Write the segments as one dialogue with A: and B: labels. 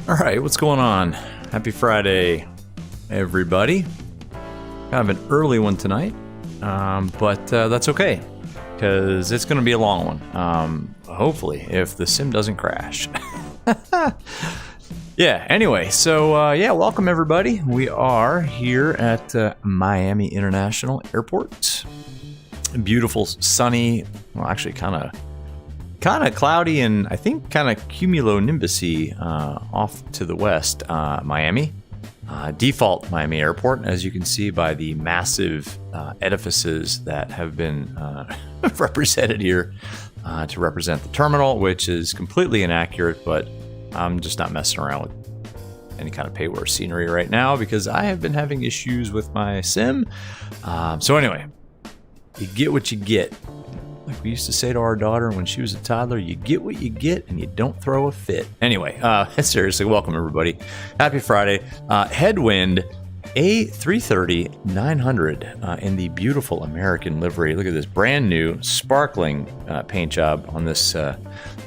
A: All right, what's going on? Happy Friday, everybody. Kind of an early one tonight, but that's okay, because it's going to be a long one, hopefully, if the sim doesn't crash. Yeah, anyway, so yeah, welcome everybody. We are here at Miami International Airport. Beautiful, sunny, well, actually kind of cloudy and I think kind of cumulonimbusy off to the west, Miami. Default Miami Airport, as you can see by the massive edifices that have been represented here to represent the terminal, which is completely inaccurate, but I'm just not messing around with any kind of payware scenery right now because I have been having issues with my sim. So anyway, you get what you get. Like we used to say to our daughter when she was a toddler, you get what you get and you don't throw a fit. Anyway, seriously, welcome everybody. Happy Friday. Headwind A330-900 in the beautiful American livery. Look at this brand new sparkling paint job on this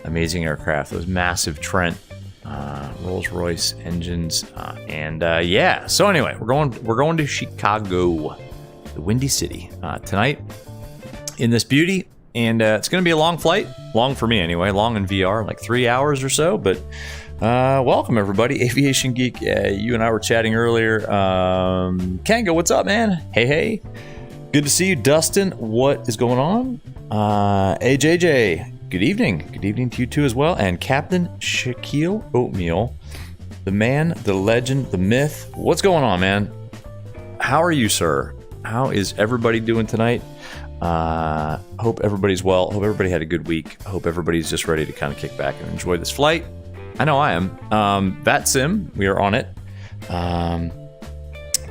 A: amazing aircraft. Those massive Trent Rolls-Royce engines. Yeah, so anyway, we're going to Chicago, the Windy City, tonight in this beauty. And it's going to be a long flight. Long for me anyway. Long in VR, like 3 hours or so. But welcome, everybody. Aviation Geek, you and I were chatting earlier. Kango, what's up, man? Hey. Good to see you. Dustin, what is going on? AJJ, good evening. Good evening to you too as well. And Captain Shaquille Oatmeal, the man, the legend, the myth. What's going on, man? How are you, sir? How is everybody doing tonight? Hope everybody's well. Hope everybody had a good week. Hope everybody's just ready to kind of kick back and enjoy this flight. I know I am. VATSIM, we are on it.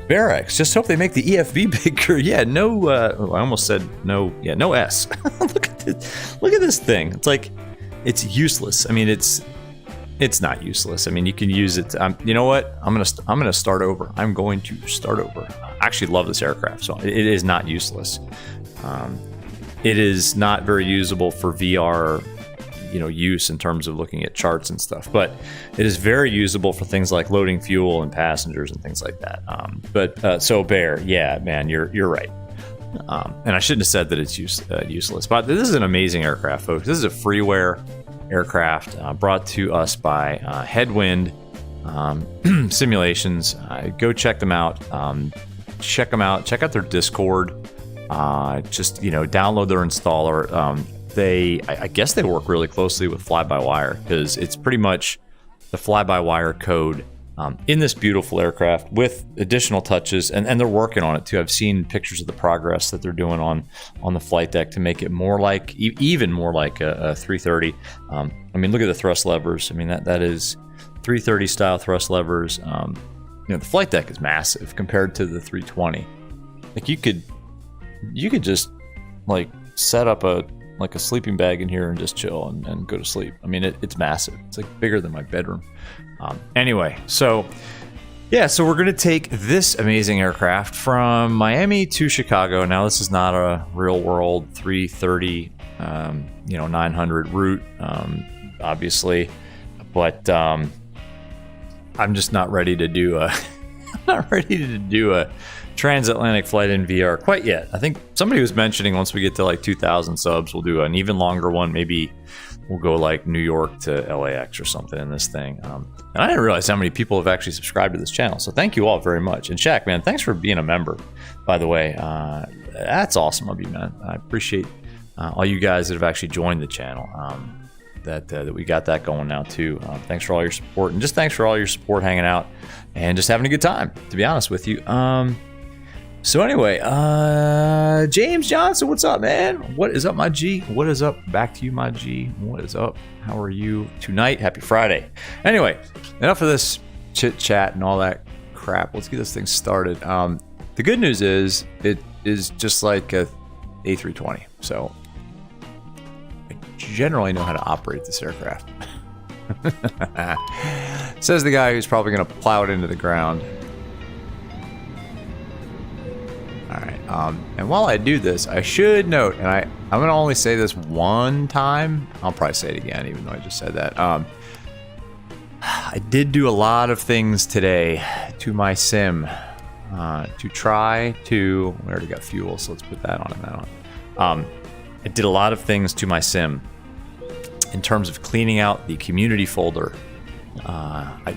A: Reax, just hope they make the EFB bigger. Yeah, no, I almost said no. Yeah, no S. Look at this thing. It's like, it's useless. I mean, it's not useless. I mean, you can use it. You know what? I'm gonna start over. I'm going to start over. I actually love this aircraft, so it is not useless. It is not very usable for VR, use in terms of looking at charts and stuff, but it is very usable for things like loading fuel and passengers and things like that. So Bear, yeah, man, you're right. And I shouldn't have said that it's useless, but this is an amazing aircraft, folks. This is a freeware aircraft brought to us by Headwind Simulations. Go check them out. Check out their Discord. Just download their installer. I guess they work really closely with fly-by-wire because it's pretty much the fly-by-wire code in this beautiful aircraft with additional touches, and they're working on it too. I've seen pictures of the progress that they're doing on the flight deck to make it more like, even more like a 330. I mean, look at the thrust levers. I mean, that is 330 style thrust levers. The flight deck is massive compared to the 320. Like you could just like set up a sleeping bag in here and just chill and go to sleep. I mean, it's massive. It's like bigger than my bedroom. Anyway, so yeah, so we're gonna take this amazing aircraft from Miami to Chicago. Now, this is not a real world 330, 900 route, obviously, but I'm just not ready to do a transatlantic flight in VR quite yet. I think somebody was mentioning once we get to like 2,000 subs, we'll do an even longer one. Maybe we'll go like New York to LAX or something in this thing. And I didn't realize how many people have actually subscribed to this channel. So thank you all very much. And Shaq, man, thanks for being a member, by the way. That's awesome of you, man. I appreciate all you guys that have actually joined the channel. That we got that going now too. Thanks for all your support, and just thanks for all your support hanging out and just having a good time, to be honest with you. So anyway, James Johnson, what's up, man? What is up, my G? What is up? Back to you, my G. What is up? How are you tonight? Happy Friday. Anyway, enough of this chit chat and all that crap. Let's get this thing started. The good news is it is just like a A320. So I generally know how to operate this aircraft. Says the guy who's probably going to plow it into the ground. All right, and while I do this, I should note, and I'm going to only say this one time. I'll probably say it again, even though I just said that. I did do a lot of things today to my sim to try to. We already got fuel, so let's put that on and that on. I did a lot of things to my sim in terms of cleaning out the community folder,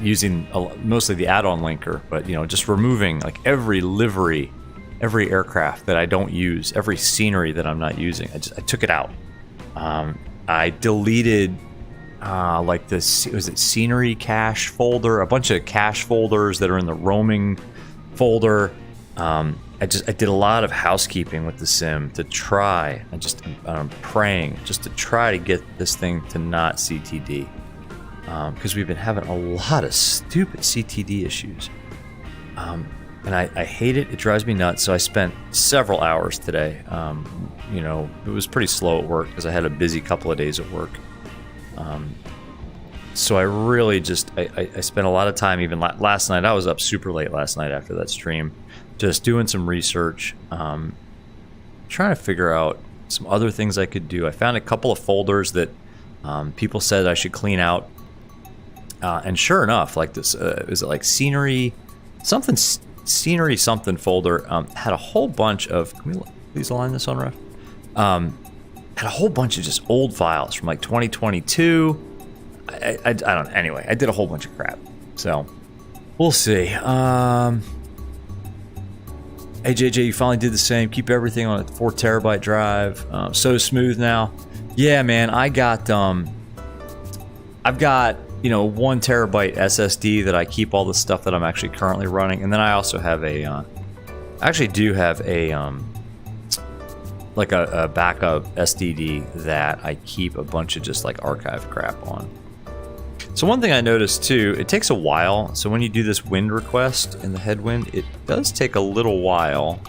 A: using mostly the add-on linker, but just removing like every livery, every aircraft that I don't use, every scenery that I'm not using. I took it out. I deleted like this, was it scenery cache folder, a bunch of cache folders that are in the roaming folder. I did a lot of housekeeping with the sim to try. I'm praying just to try to get this thing to not CTD, because we've been having a lot of stupid CTD issues, and I hate it. It drives me nuts. So I spent several hours today. It was pretty slow at work because I had a busy couple of days at work. So I really I spent a lot of time. Even last night, I was up super late last night after that stream, just doing some research, trying to figure out some other things I could do. I found a couple of folders that people said I should clean out, and sure enough, like this, is it like scenery something folder, had a whole bunch of. Can we please align this on ref? Had a whole bunch of just old files from like 2022. I don't know. Anyway, I did a whole bunch of crap. So we'll see. Hey JJ, you finally did the same. Keep everything on a 4 terabyte drive. So smooth now. Yeah, man. I've got 1 terabyte SSD that I keep all the stuff that I'm actually currently running, and then I also have I actually do have like a backup SDD that I keep a bunch of just like archive crap on. So one thing I noticed too, it takes a while. So when you do this wind request in the Headwind, it does take a little while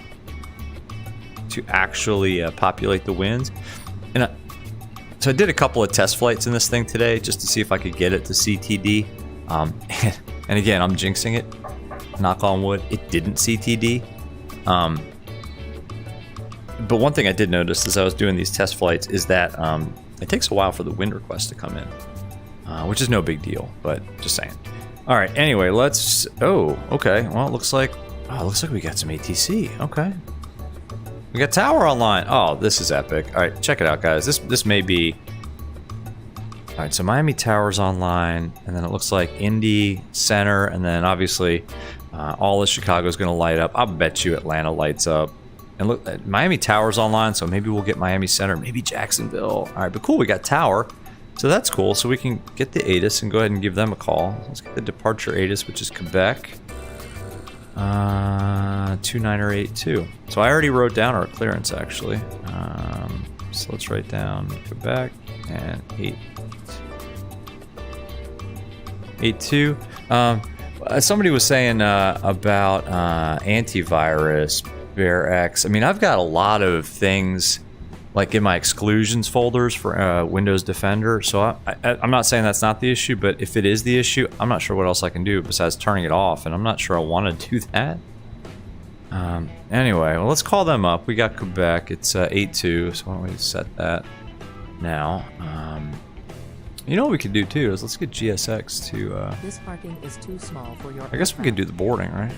A: to actually populate the winds. And so I did a couple of test flights in this thing today just to see if I could get it to CTD. And again, I'm jinxing it. Knock on wood, it didn't CTD. But one thing I did notice as I was doing these test flights is that it takes a while for the wind request to come in, which is no big deal, but just saying. All right, anyway, let's. Oh, okay. Well, it looks like we got some ATC. Okay, we got tower online. Oh, this is epic. All right, check it out, guys. This may be. All right, so Miami Tower's online, and then it looks like Indy Center, and then obviously all of Chicago's going to light up. I'll bet you Atlanta lights up. And look, Miami Tower's online, so maybe we'll get Miami Center, maybe Jacksonville. All right, but cool, we got Tower. So that's cool. So we can get the ATIS and go ahead and give them a call. Let's get the departure ATIS, which is Quebec. 2982. So I already wrote down our clearance, actually. So let's write down Quebec and 882. Somebody was saying about antivirus. VATSIM. I mean, I've got a lot of things like in my exclusions folders for Windows Defender. So I'm not saying that's not the issue, but if it is the issue, I'm not sure what else I can do besides turning it off, and I'm not sure I want to do that. Anyway, well, let's call them up. We got Quebec. It's 82, so why don't we set that now? You know what we could do too is let's get GSX to.
B: This parking is too small for your.
A: I guess we could do the boarding, right?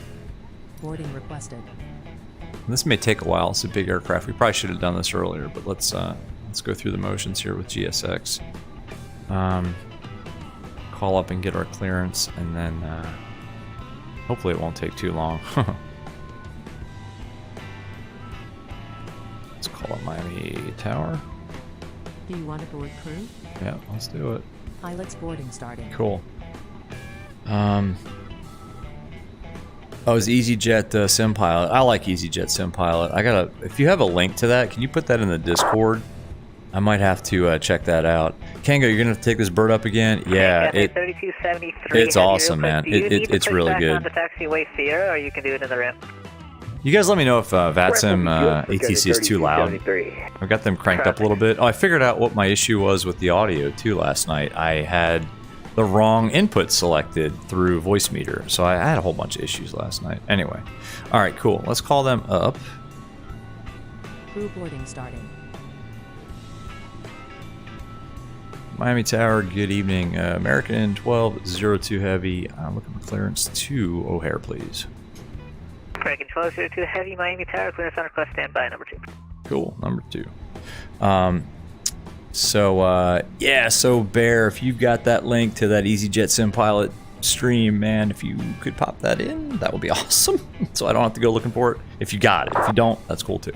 B: Boarding requested.
A: This may take a while. It's a big aircraft. We probably should have done this earlier, but let's go through the motions here with GSX. Call up and get our clearance, and then hopefully it won't take too long. Let's call up Miami Tower.
B: Do you want to board crew?
A: Yeah, let's do it.
B: Pilot's boarding starting.
A: Cool. Oh, it's EasyJet Sim Pilot. I like EasyJet Sim Pilot. If you have a link to that, can you put that in the Discord? I might have to check that out. Kango, you're gonna take this bird up again? Yeah, it's awesome, man. It's really good.
C: The taxiway Sierra, or you can do it in the ramp.
A: You guys let me know if VATSIM ATC is too loud. I've got them cranked up a little bit. Oh, I figured out what my issue was with the audio too last night. I had the wrong input selected through voice meter, so I had a whole bunch of issues last night. Anyway, all right, cool. Let's call them up.
B: Crew boarding starting.
A: Miami Tower, good evening. American 1202 Heavy, looking for clearance to O'Hare, please.
C: American 1202 Heavy, Miami Tower, clearance on request, standby, number 2.
A: Cool, number 2. Yeah, so Bear, if you've got that link to that EasyJet Sim Pilot stream, man, if you could pop that in, that would be awesome. So I don't have to go looking for it. If you got it, if you don't, that's cool too.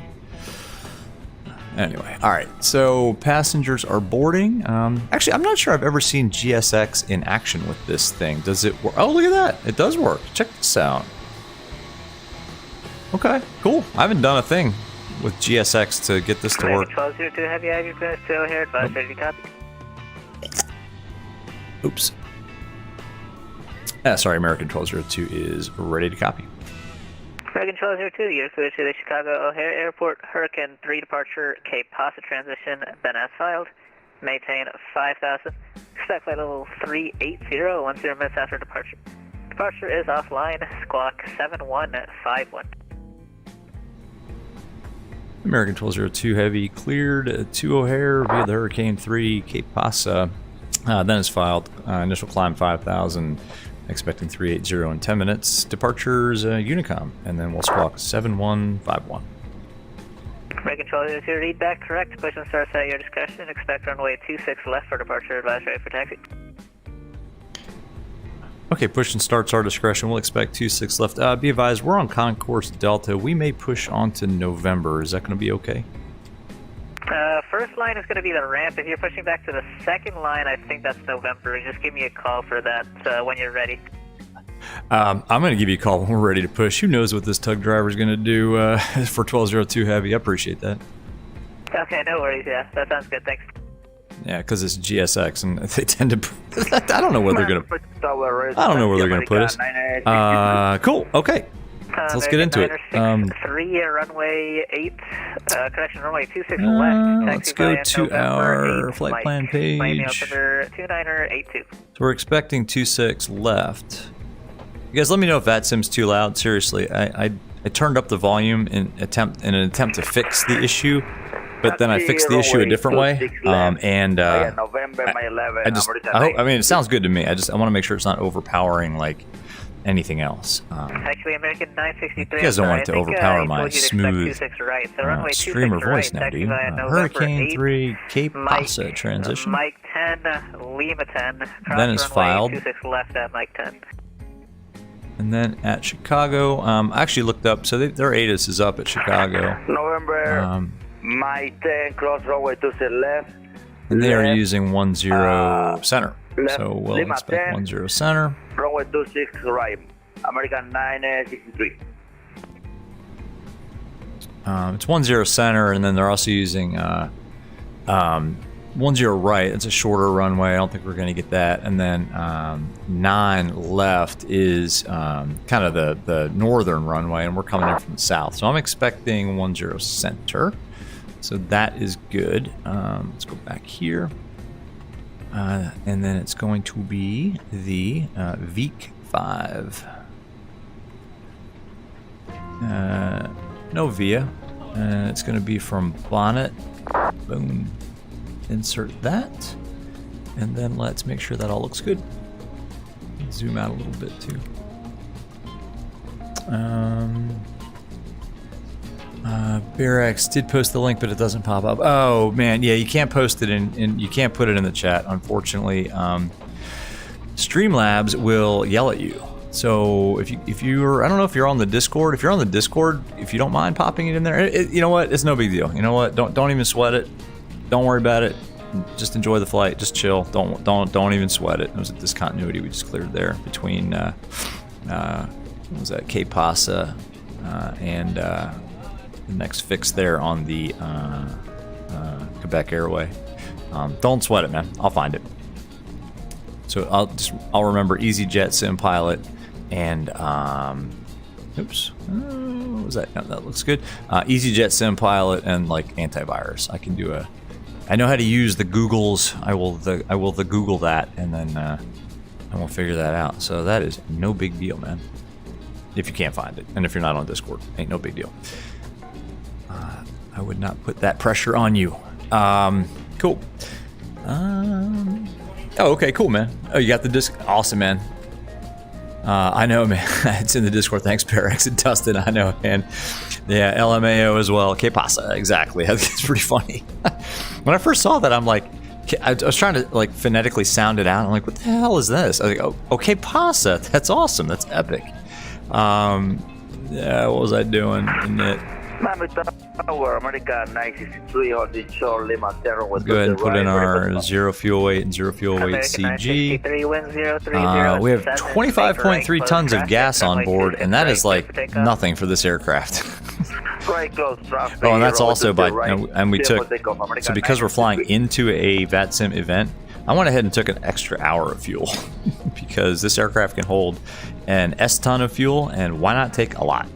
A: Anyway, all right, so passengers are boarding. Actually, I'm not sure I've ever seen GSX in action with this thing. Does it work? Oh, look at that. It does work. Check this out. Okay, cool. I haven't done a thing with GSX to get this to work.
C: 1202 Heavy, I have your clearance to O'Hare, advise ready to copy.
A: Oops. Sorry, American 1202 is ready to copy.
C: American 1202, you're clear to the Chicago O'Hare Airport, Hurricane 3 departure, KPASA transition, been as filed. Maintain 5,000. Expect flight level 380, 10 minutes after departure. Departure is offline, squawk 7151.
A: American 1202 Heavy cleared to O'Hare via the Hurricane 3 KPASA. Then is filed. Initial climb 5,000. Expecting 380 in 10 minutes. Departures Unicom, and then we'll squawk 7151.
C: American 1202 read back correct. Push and starts at your discretion. Expect runway 26 left for departure. Advise ready for taxi.
A: Okay, push and starts our discretion. We'll expect 26 left. Be advised, we're on Concourse Delta. We may push on to November. Is that going to be okay?
C: First line is going to be the ramp. If you're pushing back to the second line, I think that's November. Just give me a call for that when you're ready.
A: I'm going to give you a call when we're ready to push. Who knows what this tug driver is going to do for 1202 Heavy. I appreciate that.
C: Okay, no worries. Yeah, that sounds good. Thanks.
A: Yeah, because it's GSX and they tend to. I don't know where they're going to. I don't know where they're going to put us. Cool. Okay. So let's get into it.
C: 3 runway 8, correction, runway 26 left.
A: Let's go to our flight plan page.
C: Miami altimeter 2982.
A: So we're expecting 26 left. You guys, let me know if VATSIM's too loud. Seriously, I turned up the volume in an attempt to fix the issue, but then I fixed the issue a different way.
D: November, my 11.
A: I mean, it sounds good to me. I want to make sure it's not overpowering like anything else.
C: Actually, American 963.
A: You guys don't want it to overpower my smooth
C: right. So
A: streamer voice now, do you? Hurricane 3 KPASA transition.
C: Mike 10, Lima 10.
A: Then is filed.
C: 26 left at Mike 10.
A: And then at Chicago, I actually looked up, so their ATIS is up at Chicago.
D: November, Mike 10, cross runway 26 left.
A: And they are using 10 center. So we'll expect 10 center.
D: Runway 26 right. American 963.
A: It's 10 center, and then they're also using 10 right. It's a shorter runway. I don't think we're going to get that. And then 9 left is kind of the northern runway, and we're coming in from the south. So I'm expecting 10 center. So that is good. Let's go back here. And then it's going to be the VEEK 5. No VIA. It's going to be from BONNT. Boom. Insert that. And then let's make sure that all looks good. Zoom out a little bit too. Reax did post the link, but it doesn't pop up. Oh man, yeah, you can't post it in you can't put it in the chat, unfortunately. Streamlabs will yell at you. So if you're, I don't know if you're on the Discord. If you're on the Discord, if you don't mind popping it in there, you know what? It's no big deal. You know what? Don't even sweat it. Don't worry about it. Just enjoy the flight. Just chill. Don't even sweat it. It was a discontinuity we just cleared there between what was that, KPASA and the next fix there on the Quebec Airway. Don't sweat it, man. I'll find it. So I'll remember EasyJet Sim Pilot and oops, what was that? No, that looks good. EasyJet Sim Pilot and like antivirus. I can do I know how to use the Googles. I will the Google that, and then I will figure that out. So that is no big deal, man. If you can't find it, and if you're not on Discord, ain't no big deal. I would not put that pressure on you. Cool. Oh, okay, cool, man. Oh, you got the disc. Awesome, man. I know, man. It's in the Discord. Thanks, Parax and Dustin. I know, man. Yeah, LMAO as well. KPASA, exactly. It's pretty funny. When I first saw that, I'm like, I was trying to like phonetically sound it out. I'm like, what the hell is this? I was like, oh, KPASA. That's awesome. That's epic. Yeah, what was I doing in it?
D: Miami Tower, America 9300 Charlie Matero with
A: Go ahead and put in our 0 fuel weight and 0 fuel weight CG. We have 25.3 tons of gas on board, and that is like nothing for this aircraft. Oh, and that's also by, and we took, so because we're flying into a VATSIM event, I went ahead and took an extra hour of fuel because this aircraft can hold an S-ton of fuel, and why not take a lot?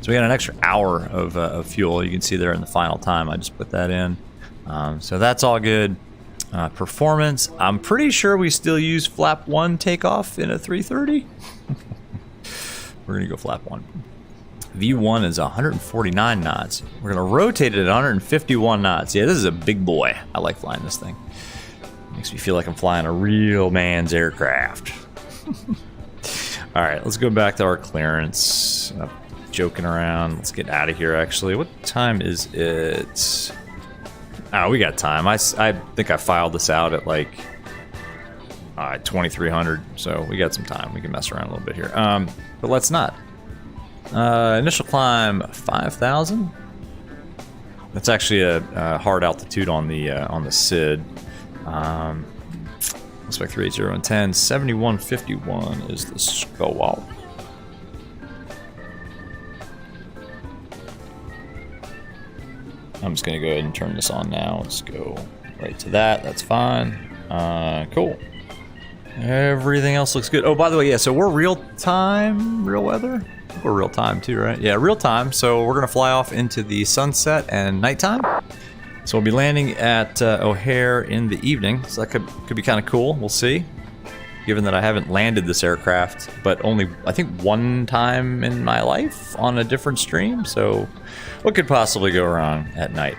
A: So we got an extra hour of fuel. You can see there in the final time. I just put that in. So that's all good. Performance. I'm pretty sure we still use flap 1 takeoff in a 330. We're going to go flap 1. V1 is 149 knots. We're going to rotate it at 151 knots. Yeah, this is a big boy. I like flying this thing. Makes me feel like I'm flying a real man's aircraft. All right, let's go back to our clearance. Joking around. Let's get out of here, actually. What time is it? Oh, we got time. I think I filed this out at like 2300, so we got some time. We can mess around a little bit here. But let's not. Initial climb 5,000. That's actually a hard altitude on the SID. Looks like 380 and 10. 7151 is the scope. I'm just gonna go ahead and turn this on now. Let's go right to that. That's fine. Cool. Everything else looks good. Oh, by the way, yeah, so we're real time, real weather? We're real time too, right? Yeah, real time. So we're gonna fly off into the sunset and nighttime. So we'll be landing at O'Hare in the evening. So that could be kind of cool. We'll see. Given that I haven't landed this aircraft, but only, I think, one time in my life on a different stream. So what could possibly go wrong at night?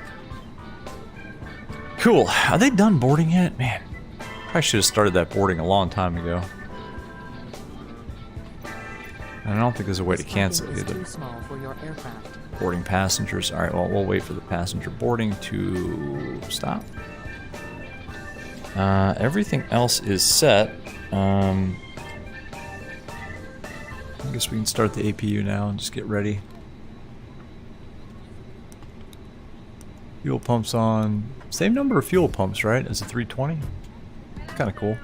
A: Cool. Are they done boarding yet? Man, I should have started that boarding a long time ago. And I don't think there's a way to cancel it either.
B: Too small for your aircraft.
A: Boarding passengers. All right, well, we'll wait for the passenger boarding to stop. Everything else is set. I guess we can start the APU now and just get ready. Fuel pumps on. Same number of fuel pumps, right, as a 320? Kind of cool.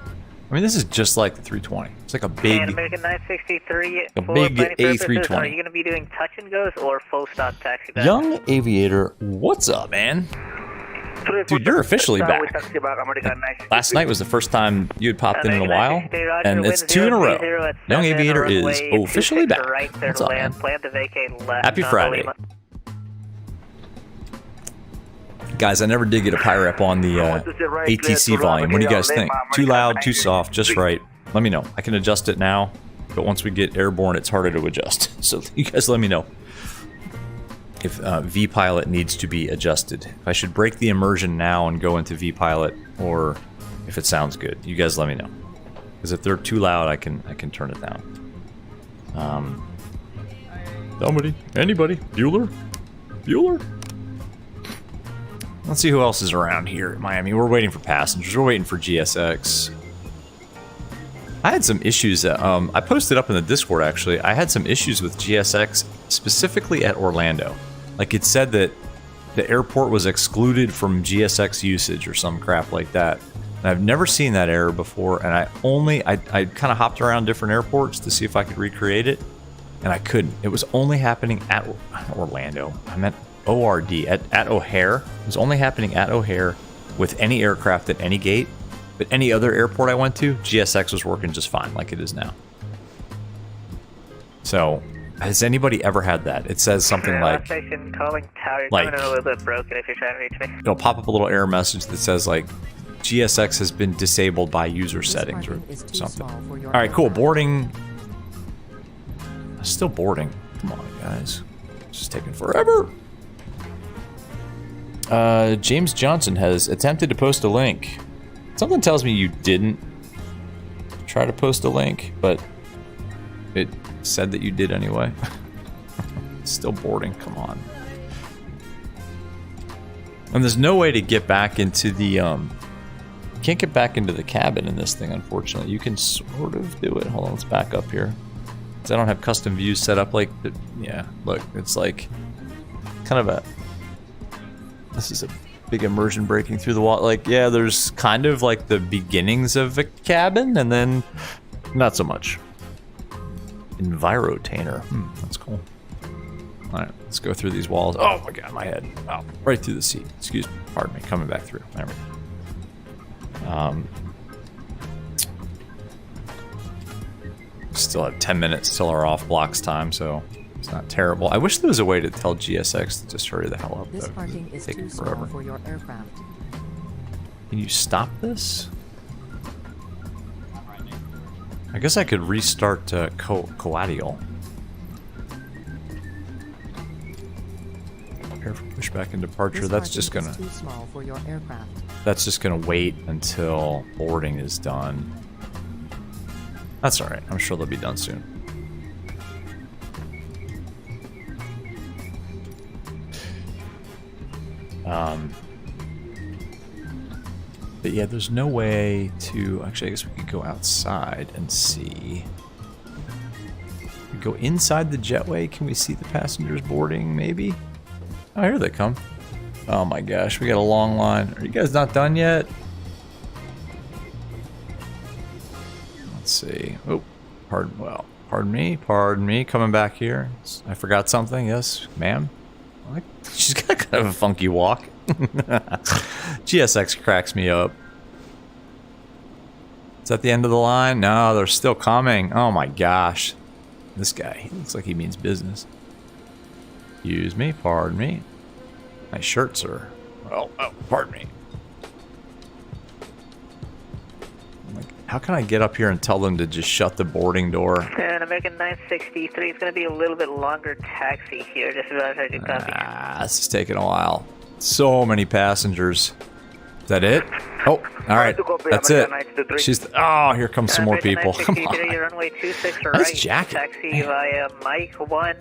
A: I mean, this is just like the 320. It's like a big,
C: American 963
A: a big A320.
C: Are you going to be doing touch and goes or full stop taxi back?
A: Young Aviator, what's up, man? Dude, you're officially back. Last night was the first time you had popped in a while, and it's 2 in a row. Young Aviator is officially back. What's up, man? Happy Friday. Guys, I never did get a PyRep on the ATC volume. What do you guys think? Too loud, too soft, just right? Let me know. I can adjust it now, but once we get airborne, it's harder to adjust. So you guys let me know if vPilot needs to be adjusted. If I should break the immersion now and go into vPilot, or if it sounds good. You guys let me know. Because if they're too loud, I can turn it down. Somebody, anybody, Bueller? Let's see who else is around here at Miami. We're waiting for passengers. We're waiting for GSX. I had some issues. I posted up in the Discord, actually. I had some issues with GSX, specifically at Orlando. Like, it said that the airport was excluded from GSX usage or some crap like that. And I've never seen that error before, and I kind of hopped around different airports to see if I could recreate it, and I couldn't. It was only happening at Orlando. I meant ORD, at O'Hare. It was only happening at O'Hare with any aircraft at any gate. But any other airport I went to, GSX was working just fine, like it is now. So, has anybody ever had that? It says something like,
C: a little bit broken if you're trying to reach me.
A: It'll pop up a little error message that says like, GSX has been disabled by user settings or something. All right, cool. Boarding. Still boarding. Come on, guys. It's just taking forever. James Johnson has attempted to post a link. Something tells me you didn't. try to post a link, but it said that you did anyway. Still boarding, come on. And there's no way to get back into the, you can't get back into the cabin in this thing, unfortunately. You can sort of do it. Hold on, let's back up here. Because I don't have custom views set up like, yeah, look, it's like kind of a, this is a big immersion breaking through the wall. Like, yeah, there's kind of like the beginnings of a cabin, and then not so much. Envirotainer. That's cool. All right, let's go through these walls. Oh my god, my head. Oh, right through the seat. Excuse me. Pardon me. Coming back through. There we go. Still have 10 minutes till our off blocks time, so it's not terrible. I wish there was a way to tell GSX to just hurry the hell up.
B: This parking is too small for your aircraft.
A: Can you stop this? I guess I could restart coaxial. Prepare for pushback and departure.
B: This
A: That's just
B: parking
A: gonna.
B: is too small for your aircraft.
A: That's just gonna wait until boarding is done. That's all right. I'm sure they'll be done soon. But yeah, there's no way to... Actually, I guess we could go outside and see. We go inside the jetway. Can we see the passengers boarding, maybe? Oh, here they come. Oh my gosh, we got a long line. Are you guys not done yet? Let's see. Oh, pardon me. Coming back here. I forgot something. Yes, ma'am. She's got kind of a funky walk. GSX cracks me up. Is that the end of the line? No, they're still coming. Oh my gosh. This guy, he looks like he means business. Excuse me, pardon me. My shirt, sir. Oh, pardon me. How can I get up here and tell them to just shut the boarding door?
C: And American 963 is going to be a little bit longer taxi here. Just about as you copy.
A: This is taking a while. So many passengers. Is that it? Oh, all right. That's it. She's. Oh, here comes some more people. Come on.
C: Runway 26
A: nice
C: right.
A: jacket.
C: Taxi via Mike 1,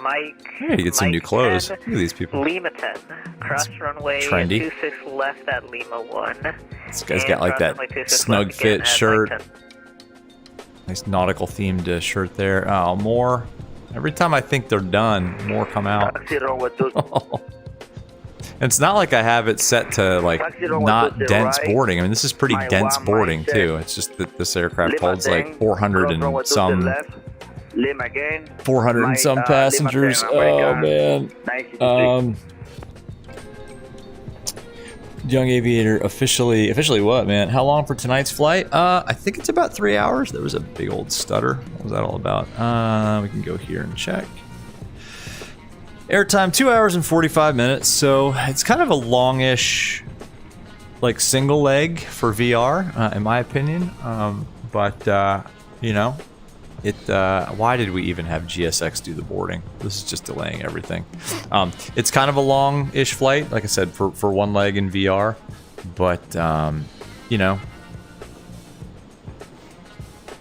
C: Mike.
A: Yeah, you get some new clothes.
C: 10,
A: Look at these people.
C: Lima 10. Cross runway
A: trendy.
C: 26 left at Lima 1.
A: This guy's got like that snug fit shirt. Nice nautical themed shirt there. Oh, more. Every time I think they're done, more come out. It's not like I have it set to like not dense boarding. I mean, this is pretty dense boarding too. It's just that this aircraft holds like 400 and some 400 and some passengers. Oh man. Young Aviator officially what, man? How long for tonight's flight? I think it's about 3 hours. There was a big old stutter. What was that all about? We can go here and check. Airtime 2 hours and 45 minutes, so it's kind of a longish, like single leg for VR, in my opinion. But you know, why did we even have GSX do the boarding? This is just delaying everything. It's kind of a long-ish flight, like I said, for one leg in VR, but you know,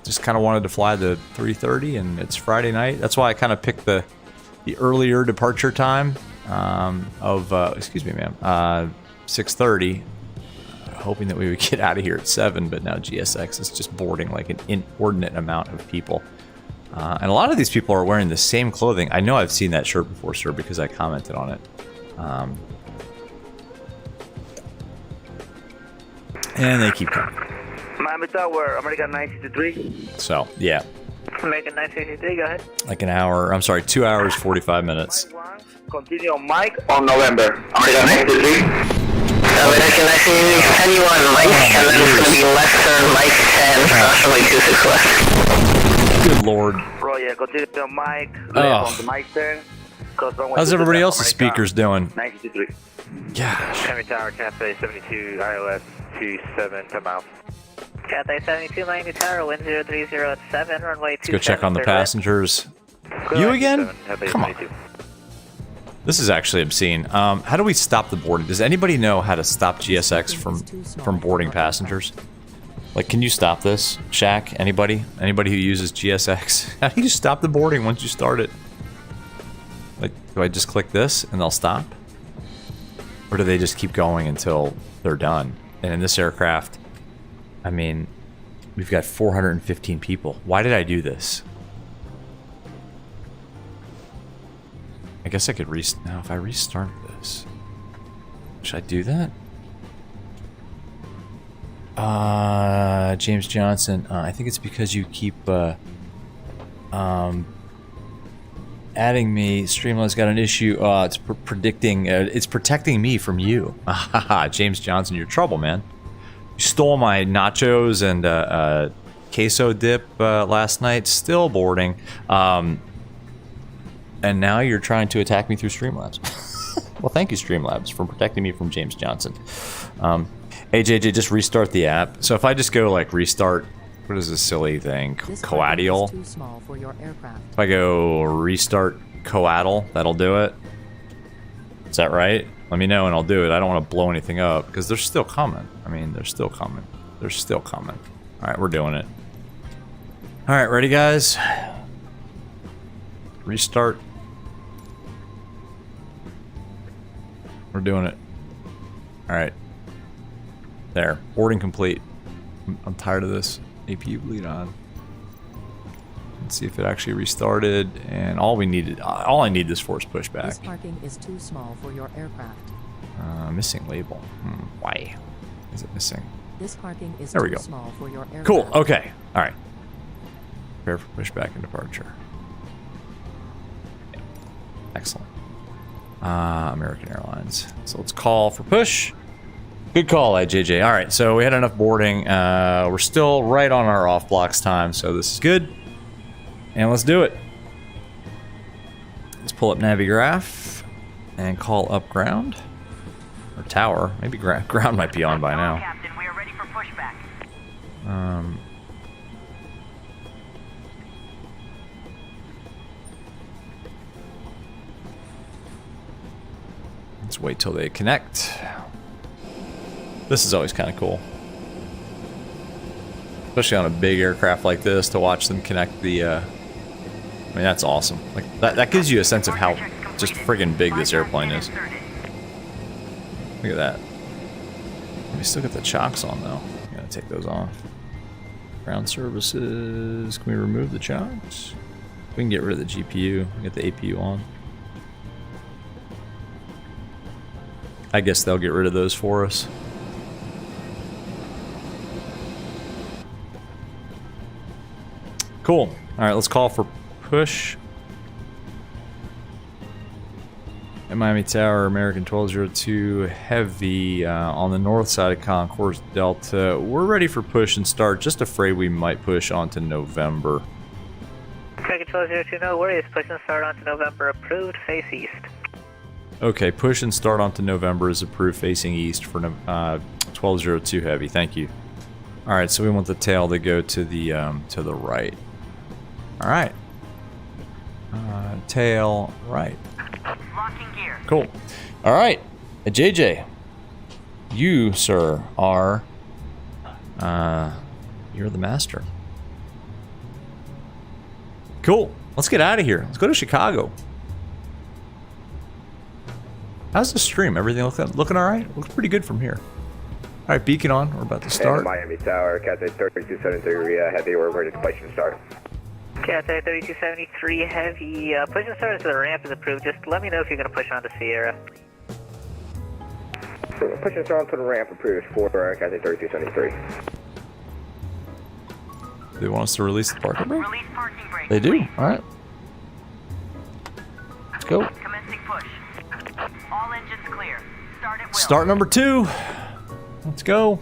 A: just kind of wanted to fly the 330, and it's Friday night. That's why I kind of picked the earlier departure time of, excuse me, ma'am, 6:30, hoping that we would get out of here at 7, but now GSX is just boarding like an inordinate amount of people. And a lot of these people are wearing the same clothing. I know I've seen that shirt before, sir, because I commented on it. And they keep coming.
D: Miami Tower, American 963.
A: So, yeah.
C: American 963, go ahead.
A: Like an hour, I'm sorry, 2 hours, 45 minutes.
D: Continue on Mike on November. American 963.
C: American 963, anyone, Mike, and then it's going to be Lester, Mike 10, approximately 26 left.
A: Good lord.
D: Roger, continue on Mike, on the Mike 10.
A: How's everybody else's speakers doing?
D: 963.
A: Gosh.
E: Miami Tower, Cathay 72, iOS 27, 10 miles.
C: Cathay 72, Miami Tower, wind 030 at 7, runway 27.
A: Let's go check on the passengers. You again? Come on. This is actually obscene. How do we stop the boarding? Does anybody know how to stop GSX from boarding passengers? Like, can you stop this, Shaq? Anybody? Anybody who uses GSX? How do you stop the boarding once you start it? Like, do I just click this and they'll stop? Or do they just keep going until they're done? And in this aircraft, I mean, we've got 415 people. Why did I do this? I guess I could now if I restart this. Should I do that? James Johnson, I think it's because you keep adding me. Streamline's got an issue. It's predicting. It's protecting me from you. James Johnson, you're trouble, man. You stole my nachos and queso dip last night. Still boarding. And now you're trying to attack me through Streamlabs. Well, thank you, Streamlabs, for protecting me from James Johnson. Hey, JJ, just restart the app. So if I just go, like, restart... What is this silly thing? Coadial?
B: Too small for your aircraft.
A: If I go restart Coadial, that'll do it? Is that right? Let me know and I'll do it. I don't want to blow anything up, because they're still coming. I mean, they're still coming. They're still coming. Alright, we're doing it. Alright, ready, guys? Restart. We're doing it. Alright. There. Boarding complete. I'm tired of this. APU bleed on. Let's see if it actually restarted. And all I need this for is pushback.
B: This parking is too small for your aircraft.
A: Missing label. Why is it missing?
B: This parking is
A: there we
B: too
A: go.
B: small for your aircraft.
A: Cool. Okay. All right. Prepare for pushback and departure. Yeah. Excellent. American Airlines. So let's call for push. Good call, JJ. All right, so we had enough boarding. We're still right on our off blocks time, so this is good. And let's do it. Let's pull up Navigraph and call up ground or tower. Maybe ground might be on by now.
F: Captain, we are ready for pushback.
A: Let's wait till they connect. This is always kind of cool. Especially on a big aircraft like this, to watch them connect the, I mean, that's awesome. Like, that gives you a sense of how just friggin' big this airplane is. Look at that. We still got the chocks on, though. Gotta take those off. Ground services. Can we remove the chocks? We can get rid of the GPU. Get the APU on. I guess they'll get rid of those for us. Cool. All right, let's call for push. At Miami Tower, American 1202 Heavy on the north side of Concourse Delta. We're ready for push and start. Just afraid we might push on to November.
C: American 1202, no worries. Push and start on to November. Approved. Face east.
A: Okay, push and start on to November is approved, facing east for 1202 Heavy. Thank you. All right, so we want the tail to go to the right. All right. Tail right.
F: Locking gear.
A: Cool. All right. JJ, you, sir, are you're the master. Cool. Let's get out of here. Let's go to Chicago. How's the stream? Everything looking all right? Looks pretty good from here. All right, beacon on. We're about to start.
E: Miami Tower, Cathay 3273 Heavy, we're ready to push and start.
C: Cathay 3273 Heavy. Push and start to the ramp is approved. Just let me know if you're going to push on to Sierra.
E: Push and start onto the ramp approved for Cathay 3273.
A: They want us to release the parking brake?
F: Release parking brake.
A: They do. All right. Let's go.
F: Commencing push. All engines clear. Start at will.
A: Start number 2. Let's go.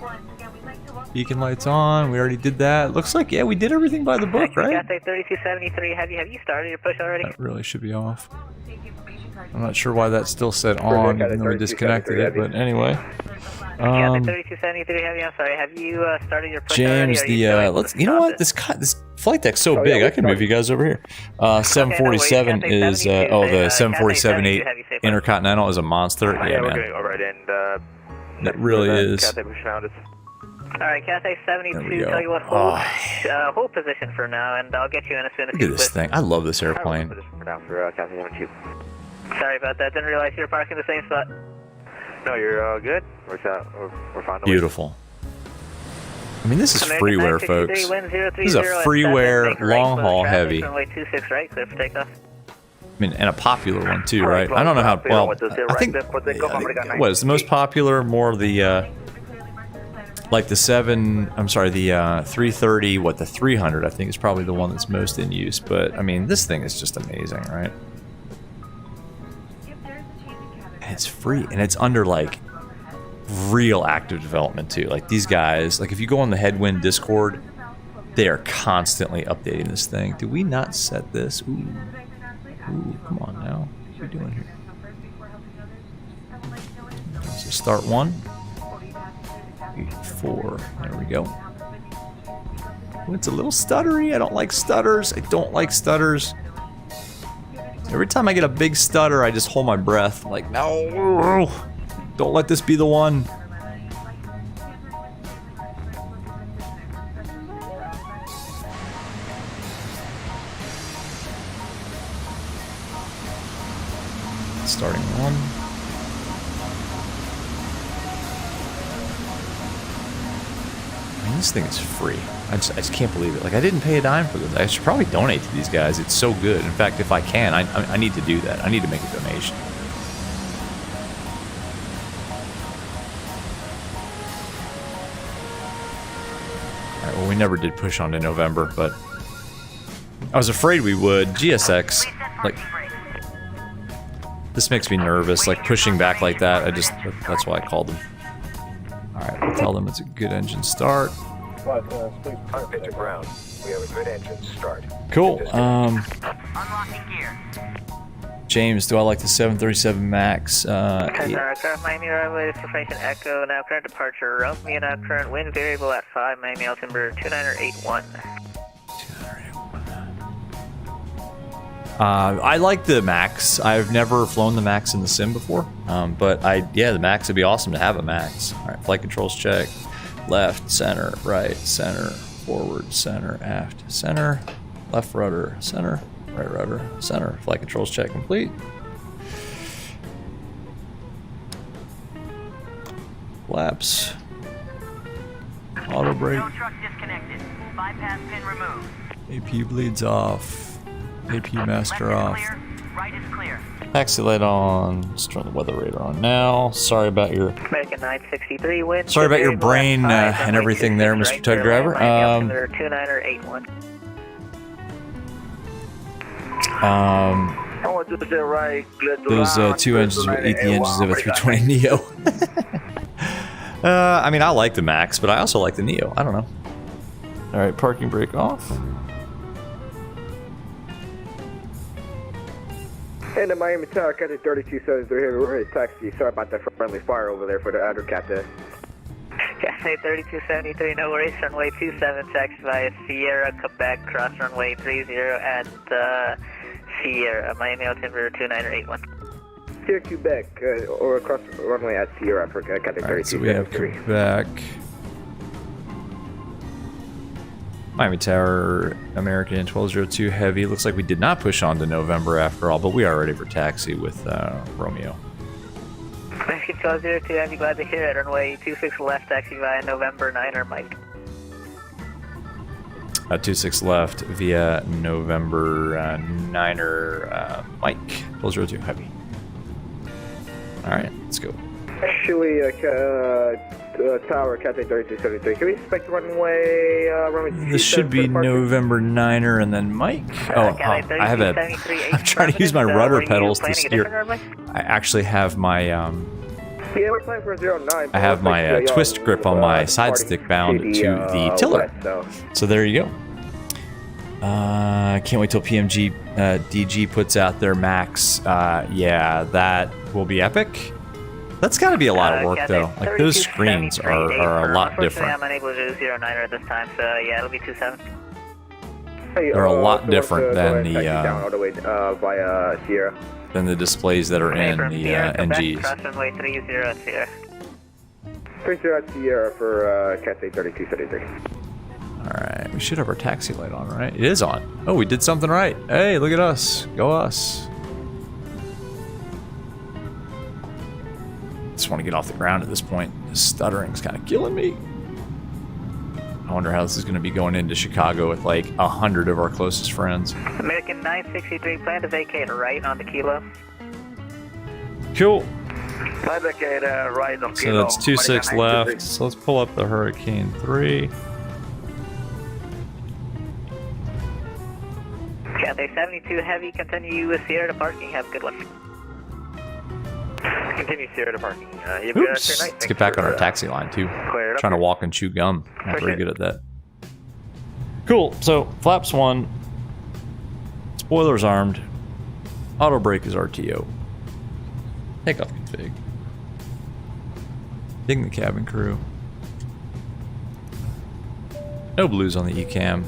A: Beacon lights on. We already did that. Looks like, yeah, we did everything by the book, right?
C: Cathay 3273 Heavy. Have you started your push already?
A: That really should be off. I'm not sure why that still said on, even though we disconnected it, but anyway.
C: Cathay 3273 Heavy. I'm sorry. Have you started your push
A: James,
C: already?
A: let's. You know what? This flight deck's so big. I can move you guys over here. 747 is the 747-8 Intercontinental is a monster. Yeah,
E: we're
A: man.
E: going over it, and
A: It really is.
E: Cathay push found us.
C: Alright, Cathay 72, tell you what, hold position for now, and I'll get you in as soon as
A: Look at this thing. I love this airplane.
E: For now for Cathay 72.
C: Sorry about that, didn't realize you were parking the same spot.
E: No, you're good. We're fine.
A: Beautiful. I mean, this is freeware, folks. This is a freeware long-haul heavy.
C: Runway 26 right, clear for takeoff.
A: I mean, and a popular one too, right? I don't know how. Well, I think what is the most popular? More of the like the 330. What, the 300? I think is probably the one that's most in use. But I mean, this thing is just amazing, right? And it's free, and it's under like real active development too. Like these guys, like if you go on the Headwind Discord, they are constantly updating this thing. Did we not set this? Ooh, come on now. What are we doing here? So start 1, 4. There we go. Oh, it's a little stuttery. I don't like stutters. Every time I get a big stutter, I just hold my breath. Like, no, don't let this be the one. Starting 1. I mean, this thing is free. I just can't believe it. Like, I didn't pay a dime for this. I should probably donate to these guys. It's so good. In fact, if I can, I need to do that. I need to make a donation. Alright, well, we never did push on to November, but I was afraid we would. GSX, like, this makes me nervous, like pushing back like that. That's why I called them. Alright, we'll tell them it's a good engine start.
G: Pitch to ground. We have a good engine start.
A: Cool.
F: Unlocking gear.
A: James, do I like the 737 MAX?
C: Aircraft Miami runway information Echo, now current departure Romeo, now current wind variable at 5, Miami altimeter 2981. I like the MAX. I've never flown the MAX in the sim before, but the MAX would be awesome to have a MAX. All right, flight controls check. Left, center, right, center, forward, center, aft, center, left rudder, center, right rudder, center. Flight controls check complete. Flaps. Auto brake.
F: No truck disconnected. Bypass pin removed.
A: AP bleeds off. AP master
F: Left
A: off.
F: is clear. Right is clear.
A: Taxi light on. Let's turn the weather radar on now. Sorry about your
C: American 963 wind.
A: Sorry about your brain and everything there, Mr. Tug Driver.
C: 2981.
D: I want to say right,
A: Those two engines would eat the engines of a 320 Neo. I mean, I like the MAX, but I also like the Neo. I don't know. All right, parking brake off.
H: And the Miami Tower, Cathay 3273 here. We're ready to taxi. Sorry about that friendly fire over there for the outer captain.
C: Cathay 3273, no worries. Runway 27, taxi via Sierra, Quebec, cross runway 30 at Sierra, Miami altimeter 2981.
H: Sierra, Quebec, or across runway at Sierra for Cathay 3273.
A: Right, so we have Quebec. Miami Tower, American 1202 Heavy. Looks like we did not push on to November after all, but we are ready for taxi with Romeo.
C: American 1202 Heavy, glad to hear it. Runway 26 left, taxi via November 9er, Mike.
A: 26 left via November 9er, Mike. 1202 Heavy. All right, let's go.
H: Actually, Tower, Cathay 3273. Can we expect runway,
A: This should be November 9er and then Mike. I have a. I'm trying to use my rudder pedals to steer. I actually have my.
H: Yeah, we're playing for 09.
A: I have my twist grip on my side stick bound to the tiller. So there you go. Can't wait till PMG DG puts out their MAX. Yeah, that will be epic. That's got to be a lot of work, though. Like, those screens are a lot different.
C: I'm unable to do 09er at this time, so yeah, it'll be 27.
A: They're a lot different than the
H: all the way via Sierra.
A: than the displays that are in the NGs.
C: Cross runway 30 Sierra.
H: 30 Sierra for Cat 3273.
A: Alright, we should have our taxi light on, right? It is on. Oh, we did something right. Hey, look at us. Go us. Just want to get off the ground at this point. This stuttering's kind of killing me. I wonder how this is going to be going into Chicago with like 100 of our closest friends.
C: American 963, plan to vacate right on the kilo.
A: Cool.
D: Flight vacate right on
A: So
D: Kilo.
A: that's 26 left.
D: 926.
A: So let's pull up the Hurricane 3.
C: Cathay 72 Heavy, continue with Sierra to parking. Have a good one.
E: Continue Sierra to parking.
D: You have a good
A: Oops.
D: night.
A: Let's
D: Thanks
A: get back
D: for,
A: on our taxi line too.
D: clear it up.
A: Trying to walk and chew gum. Not very
D: Appreciate
A: good at that. Cool. So flaps 1. Spoilers armed. Auto brake is RTO. Takeoff config. Ding the cabin crew. No blues on the ECAM.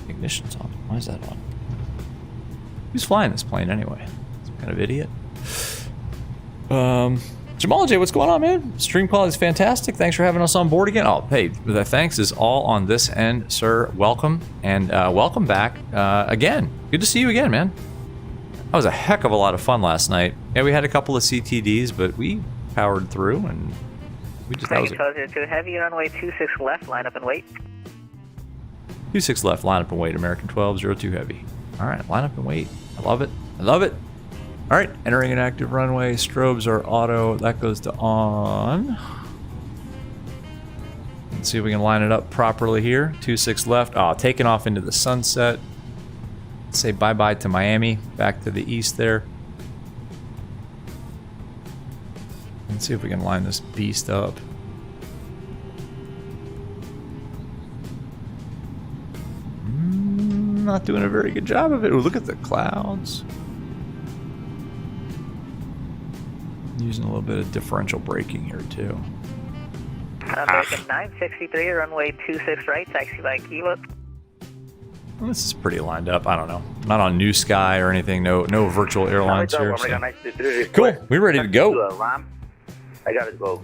A: Ignition's on. Why is that on? Who's flying this plane anyway? Some kind of idiot. Jamal J, what's going on, man? Stream quality is fantastic. Thanks for having us on board again. Oh, hey, the thanks is all on this end, sir. Welcome, and welcome back again. Good to see you again, man. That was a heck of a lot of fun last night. Yeah, we had a couple of CTDs, but we powered through, and we just that was
C: American 1202 Heavy, runway 26 left, line up and wait.
A: 26 left, line up and wait. American 1202 Heavy. All right, line up and wait. I love it. I love it. All right, entering an active runway. Strobes are auto. That goes to on. Let's see if we can line it up properly here. 26 left. Oh, taking off into the sunset. Say bye-bye to Miami. Back to the east there. Let's see if we can line this beast up. Not doing a very good job of it. Ooh, look at the clouds. Using a little bit of differential braking here too.
C: American 963, runway 26 right, taxi by Kilo.
A: Well, this is pretty lined up. I don't know. Not on New Sky or anything. No virtual airlines here. So. Cool. We're ready to go.
D: I gotta go.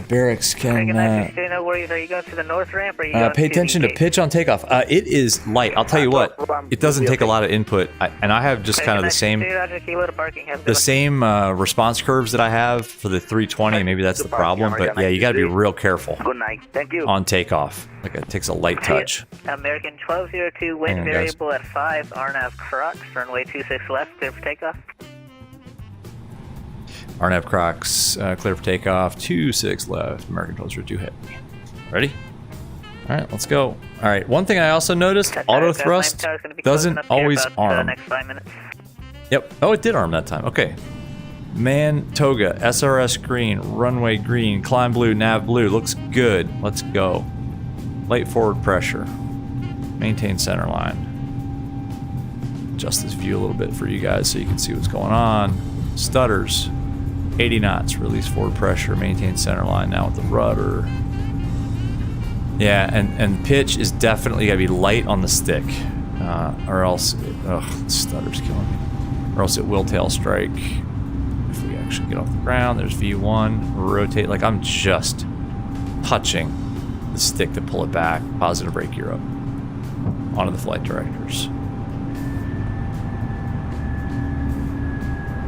A: Barracks
C: American
A: can
C: 963, no worries. Are you going to the north ramp or are you going
A: pay
C: to
A: attention
C: the
A: to pitch on takeoff. It is light. I'll tell you what. It doesn't take a lot of input, and I have just kind of the same response curves that I have for the 320. Maybe that's the problem. But yeah, you got to be real careful
D: Good night. Thank you.
A: on takeoff. Like it takes a light touch.
C: American 1202, wind
A: Hang on, guys.
C: variable at 5, RNAV Crocs, runway 26 left, clear for takeoff.
A: RNAV Crocs, clear for takeoff, 26 left, American 1202 Heavy. Ready? All right, let's go. All right, one thing I also noticed, auto thrust doesn't always arm.
C: Next 5 minutes.
A: Yep. Oh, it did arm that time. Okay. Man Toga, SRS green, runway green, climb blue, nav blue. Looks good. Let's go. Light forward pressure. Maintain center line. Adjust this view a little bit for you guys so you can see what's going on. Stutters. 80 knots, release forward pressure, maintain center line now with the rudder. Yeah, and pitch is definitely gotta be light on the stick, or else, stutter's killing me. Or else it will tail strike. If we actually get off the ground, there's V1, rotate, like I'm just touching the stick to pull it back, positive brake gear up, onto the flight directors.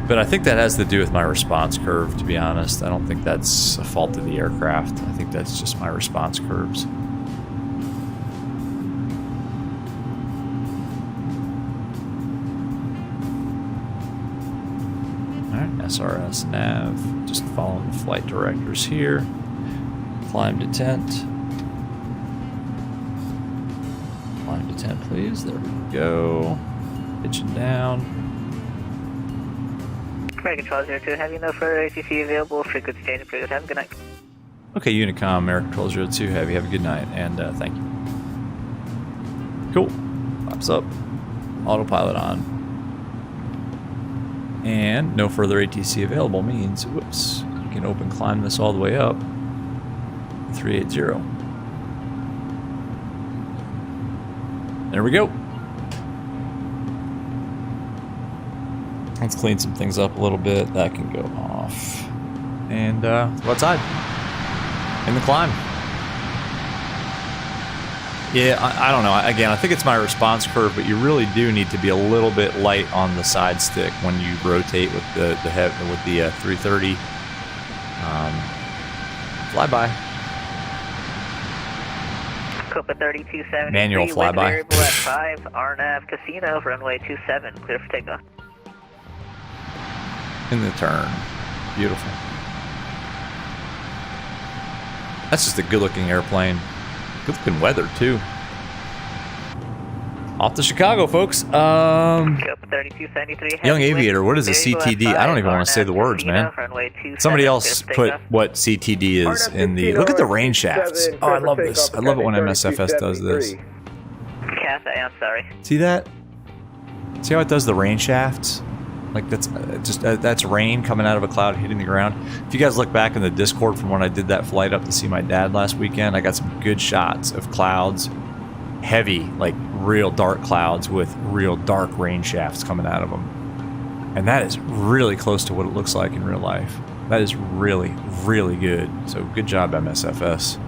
A: But I think that has to do with my response curve, to be honest. I don't think that's a fault of the aircraft. I think that's just my response curves. Alright, SRS nav. Just following the flight directors here. Climb to tent. Climb to tent, please. There we go. Pitching down.
C: American 1202, have you no further ATC available? Frequency change approved. Have a good night.
A: Okay, Unicom, American 1202 Heavy. Have a good night, and thank you. Cool. Pops up. Autopilot on. And no further ATC available means, whoops, you can open climb this all the way up. 380. There we go. Let's clean some things up a little bit. That can go off. And outside. in the climb. Yeah, I don't know. Again, I think it's my response curve, but you really do need to be a little bit light on the side stick when you rotate with the 330 flyby.
C: Copa 3273.
A: Manual flyby.
C: Variable at 5, RNAV Casino, runway 27, clear for takeoff.
A: In the turn. Beautiful. That's just a good-looking airplane. Good-looking weather, too. Off to Chicago, folks.
C: Copa 3273.
A: Young Aviator, what is a CTD? I don't even want to say the words, man. Somebody else put what CTD is in the... Look at the rain shafts. Oh, I love this. I love it when MSFS does this.
C: KPASA, I'm sorry.
A: See that? See how it does the rain shafts? Like that's that's rain coming out of a cloud hitting the ground. If you guys look back in the Discord from when I did that flight up to see my dad last weekend, I got some good shots of clouds, heavy, like real dark clouds with real dark rain shafts coming out of them. And that is really close to what it looks like in real life. That is really, really good. So good job, MSFS.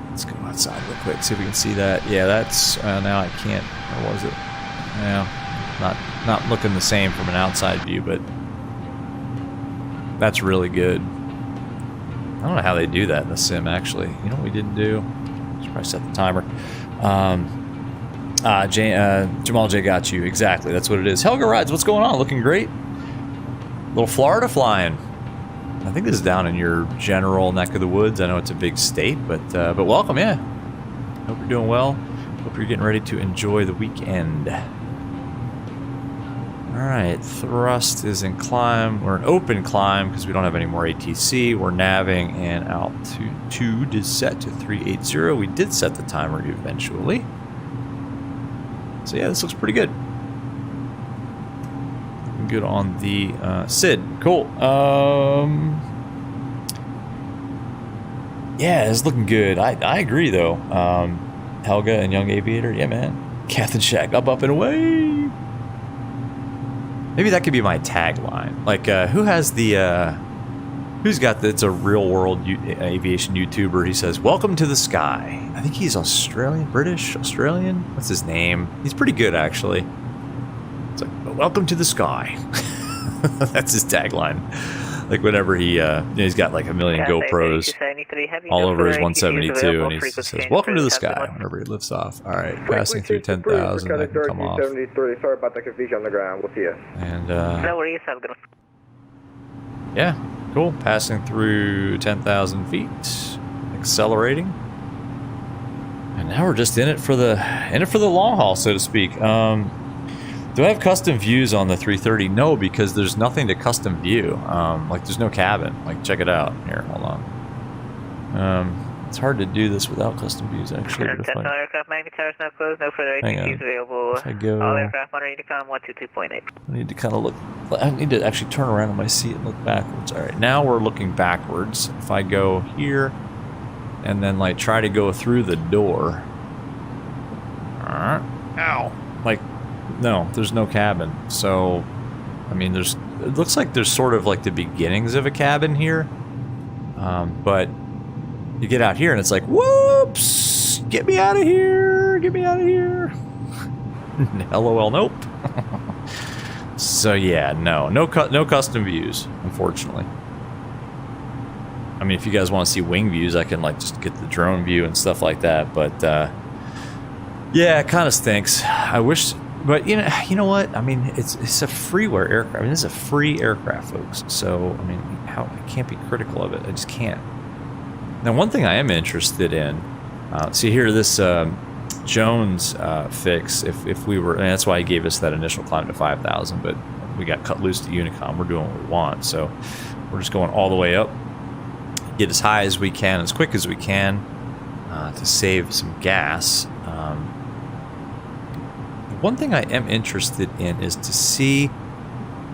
A: Let's go outside real quick, see if we can see that. Yeah, that's, now I can't, or was it? Yeah. Not looking the same from an outside view, but that's really good. I don't know how they do that in the sim, actually. You know what we didn't do? Should probably set the timer. Jamal J got you. Exactly, that's what it is. Helga Rides, what's going on? Looking great. Little Florida flying. I think this is down in your general neck of the woods. I know it's a big state, but welcome, yeah. Hope you're doing well. Hope you're getting ready to enjoy the weekend. Alright, thrust is in climb. We're in open climb because we don't have any more ATC. We're navving and altitude 2 is set to 380. We did set the timer eventually. So yeah, this looks pretty good. Looking good on the SID. Cool. Yeah, it's looking good. I agree though. Helga and Young Aviator, yeah man. Captain Shack, up and away. Maybe that could be my tagline. Like, who has the, who's got the, it's a real world aviation YouTuber. He says, welcome to the sky. I think he's Australian, British, Australian. What's his name? He's pretty good, actually. It's like, welcome to the sky. That's his tagline. Like, whenever he, he's got like a million GoPros all over his 172, and he says, welcome to the sky, whenever he lifts off. All right, passing through 10,000, I can come off.
H: Sorry about the confusion on the ground. We'll see you.
A: And,
C: No worries, I'm gonna...
A: yeah, cool. Passing through 10,000 feet, accelerating. And now we're just in it for the long haul, so to speak. Do I have custom views on the 330? No, because there's nothing to custom view. Like there's no cabin. Like check it out. Here, hold on. It's hard to do this without custom views actually.
C: Aircraft landing towers now closed. No further ATCs available.
A: If I go,
C: all aircraft on Unicom 122.8.
A: I need to kind of look. I need to actually turn around in my seat and look backwards. All right, now we're looking backwards. If I go here and then like try to go through the door. Ow! Like. No, there's no cabin. So, I mean, it looks like there's sort of like the beginnings of a cabin here. But you get out here and it's like, whoops, get me out of here, get me out of here. LOL, nope. So yeah, no custom views, unfortunately. I mean, if you guys want to see wing views, I can like just get the drone view and stuff like that. But yeah, it kind of stinks. I wish. But you know what? I mean, it's a freeware aircraft. I mean, this is a free aircraft, folks. So I mean, I can't be critical of it. I just can't. Now, one thing I am interested in. See here, this Jones fix. If we were, and that's why he gave us that initial climb to 5,000. But we got cut loose to Unicom. We're doing what we want. So we're just going all the way up. Get as high as we can, as quick as we can, to save some gas. One thing I am interested in is to see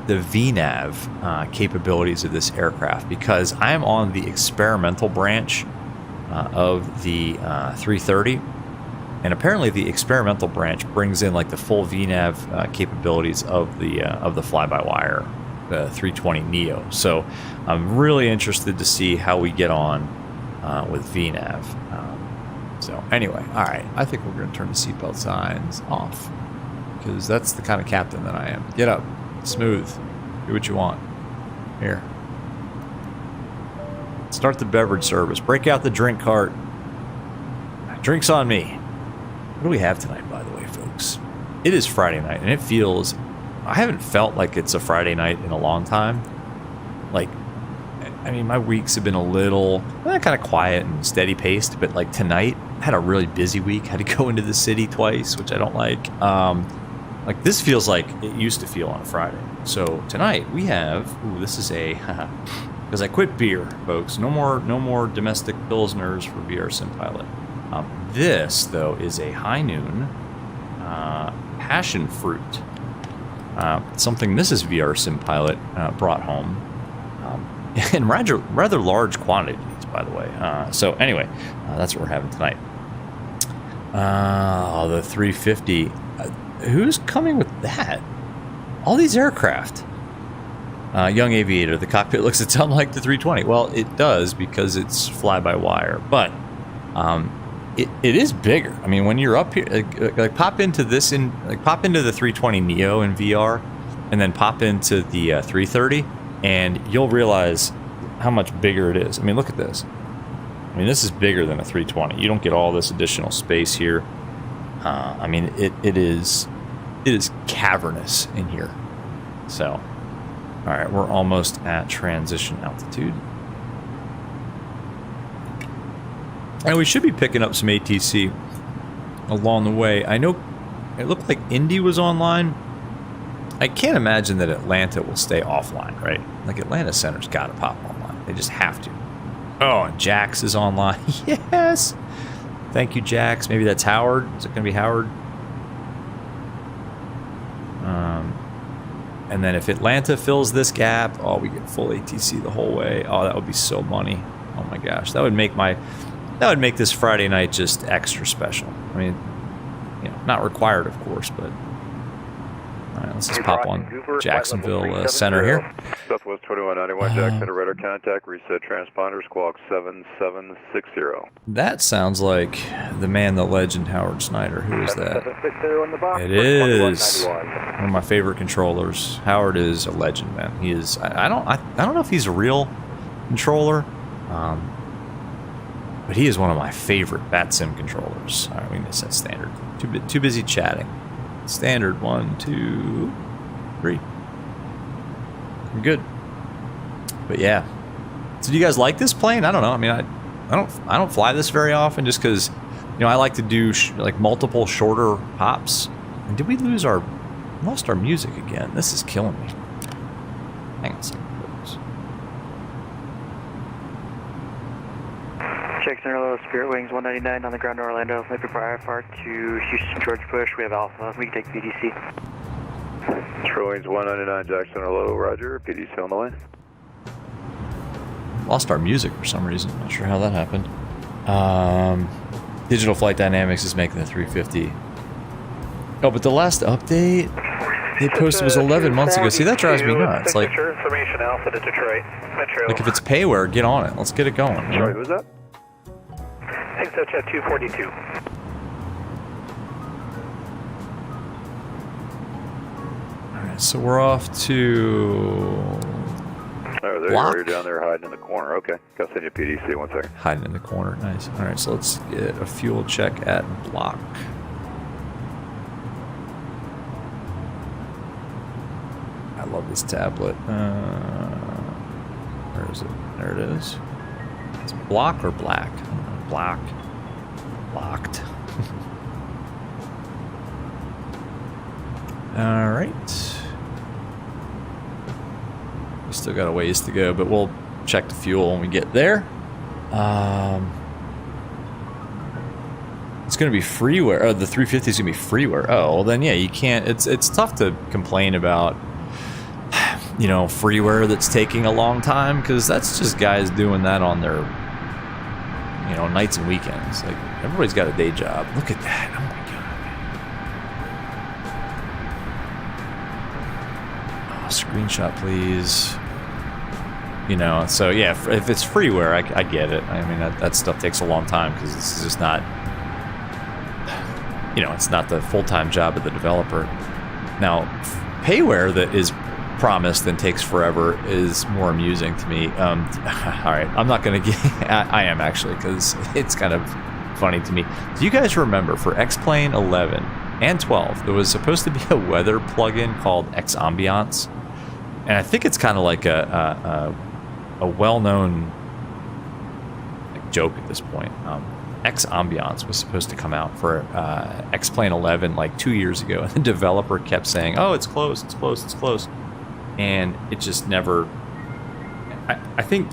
A: the VNAV capabilities of this aircraft, because I am on the experimental branch of the 330, and apparently the experimental branch brings in like the full VNAV capabilities of the fly-by-wire 320neo. So I'm really interested to see how we get on with VNAV. So anyway, all right, I think we're going to turn the seatbelt signs off because that's the kind of captain that I am. Get up, smooth, do what you want. Here. Start the beverage service. Break out the drink cart. Drinks on me. What do we have tonight, by the way, folks? It is Friday night, and it feels... I haven't felt like it's a Friday night in a long time. Like, I mean, my weeks have been a little kind of quiet and steady paced, but like tonight, I had a really busy week. Had to go into the city twice, which I don't like. Like this feels like it used to feel on a Friday. So tonight we have, ooh, this is a, because I quit beer, folks. No more domestic pilsners for VR Sim Pilot. This though is a high noon passion fruit. Something Mrs. VR Sim Pilot brought home in rather large quantities, by the way. So anyway, that's what we're having tonight. The 350. Who's coming with that? All these aircraft. Young aviator, the cockpit looks a ton like the 320. Well, it does because it's fly-by-wire, but it is bigger. I mean, when you're up here, like pop into this pop into the 320 Neo in VR, and then pop into the 330, and you'll realize how much bigger it is. I mean, look at this. I mean, this is bigger than a 320. You don't get all this additional space here. I mean, it is cavernous in here. So, all right, we're almost at transition altitude. And we should be picking up some ATC along the way. I know it looked like Indy was online. I can't imagine that Atlanta will stay offline, right? Like Atlanta Center's got to pop online. They just have to. Oh, and Jax is online. Yes. Thank you, Jax. Maybe that's Howard. Is it going to be Howard? And then if Atlanta fills this gap, oh, we get full ATC the whole way. Oh, that would be so money. Oh my gosh, that would make this Friday night just extra special. I mean, you know, not required, of course, but all right, let's just pop on Jacksonville Center here.
E: Southwest 2191, Jacksonville radar contact, reset transponder, squawk 7760.
A: That sounds like the man, the legend, Howard Snyder. Who is that? It is one of my favorite controllers. Howard is a legend, man. He is. I don't know if he's a real controller, but he is one of my favorite VATSIM controllers. All right, we can set standard. Too busy chatting. Standard 1, 2, 3. We're good. But yeah. So do you guys like this plane? I don't know. I mean, I don't fly this very often just because, you know, I like to do like multiple shorter hops. And did we lost our music again? This is killing me. Hang on a second, folks.
I: Jackson Hello, Spirit Wings 199 on the ground to Orlando. Might be prior IFR to Houston George Bush. We have Alpha. We can take PDC.
E: Spirit Wings 199, Jackson Hello, Roger. PDC on the way.
A: Lost our music for some reason. Not sure how that happened. Digital Flight Dynamics is making the 350. Oh, but the last update they posted was 11 months ago. See, that drives me nuts. Like,
E: information Alpha to Detroit Metro.
A: Like if it's payware, get on it. Let's get it going. You know?
E: Sorry, who was that? Exo Chat 242.
A: All right, so we're off to.
E: Oh, there you are. You're down there hiding in the corner. Okay, I'll send you a PDC. 1 second.
A: Hiding in the corner. Nice. All right, so let's get a fuel check at block. I love this tablet. Where is it? There it is. It's block or black? I don't know. Block. Blocked. All right. We still got a ways to go, but we'll check the fuel when we get there. It's going to be freeware. Oh, the 350 is going to be freeware. Oh, well then yeah, you can't. It's tough to complain about, you know, freeware that's taking a long time, because that's just guys doing that on their, you know, nights and weekends. Like, everybody's got a day job. Look at that. Oh my god. Oh, screenshot, please. You know, so yeah, if it's freeware, I get it. I mean, that stuff takes a long time because this is just not, you know, it's not the full-time job of the developer. Now, payware that is promised and takes forever is more amusing to me. All right, I'm not going to get... I am actually, because it's kind of funny to me. Do you guys remember for X-Plane 11 and 12, there was supposed to be a weather plugin called X Ambiance? And I think it's kind of like a well-known joke at this point. X Ambiance was supposed to come out for X-Plane 11 like 2 years ago, and the developer kept saying, "Oh, it's close, it's close, it's close," and it just never. I think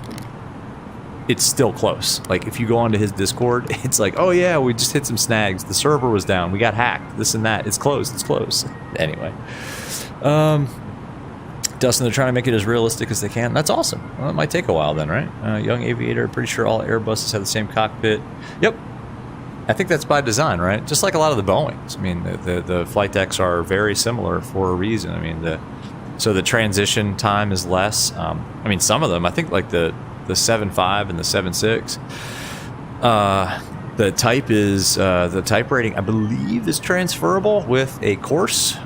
A: it's still close. Like if you go onto his Discord, it's like, "Oh yeah, we just hit some snags. The server was down. We got hacked. This and that. It's closed. It's close." Anyway, Dustin, they're trying to make it as realistic as they can. That's awesome. Well, it might take a while then, right? Young Aviator, pretty sure all Airbuses have the same cockpit. Yep. I think that's by design, right? Just like a lot of the Boeings. I mean, the flight decks are very similar for a reason. I mean, so the transition time is less. I mean, some of them, I think like the 7.5 and the 7.6, the type is, the type rating, I believe, is transferable with a course.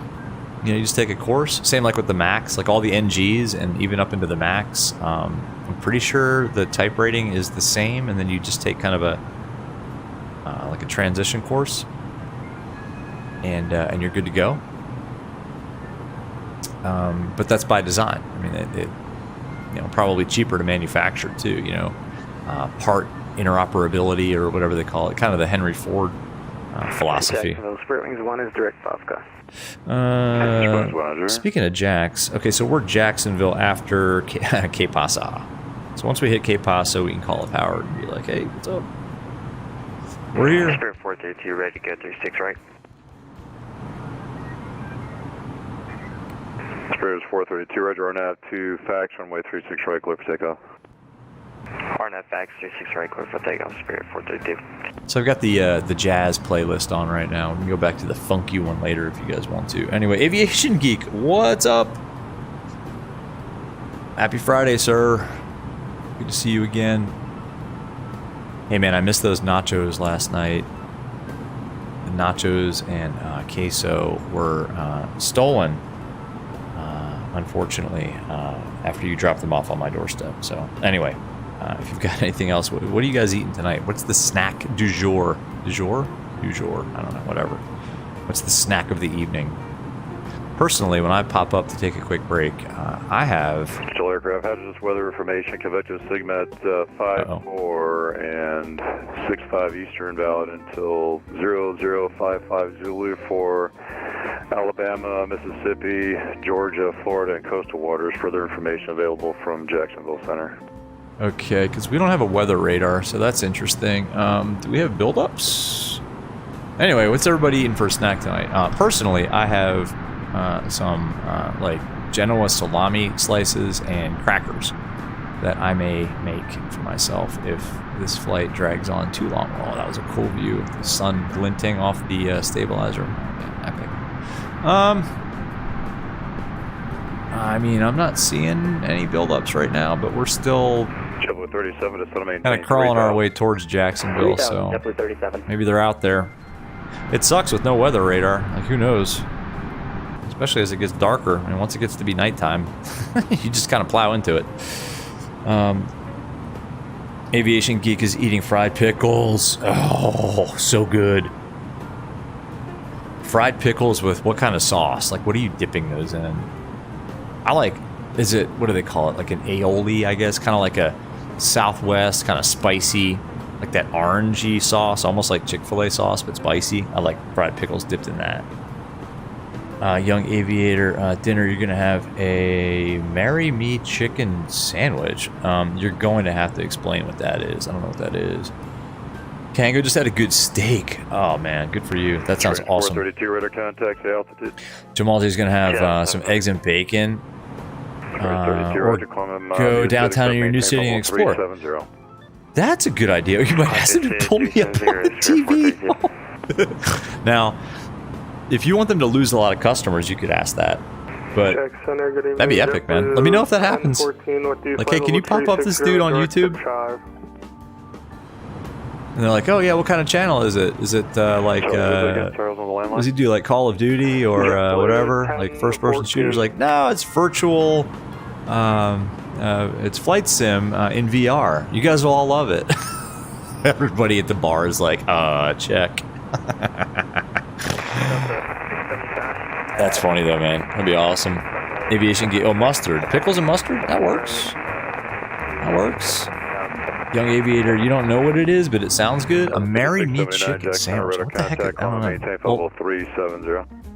A: You know, you just take a course. Same like with the Max, like all the NGs and even up into the Max. I'm pretty sure the type rating is the same, and then you just take kind of a like a transition course, and you're good to go. But that's by design. I mean, it you know, probably cheaper to manufacture too. You know, part interoperability or whatever they call it, kind of the Henry Ford philosophy.
I: Jacksonville, Spirit Wings 1 is direct Bobka.
A: Speaking of Jacks, okay, so we're Jacksonville after KPASA. So once we hit KPASA, we can call up Howard and be like, "Hey, what's up? We're here."
I: Spirit 432, ready to go 36 right.
E: Spirit is 432, Roger, RNAV 2, fax, runway 36 right, clear for takeoff.
I: RNAV fax 36 right, clear for takeoff, Spirit 432.
A: So I've got the jazz playlist on right now. We can go back to the funky one later if you guys want to. Anyway, Aviation Geek, what's up? Happy Friday, sir. Good to see you again. Hey man, I missed those nachos last night. The nachos and queso were stolen, unfortunately, after you dropped them off on my doorstep. So anyway, if you've got anything else, what are you guys eating tonight? What's the snack du jour? Du jour? Du jour? I don't know, whatever. What's the snack of the evening? Personally, when I pop up to take a quick break, I have...
E: Still aircraft, hazardous weather information, convective SIGMET 5-4 and 6-5 Eastern, valid until 0055 Zulu for Alabama, Mississippi, Georgia, Florida, and coastal waters. Further information available from Jacksonville Center.
A: Okay, because we don't have a weather radar, so that's interesting. Do we have buildups? Anyway, what's everybody eating for a snack tonight? Personally, I have some like Genoa salami slices and crackers that I may make for myself if this flight drags on too long. Oh, that was a cool view of the sun glinting off the stabilizer. Yeah, epic. I mean, I'm not seeing any buildups right now, but we're still
E: 37 to
A: kind of crawling our way towards Jacksonville, so
I: definitely 37.
A: maybe they're out there. It sucks with no weather radar. Like, who knows? Especially as it gets darker, and once it gets to be nighttime, you just kind of plow into it. Aviation Geek is eating fried pickles. Oh, so good. Fried pickles with what kind of sauce? Like, what are you dipping those in? I like, is it, what do they call it? Like an aioli, I guess? Kind of like a Southwest, kind of spicy, like that orangey sauce, almost like Chick-fil-A sauce, but spicy. I like fried pickles dipped in that. Young Aviator, dinner, you're going to have a Marry Me chicken sandwich. You're going to have to explain what that is. I don't know what that is. Kango just had a good steak. Oh, man, good for you. That sounds awesome.
E: 432, radar contact, altitude.
A: Jamalji's going to have some eggs and bacon. Or go downtown in your new city and explore. That's a good idea. You might ask them to pull me up on the TV. Now, if you want them to lose a lot of customers, you could ask that. But that'd be epic, man. Let me know if that happens. Like, hey, can you pop up this dude on YouTube? And they're like, oh yeah, what kind of channel is it? Is it like, does he do like Call of Duty or whatever? Like first person shooters? Like, no, it's virtual, it's flight sim in VR. You guys will all love it. Everybody at the bar is like, check. That's funny though, man. That'd be awesome. Aviation gear. Oh, mustard. Pickles and mustard? That works. That works. Young aviator, you don't know what it is, but it sounds good. A Mary meat chicken sandwich. What the heck? I don't know. Well,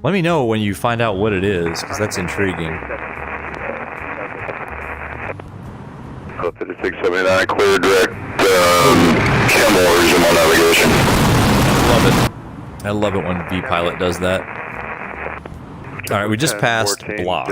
A: let me know when you find out what it is, because that's intriguing.
E: 5679, clear direct camel resume on navigation.
A: I love it. I love it when V-Pilot does that. Alright, we just passed block.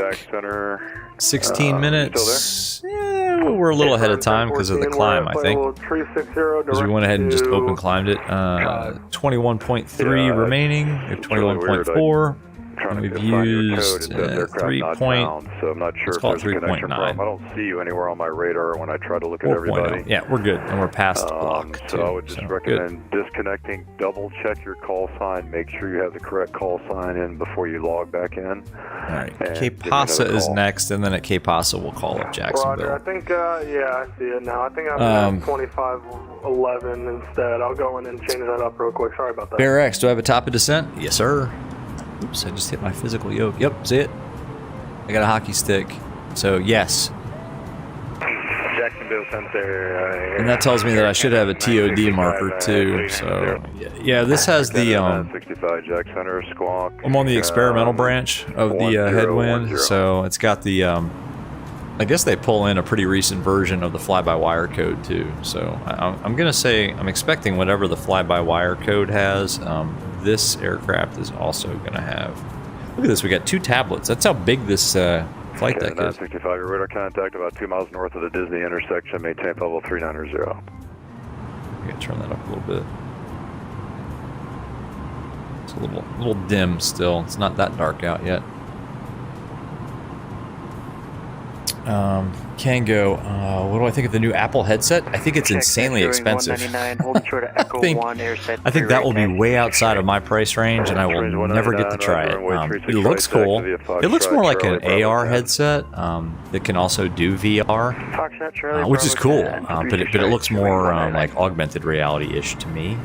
A: 16 minutes. Yeah, we're a little ahead of time because of the climb, I think. Because we went ahead and just open climbed it. 21.3 remaining. We have 21.4. And we've used 3 point,
E: so I'm not sure
A: let's call it 3.9.
E: I don't see you anywhere on my radar when I try to look at everybody.
A: Yeah, we're good, and we're past block
E: so I would just recommend disconnecting, double check your call sign, make sure you have the correct call sign in before you log back in.
A: Alright, KPASA is next, and then at KPASA we'll call up Jacksonville.
J: Roger, I think, yeah, I see it now. I think I'm 2511 instead. I'll go in and change that up real quick. Sorry about that.
A: Bear X, do I have a top of descent? Yes, sir. Oops, I just hit my physical yoke. Yep, see it? I got a hockey stick. So, yes.
J: Jacksonville Center.
A: And that tells me that I should have a TOD marker, too. So, yeah, this has the, I'm on the experimental branch of the Headwind, so it's got the, I guess they pull in a pretty recent version of the fly-by-wire code, too. So, I'm going to say, I'm expecting whatever the fly-by-wire code has, this aircraft is also going to have. Look at this, we got 2 tablets. That's how big this flight deck is.
E: 65, your radar contact about 2 miles north of the Disney intersection, maintain level 390.
A: I'm going to turn that up a little bit. It's a little dim still. It's not that dark out yet. Kango, what do I think of the new Apple headset? I think it's insanely expensive. I think that will be way outside of my price range, and I will never get to try it. It looks cool. It looks more like an AR headset that can also do VR, which is cool. But it looks more like augmented reality-ish to me.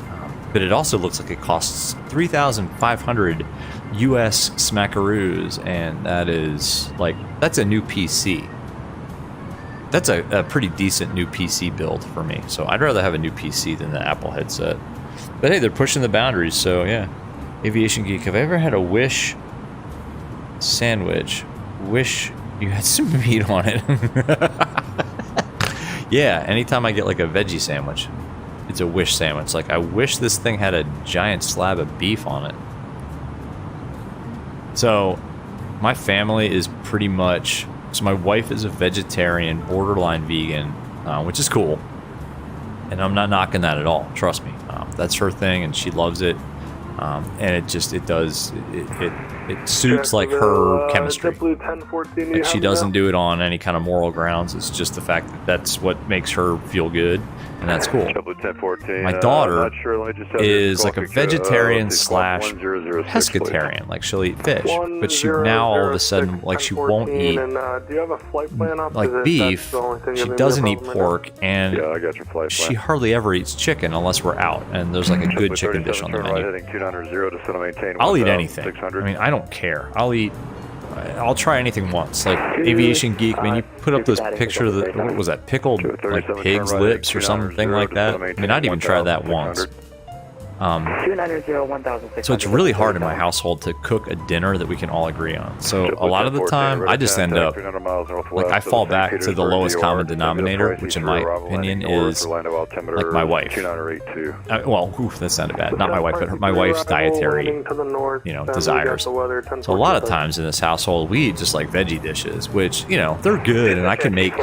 A: But it also looks like it costs 3,500 US smackaroos, and that is like that's a new PC. That's a pretty decent new PC build for me. So I'd rather have a new PC than the Apple headset. But hey, they're pushing the boundaries, so yeah. Aviation Geek, have I ever had a Wish sandwich? Wish you had some meat on it. Yeah, anytime I get like a veggie sandwich, it's a Wish sandwich. Like, I wish this thing had a giant slab of beef on it. So, my family is pretty much... So my wife is a vegetarian, borderline vegan, which is cool. And I'm not knocking that at all, trust me. That's her thing, and she loves it. And it suits like her chemistry. Like, she doesn't do it on any kind of moral grounds. It's just the fact that that's what makes her feel good, and that's cool. My daughter is like a vegetarian slash pescatarian. Like, she'll eat fish, but she now all of a sudden, like, she won't eat like beef. She doesn't eat pork, and she hardly ever eats chicken unless we're out and there's like a good chicken dish on the menu. I'll eat anything. I mean, I don't care. I'll try anything once. Like Aviation Geek, man, you put up this picture of the, what was that, pickled like pig's lips or something like that? I mean, I'd even try that once. So it's really hard in my household to cook a dinner that we can all agree on. So a lot of the time, I just end up, like, I fall back to the lowest common denominator, which in my opinion is like my wife. Well, that sounded bad. Not my wife, but my wife's dietary, desires. So a lot of times in this household, we eat just like veggie dishes, which, they're good, and I can make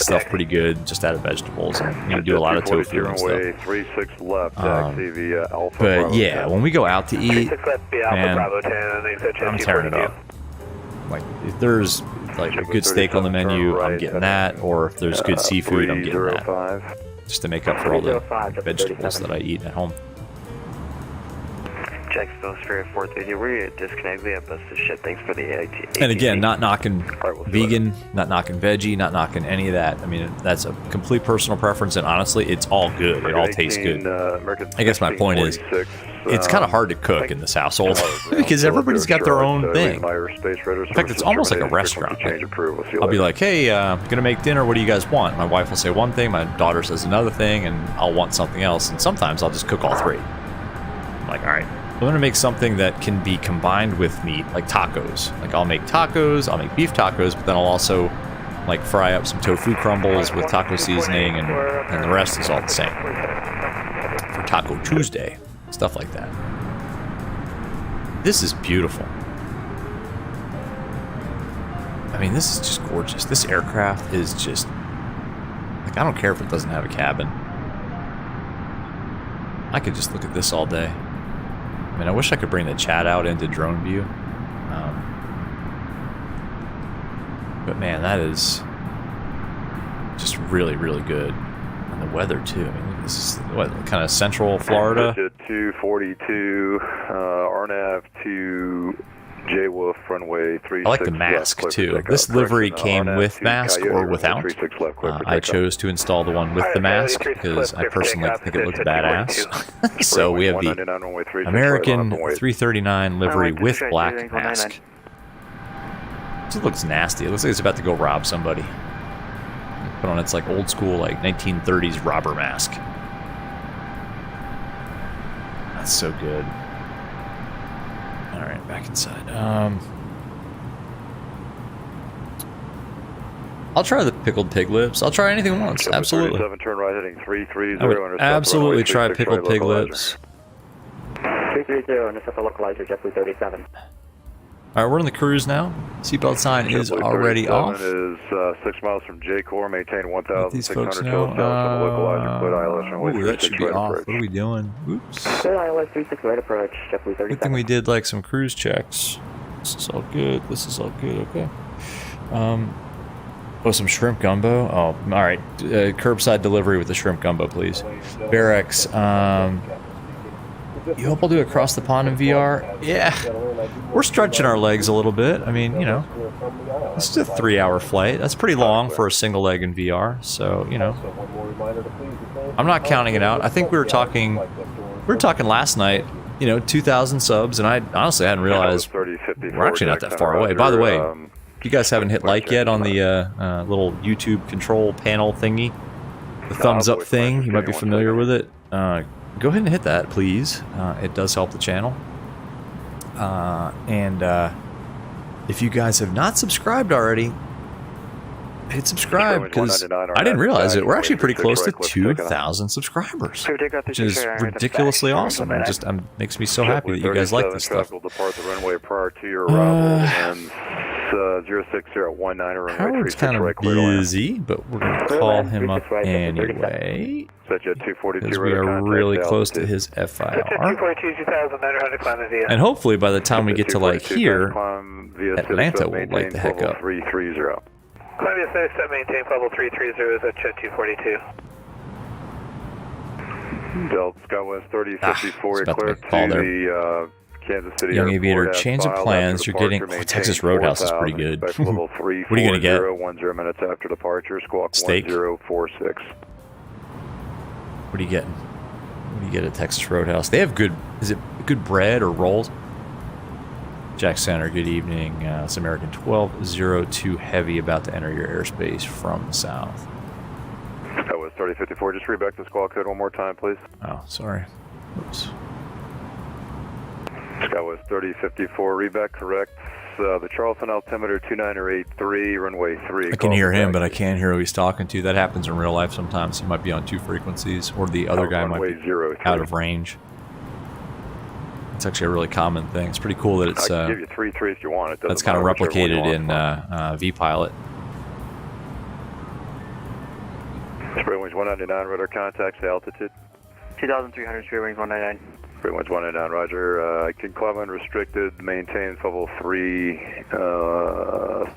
A: stuff pretty good just out of vegetables, and do a lot of tofu and stuff. But yeah, when we go out to eat, man, I'm tearing it up. Like if there's like a good steak on the menu, I'm getting that, or if there's good seafood, I'm getting that. Just to make up for all the vegetables that I eat at home.
I: Jacksonville Spirit 430, we're disconnected. We have busted shit. Thanks for the AIT.
A: And again, not knocking vegan, not knocking veggie, not knocking any of that. I mean, that's a complete personal preference, and honestly, it's all good. It all tastes good. I guess my point is, it's kind of hard to cook in this household because everybody's got their own thing. In fact, it's almost like a restaurant. I'll be like, hey, gonna make dinner. What do you guys want? My wife will say one thing, my daughter says another thing, and I'll want something else. And sometimes I'll just cook all three. I'm like, all right. I'm gonna make something that can be combined with meat, like tacos. Like I'll make tacos, I'll make beef tacos, but then I'll also like fry up some tofu crumbles with taco seasoning, and the rest is all the same. For Taco Tuesday, stuff like that. This is beautiful. I mean, this is just gorgeous. This aircraft is just, like, I don't care if it doesn't have a cabin. I could just look at this all day. I mean, I wish I could bring the chat out into drone view. But man, that is just really, really good. And the weather too. I mean, this is what kind of central Florida.
E: 242, RNAV to J Wolf runway 36.
A: I like the mask too. This livery came with mask or without. I chose to install the one with the mask because I personally think it looks badass. So we have the American 339 livery with black mask. It looks nasty. It looks like it's about to go rob somebody. Put on its like old school like 1930s robber mask. That's so good. All right, back inside. I'll try the pickled pig lips. I'll try anything once. Absolutely.
E: Turn right heading 330.
A: I would absolutely try pickled pig lips.
H: 330 intercept the localizer, JetBlue 37.
A: All right, we're on the cruise now. Seatbelt sign is already off.
E: Is 6 miles from J-Core. Maintain 1,600
A: folks know.
E: Ooh,
A: that should be off. What are we doing? Oops.
H: ILS 36 right approach, JetBlue 37.
A: Good thing we did like some cruise checks. This is all good. This is all good. Okay. Oh, some shrimp gumbo. Oh, all right. Curbside delivery with the shrimp gumbo, please. Barracks. You hope I'll do across the pond in VR? Yeah. We're stretching our legs a little bit. I mean, you know, this is a 3-hour flight. That's pretty long for a single leg in VR. So, you know, I'm not counting it out. I think we were talking last night, you know, 2,000 subs, and I honestly hadn't realized we're actually not that far away. By the way, if you guys haven't hit like yet on the little YouTube control panel thingy, the thumbs up thing, you might be familiar with it. Go ahead and hit that, please. It does help the channel. And if you guys have not subscribed already, hit subscribe, because I didn't realize it. We're actually pretty close to 2,000 subscribers, which is ridiculously awesome. It just makes me so happy that you guys like this stuff. Howard's kind of busy, but we're going to call him up anyway, because we are really close to his FIR. And hopefully by the time we get to like here, Atlanta will light the heck up.
J: Columbia 37, maintain level 330 is at Jet 242.
E: Delta Skywest 3054, clear to the Kansas City
A: Young
E: Airport.
A: Aviator, change of plans. You're getting Texas Roadhouse is pretty good. What are you gonna get?
E: 10 minutes after departure. Squawk
A: Steak.
E: 1046.
A: What are you getting? What do you get at Texas Roadhouse? They have good. Is it good bread or rolls? Jack Center, good evening. It's American 1202 Heavy about to enter your airspace from the south.
E: That was 3054. Just read back the squawk code one more time, please.
A: Oh, sorry. Oops.
E: Skywest 3054, read back correct. The Charleston altimeter 2983, runway 3.
A: I can hear him, but I can't hear who he's talking to. That happens in real life sometimes. He might be on 2 frequencies, or the other guy might be out of range. It's actually a really common thing. It's pretty cool that it's
E: I can give you 3-3 if you want. It
A: that's kind of replicated in vPilot.
E: Spraywings 199, radar contacts, altitude.
I: 2,300, Spraywings 199.
E: Spraywings 199, roger. King Clement restricted, maintains level 3,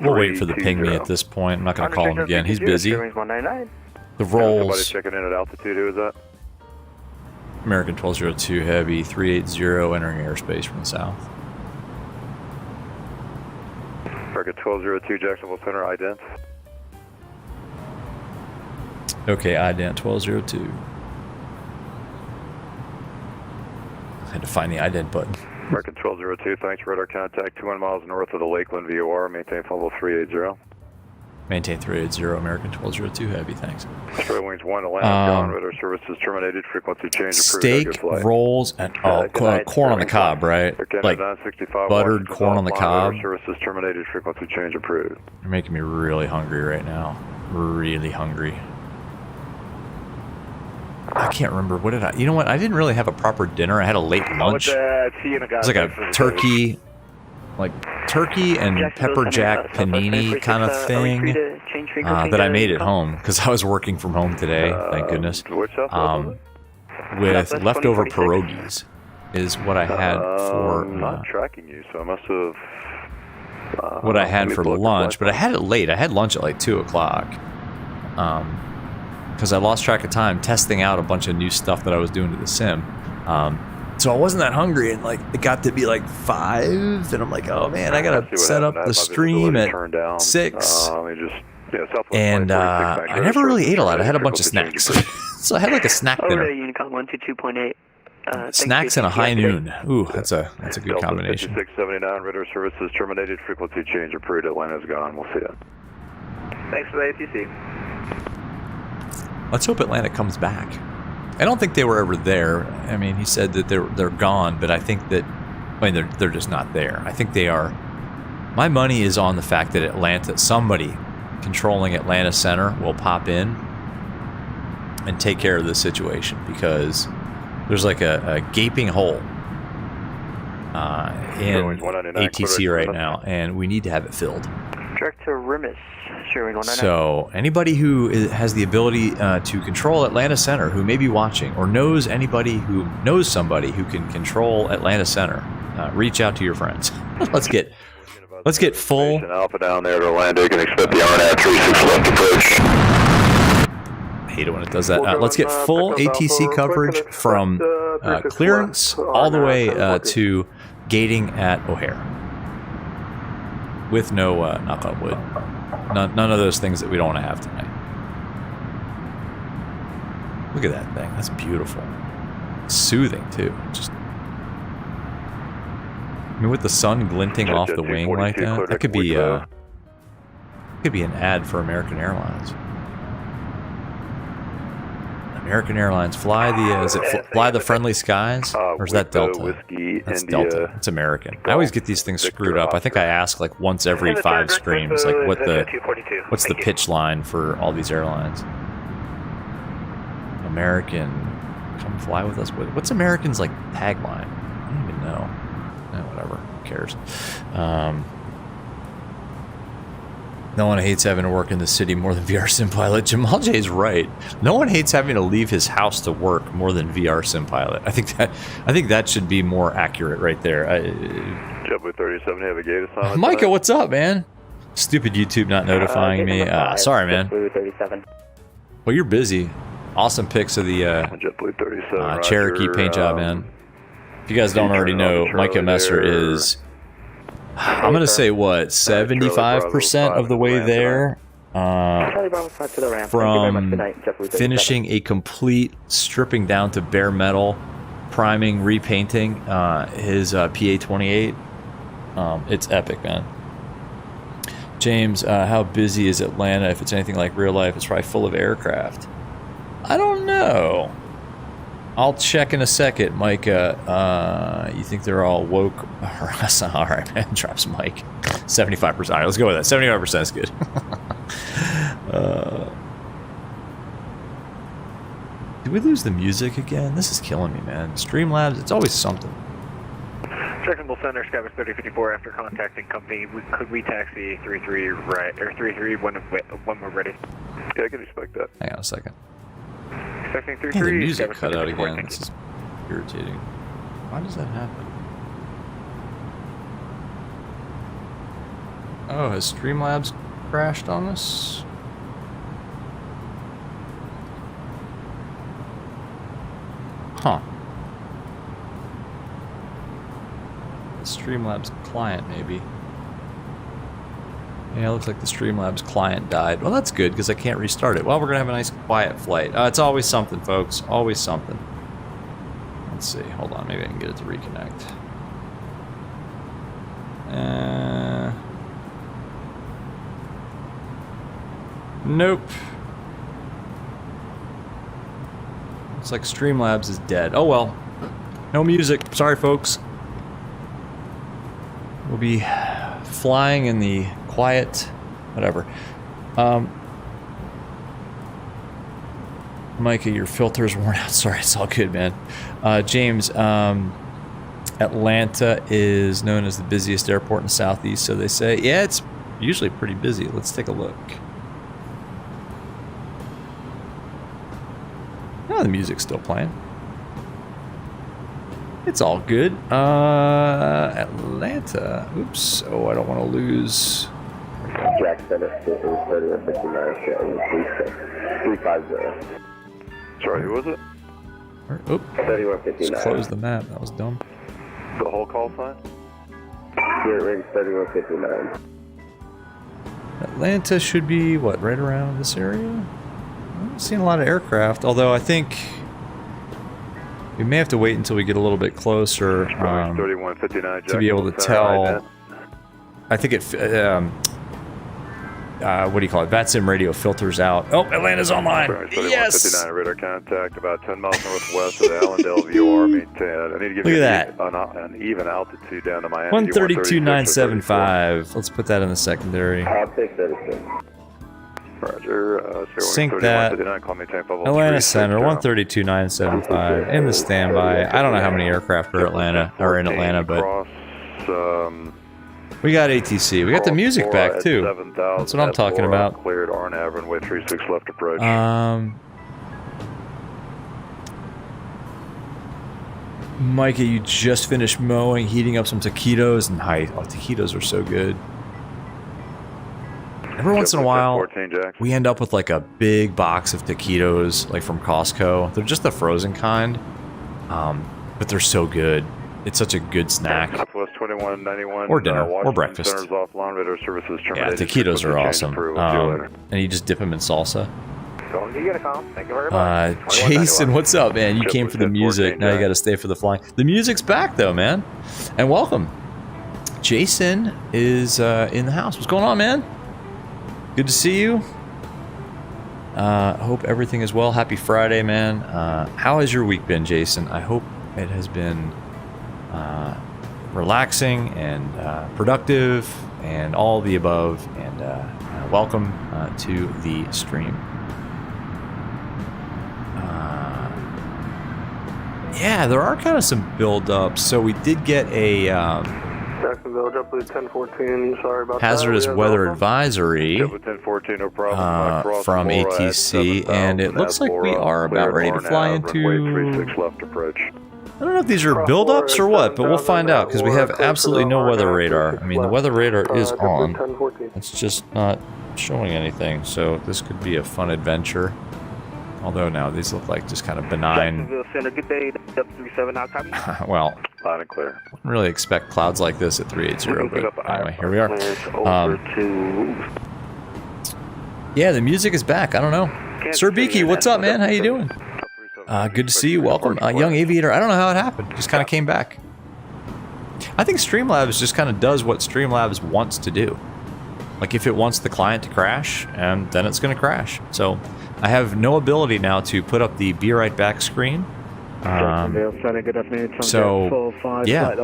A: we'll wait for the ping me at this point. I'm not going to call him again. He's busy.
I: Wings 199.
A: The
E: Somebody
A: rolls.
E: checking in at altitude. Who is that?
A: American 1202 Heavy 380 entering airspace from the south.
E: American 1202 Jacksonville Center, ident.
A: Okay, ident 1202. I had to find the ident button.
E: American 1202, thanks. Radar contact 21 miles north of the Lakeland VOR. Maintain flight level 380.
A: Maintain 380, American 1202 Heavy, thanks.
E: Straight wings 1, Atlanta, gone. Radar services terminated. Frequency change approved.
A: Steak, rolls, and corn on the cob, right? Like buttered corn on the cob.
E: Radar services terminated. Frequency change approved.
A: You're making me really hungry right now. Really hungry. I can't remember. What did I... You know what? I didn't really have a proper dinner. I had a late lunch. It was like a turkey... Like turkey and pepper jack panini kind of thing that I made at home because I was working from home today, thank goodness. With leftover pierogies is what I had for...
E: not tracking you, so I must have...
A: what I had for lunch, but I had it late. I had lunch at like 2 o'clock. Because I lost track of time testing out a bunch of new stuff that I was doing to the sim. So I wasn't that hungry, and like it got to be like 5, and I'm like, oh man, I gotta set up the stream at 6. And I never really ate a lot. I had a bunch of snacks, so I had like a snack dinner.
I: Unicom 122.8.
A: Snacks and a high noon. Ooh, that's a good combination.
E: 5679 radar services terminated. Frequency change approved. Atlanta's gone. We'll see you.
I: Thanks for the ATC.
A: Let's hope Atlanta comes back. I don't think they were ever there. I mean, he said that they're gone, but I think that, I mean, they're just not there. I think they are. My money is on the fact that somebody controlling Atlanta Center will pop in and take care of the situation, because there's like a gaping hole in ATC right now, and we need to have it filled.
I: Director Rimis.
A: So anybody who has the ability to control Atlanta Center, who may be watching, or knows anybody who knows somebody who can control Atlanta Center, reach out to your friends. Let's get full.
E: Alpha down there to Orlando. You can expect the RNAV 36 left approach.
A: I hate it when it does that. Let's get full ATC coverage from clearance all the way to gating at O'Hare, with no knock on wood. None of those things that we don't want to have tonight. Look at that thing. That's beautiful. It's soothing, too. Just, I mean, with the sun glinting off the wing like that, that could be an ad for American Airlines. American Airlines, fly the friendly skies, or is that Delta? That's Delta. It's American. I always get these things screwed up. I think I ask like once every 5 streams, like what's the pitch line for all these airlines? American, come fly with us. What's American's like tagline? I don't even know. Whatever. Who cares? No one hates having to work in the city more than VR Sim Pilot. Jamal J is right. No one hates having to leave his house to work more than VR Sim Pilot. I think that should be more accurate right there.
E: JetBlue 37, have a gate assignment.
A: Micah, what's up, man? Stupid YouTube not notifying me. Sorry, man.
I: JetBlue 37.
A: Well, you're busy. Awesome pics of the
E: JetBlue 37,
A: Cherokee paint job, man. If you guys don't already know, Micah Messer is... I'm going to say, what, 75% of the way there from finishing a complete stripping down to bare metal, priming, repainting his PA-28. It's epic, man. James, how busy is Atlanta? If it's anything like real life, it's probably full of aircraft. I don't know. I'll check in a second, Micah. You think they're all woke? All right, man. Drops Mike. 75%. All right, let's go with that. 75% is good. Did we lose the music again? This is killing me, man. Streamlabs, it's always something.
J: Technical Center, Skybox 3054. After contacting company, could we taxi 33 right or 33 when we're ready?
E: Yeah, I can respect that.
A: Hang on a second.
J: Expecting 33.
A: Yeah, the music cut out again. This is irritating. Why does that happen? Oh, has Streamlabs crashed on us? Huh. The Streamlabs client, maybe. Yeah, it looks like the Streamlabs client died. Well, that's good, because I can't restart it. Well, we're going to have a nice quiet flight. It's always something, folks. Always something. Let's see. Hold on. Maybe I can get it to reconnect. Nope. Looks like Streamlabs is dead. Oh, well. No music. Sorry, folks. We'll be flying in the quiet, whatever. Micah, your filter's worn out. Sorry, it's all good, man. James, Atlanta is known as the busiest airport in the Southeast, so they say. Yeah, it's usually pretty busy. Let's take a look. Oh, the music's still playing. It's all good. Atlanta. Oops. Oh, I don't want to lose.
H: Jack Center, 350.
E: Sorry, who was it?
A: Oh,
H: 3159.
A: just close the map. That was dumb.
E: The whole call sign?
H: Spirit Range 3159.
A: Atlanta should be, what, right around this area? I'm seeing a lot of aircraft, although I think we may have to wait until we get a little bit closer
E: 3159
A: to be able to tell. I think it, what do you call it? VATSIM radio filters out. Oh, Atlanta's online. Yes.
E: 3159 radar contact about 10 miles northwest of the Allendale VOR. I need to give
A: Look
E: you
A: at
E: an even altitude down to Miami.
A: 132.975. Let's put that in the secondary.
H: I'll take 36.
E: Roger.
A: Sync that. Atlanta Center, 132.975 in the standby. I don't know how many aircraft are in Atlanta, but we got ATC. We got the music back too. That's what I'm talking about.
E: Cleared RNAV runway 36 left approach.
A: Micah, you just finished mowing, heating up some taquitos, and taquitos are so good. Every once in a while, we end up with like a big box of taquitos, like from Costco. They're just the frozen kind, but they're so good. It's such a good snack.
E: Southwest 2191,
A: or dinner, or breakfast. Yeah, taquitos are awesome. And you just dip them in salsa.
J: You get a call. Thank you very much.
A: Jason, what's up, man? You came for the music. Now you got to stay for the flying. The music's back, though, man. And welcome. Jason is in the house. What's going on, man? Good to see you. Hope everything is well. Happy Friday, man. How has your week been, Jason? I hope it has been relaxing and productive and all the above. And welcome to the stream. Yeah, there are kind of some build-ups. So we did get a
J: Jacksonville, JetBlue 1014, sorry about
A: hazardous weather advisory
E: JetBlue 1014, no problem.
A: From ATC, and it looks like we are about ready to fly into... I don't know if these are build-ups or what, but we'll find out, because we have absolutely no weather radar. I mean, the weather radar is on. It's just not showing anything, so this could be a fun adventure. Although now these look like just kind of benign.
J: Good day,
A: well,
E: loud and clear.
A: Wouldn't really expect clouds like this at 380, but anyway, here we are. Yeah, the music is back. I don't know. Sir Beaky, what's up, man? How you doing? Good to see you. Welcome. Young Aviator, I don't know how it happened. Just kind of came back. I think Streamlabs just kind of does what Streamlabs wants to do. Like if it wants the client to crash, and then it's going to crash. So I have no ability now to put up the Be Right Back screen. So yeah,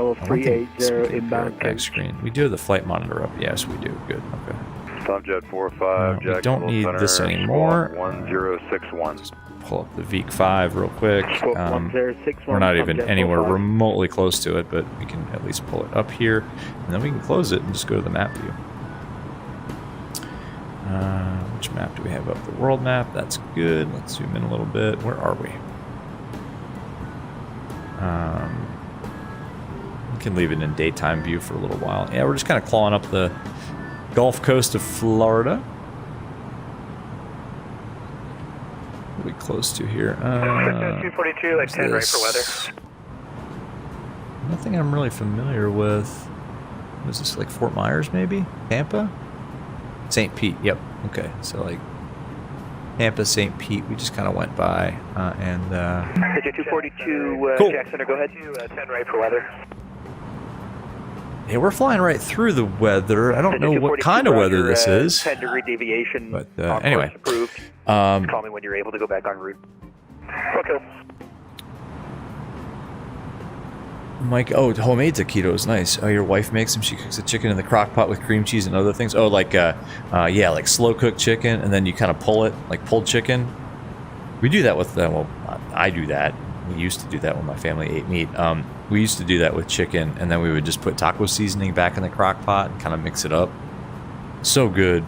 A: back screen. We do have the flight monitor up. Yes, we do. Good. Okay.
E: Jet 45.
A: We don't need this anymore.
E: 1061.
A: Just pull up the VEEK5 real quick. We're not even anywhere remotely close to it, but we can at least pull it up here, and then we can close it and just go to the map view. Which map do we have up? The world map. That's good. Let's zoom in a little bit. Where are we? We can leave it in daytime view for a little while. Yeah, we're just kind of clawing up the Gulf Coast of Florida. What are we close to here?
J: 242, like 10 right for weather.
A: Nothing I'm really familiar with. What is this, like Fort Myers maybe? Tampa? St. Pete, yep. Okay, so like Tampa, St. Pete, we just kind of went by. And
J: 242,
A: cool.
J: Jackson, go ahead. 10 right for weather.
A: Yeah, we're flying right through the weather. I don't know what kind of weather this is.
J: 10-degree deviation.
A: But anyway.
J: Approved. Call me when you're able to go back en route. Okay.
A: Mike, oh, homemade taquitos, nice. Oh, your wife makes them. She cooks the chicken in the crock pot with cream cheese and other things. Oh, like, yeah, like slow cooked chicken, and then you kind of pull it, like pulled chicken. We do that with, well, I do that. We used to do that when my family ate meat. We used to do that with chicken, and then we would just put taco seasoning back in the crock pot and kind of mix it up. So good.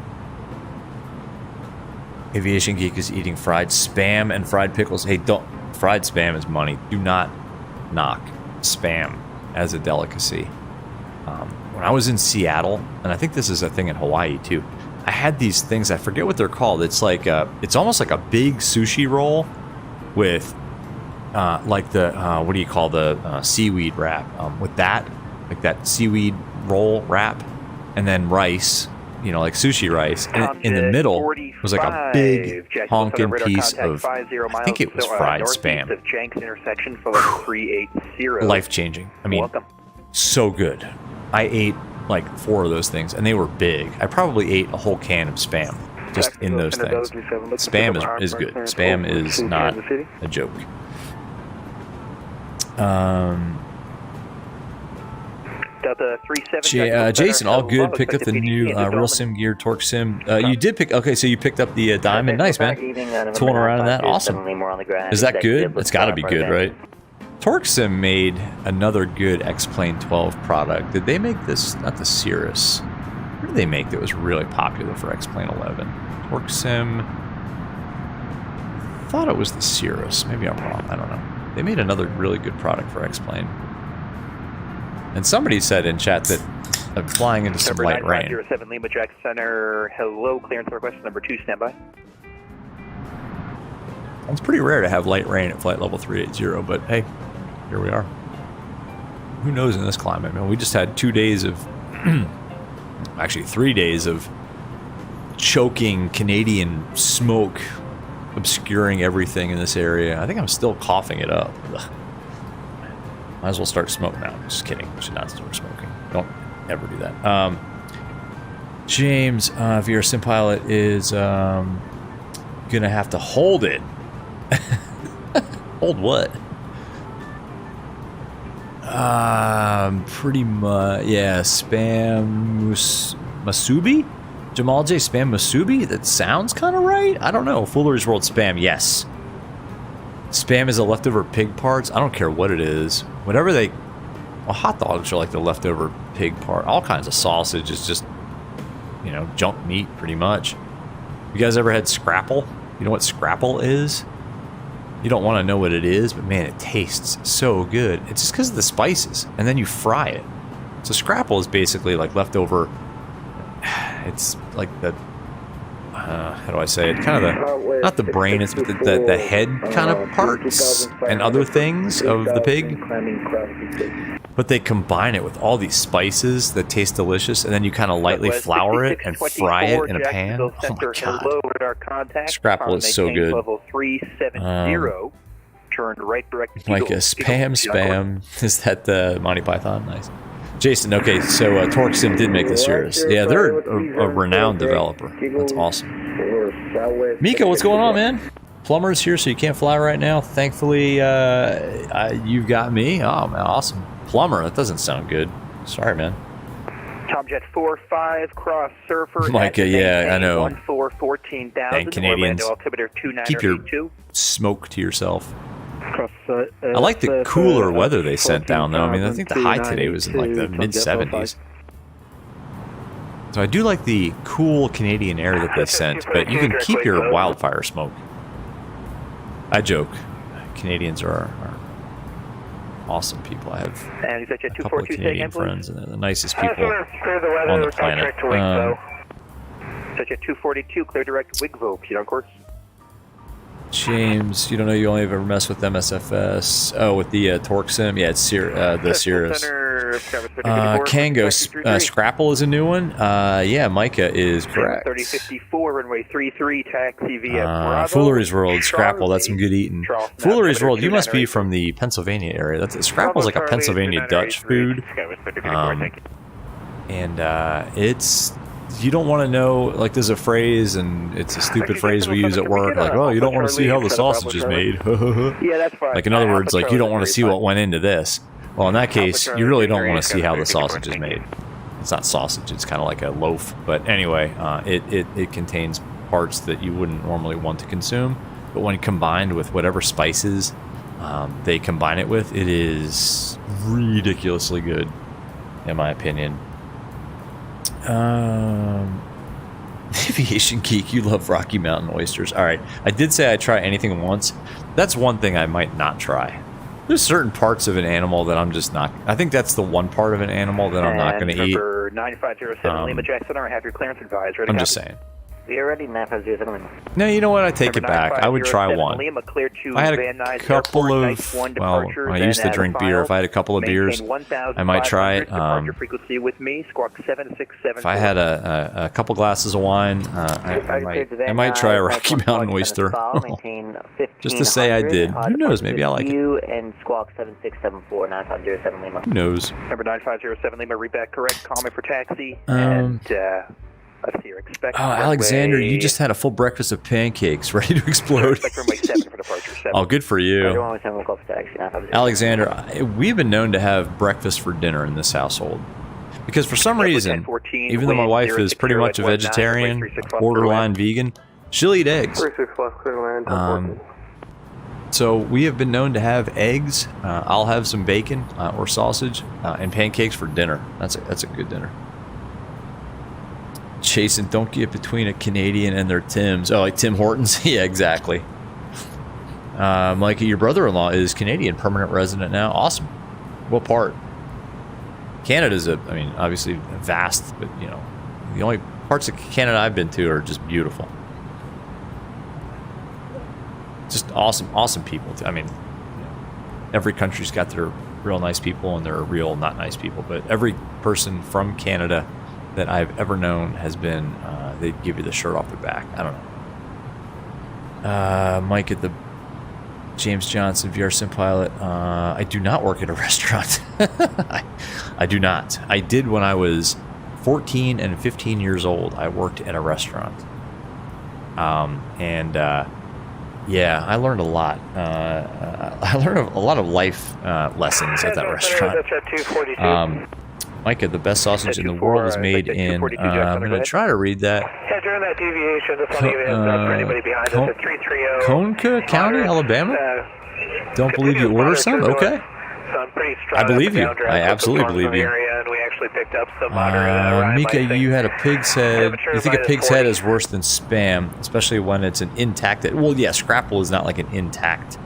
A: Aviation Geek is eating fried Spam and fried pickles. Hey, don't. Fried Spam is money. Do not knock Spam as a delicacy. When I was in Seattle, and I think this is a thing in Hawaii too, I had these things, I forget what they're called. It's like it's almost like a big sushi roll with like the what do you call the seaweed wrap, with that, like that seaweed roll wrap, and then rice, you know, like sushi rice, and in the middle was like a big honking piece of, I think it was fried Spam. Life changing. I mean, so good. I ate like 4 of those things, and they were big. I probably ate a whole can of Spam just in those things. Spam is good. Spam is not a joke. Jason, all good. Picked up the new Real Sim Gear Torque Sim. You did pick. Okay, so you picked up the Diamond. Nice, man. Tooling around in that. Awesome. Is that good? It's got to be good, right? Torque Sim made another good X-Plane 12 product. Did they make this? Not the Cirrus. What did they make that was really popular for X-Plane 11? Torque Sim. I thought it was the Cirrus. Maybe I'm wrong. I don't know. They made another really good product for X-Plane. And somebody said in chat that I'm flying into some light rain.
J: 7 Lima Jack Center. Hello, clearance request number 2, standby.
A: It's pretty rare to have light rain at flight level 380, but hey, here we are. Who knows in this climate, man? We just had 2 days of, actually 3 days of choking Canadian smoke obscuring everything in this area. I think I'm still coughing it up. Ugh. Might as well start smoking now. Just kidding. I should not start smoking. Don't ever do that. James, if you're a sim pilot, is gonna have to hold it. Hold what? Pretty much. Yeah, Spam Masubi? Jamal J. Spam Masubi? That sounds kind of right. I don't know. Foolery's World Spam. Yes. Spam is a leftover pig parts. I don't care what it is. Whatever they... Well, hot dogs are like the leftover pig part. All kinds of sausage is just, you know, junk meat, pretty much. You guys ever had scrapple? You know what scrapple is? You don't want to know what it is, but man, it tastes so good. It's just because of the spices, and then you fry it. So scrapple is basically like leftover... It's like the... how do I say it? Kind of the... Not the brain, it's the head kind of parts and other things of the pig. But they combine it with all these spices that taste delicious, and then you kind of lightly flour it and fry it in a pan. Oh my god. Scrapple is so good. Like a spam. Is that the Monty Python? Nice. Jason, okay, so Torque Sim did make this yours. Yeah, they're a renowned developer. That's awesome. Miko, what's going on, man? Plumber's here, so you can't fly right now. Thankfully, you've got me. Oh, man, awesome. Plumber, that doesn't sound good. Sorry, man.
J: Tomjet 45, cross surfer.
A: Micah, yeah, I know.
J: 14,000.
A: Dang Canadians. Keep your smoke to yourself. I like the cooler weather they sent down, though. I mean, I think the high today was in like the mid-70s. So I do like the cool Canadian air that they sent, but you can keep your wildfire smoke. I joke. Canadians are awesome people. I have a couple of Canadian friends, and they're the nicest people on the planet.
J: America 242, clear direct Wigvo, proceed on course.
A: James, you don't know you only ever mess with MSFS. Oh, with the torque sim? Yeah, it's the Cirrus. Kango, Scrapple is a new one. Yeah, Micah is correct.
J: 3054, runway 33, taxi via Bravo.
A: Foolery's World, Scrapple, that's some good eating. Foolery's World, you must be from the Pennsylvania area. Scrapple's like a Pennsylvania Dutch food. And it's... You don't want to know, like there's a phrase, and it's a stupid phrase we use at work, like, oh, you don't want to see how the sausage is made.
J: Yeah, that's fine.
A: Like in other words, like you don't want to see what went into this. Well, in that case, you really don't want to see how the sausage is made. It's not sausage, it's kind of like a loaf. But anyway, it contains parts that you wouldn't normally want to consume. But when combined with whatever spices they combine it with, it is ridiculously good, in my opinion. Aviation Geek, you love Rocky Mountain oysters. All right, I did say I'd try anything once. That's one thing I might not try. There's certain parts of an animal that I'm just not. I think that's the one part of an animal that I'm not going to eat.
J: 9507 Lima Jackson, I have your clearance advised.
A: I'm just saying.
C: You're ready, 9507 Lima.
A: No, you know what? I take it back. I would try one. I had a couple of, well, I used to drink beer. If I had a couple of beers, I might try it. If I had a couple glasses of wine, I might try a Rocky Mountain oyster. Just to say I did. Who knows? Maybe I like it.
C: You and Squawk 7674 9507 Lima.
A: Who knows?
J: Number 9507 Lima, read back correct. Call me for taxi. And let's see your expected.
A: Oh, Alexander, you just had a full breakfast of pancakes ready to explode. Oh, good for you. Alexander, we've been known to have breakfast for dinner in this household. Because for some reason, even though my wife is pretty much a vegetarian, borderline vegan, she'll eat eggs. So we have been known to have eggs. I'll have some bacon or sausage and pancakes for dinner. That's a good dinner. Jason, don't get between a Canadian and their Tims. Oh, like Tim Hortons? Yeah, exactly. Mikey, your brother-in-law is Canadian, permanent resident now. Awesome. What part? Canada's obviously vast, but, you know, the only parts of Canada I've been to are just beautiful. Just awesome people. I mean, every country's got their real nice people and their real not nice people, but every person from Canada that I've ever known has been, they give you the shirt off their back. I don't know. Mike at the James Johnson VR Sim Pilot. I do not work at a restaurant. I do not. I did when I was 14 and 15 years old. I worked at a restaurant. Yeah, I learned a lot. I learned a lot of life lessons at that restaurant. Micah, the best sausage in the world is made in... I'm going to try to read that.
J: During that deviation, just want to give you a heads up for anybody behind us at 330.
A: Conca County, Alabama? Don't believe you order some? Okay. I believe you. I absolutely believe you. Mika, you had a pig's head. You think a pig's head is worse than Spam, especially when it's an intact... Well, yeah, Scrapple is not like an intact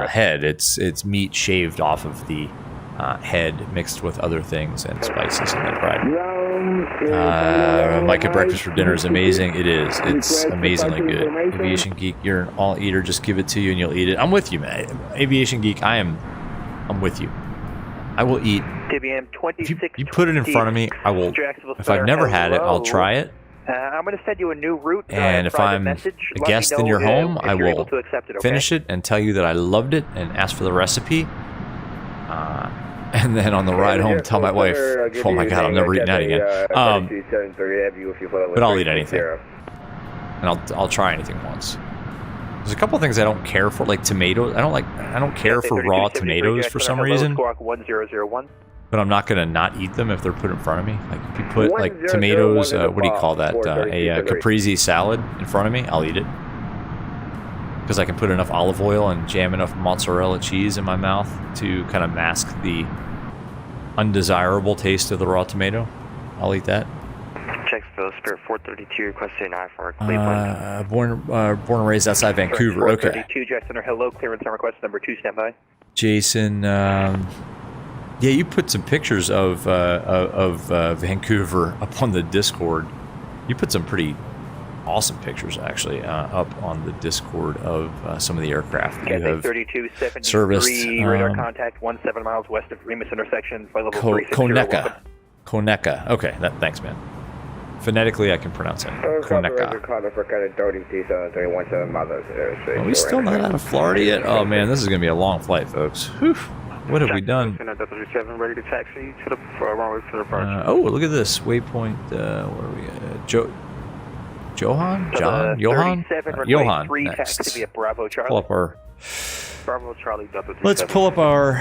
A: head. It's meat shaved off of the... head mixed with other things and spices and then fried. Micah breakfast for dinner is amazing. It is. It's amazingly good. Aviation Geek, you're an all eater. Just give it to you and you'll eat it. I'm with you, man. Aviation Geek, I'm with you. I will eat. If you put it in front of me, I will. If I've never had it, I'll try it.
J: I'm going to send you a new route.
A: And if I'm a guest in your home, I will finish it and tell you that I loved it and ask for the recipe. And then on the ride home, tell my wife, oh my God, I'm never eating that again. But I'll eat anything. And I'll try anything once. There's a couple things I don't care for, like tomatoes. I don't care for raw tomatoes for some reason. But I'm not gonna not eat them if they're put in front of me. Like if you put like tomatoes, what do you call that? A caprese salad in front of me, I'll eat it. Because I can put enough olive oil and jam enough mozzarella cheese in my mouth to kind of mask the undesirable taste of the raw tomato. I'll eat that.
I: Jacksonville Spirit 432, requesting IFR Cleveland.
A: Born and raised outside Vancouver. Okay.
J: 432, Jackson, hello, clearance on request number 2, standby.
A: Jason, yeah, you put some pictures of Vancouver up on the Discord. You put some pretty awesome pictures actually up on the Discord of some of the aircraft that you have
J: 3273
A: serviced.
J: radar contact 17 miles west of Remus intersection, flight level 360.
A: Koneka. Okay, thanks, man. Phonetically, I can pronounce it. Koneka. Are we still not out of Florida yet? Oh man, this is gonna be a long flight, folks. Whew. What have we done?
J: Ready to taxi to the runway for departure.
A: Oh, look at this waypoint. Where are we at? Johan? John? Johan? Johan. Next.
J: Bravo Charlie.
A: Pull up our.
J: Bravo Charlie.
A: Let's pull up our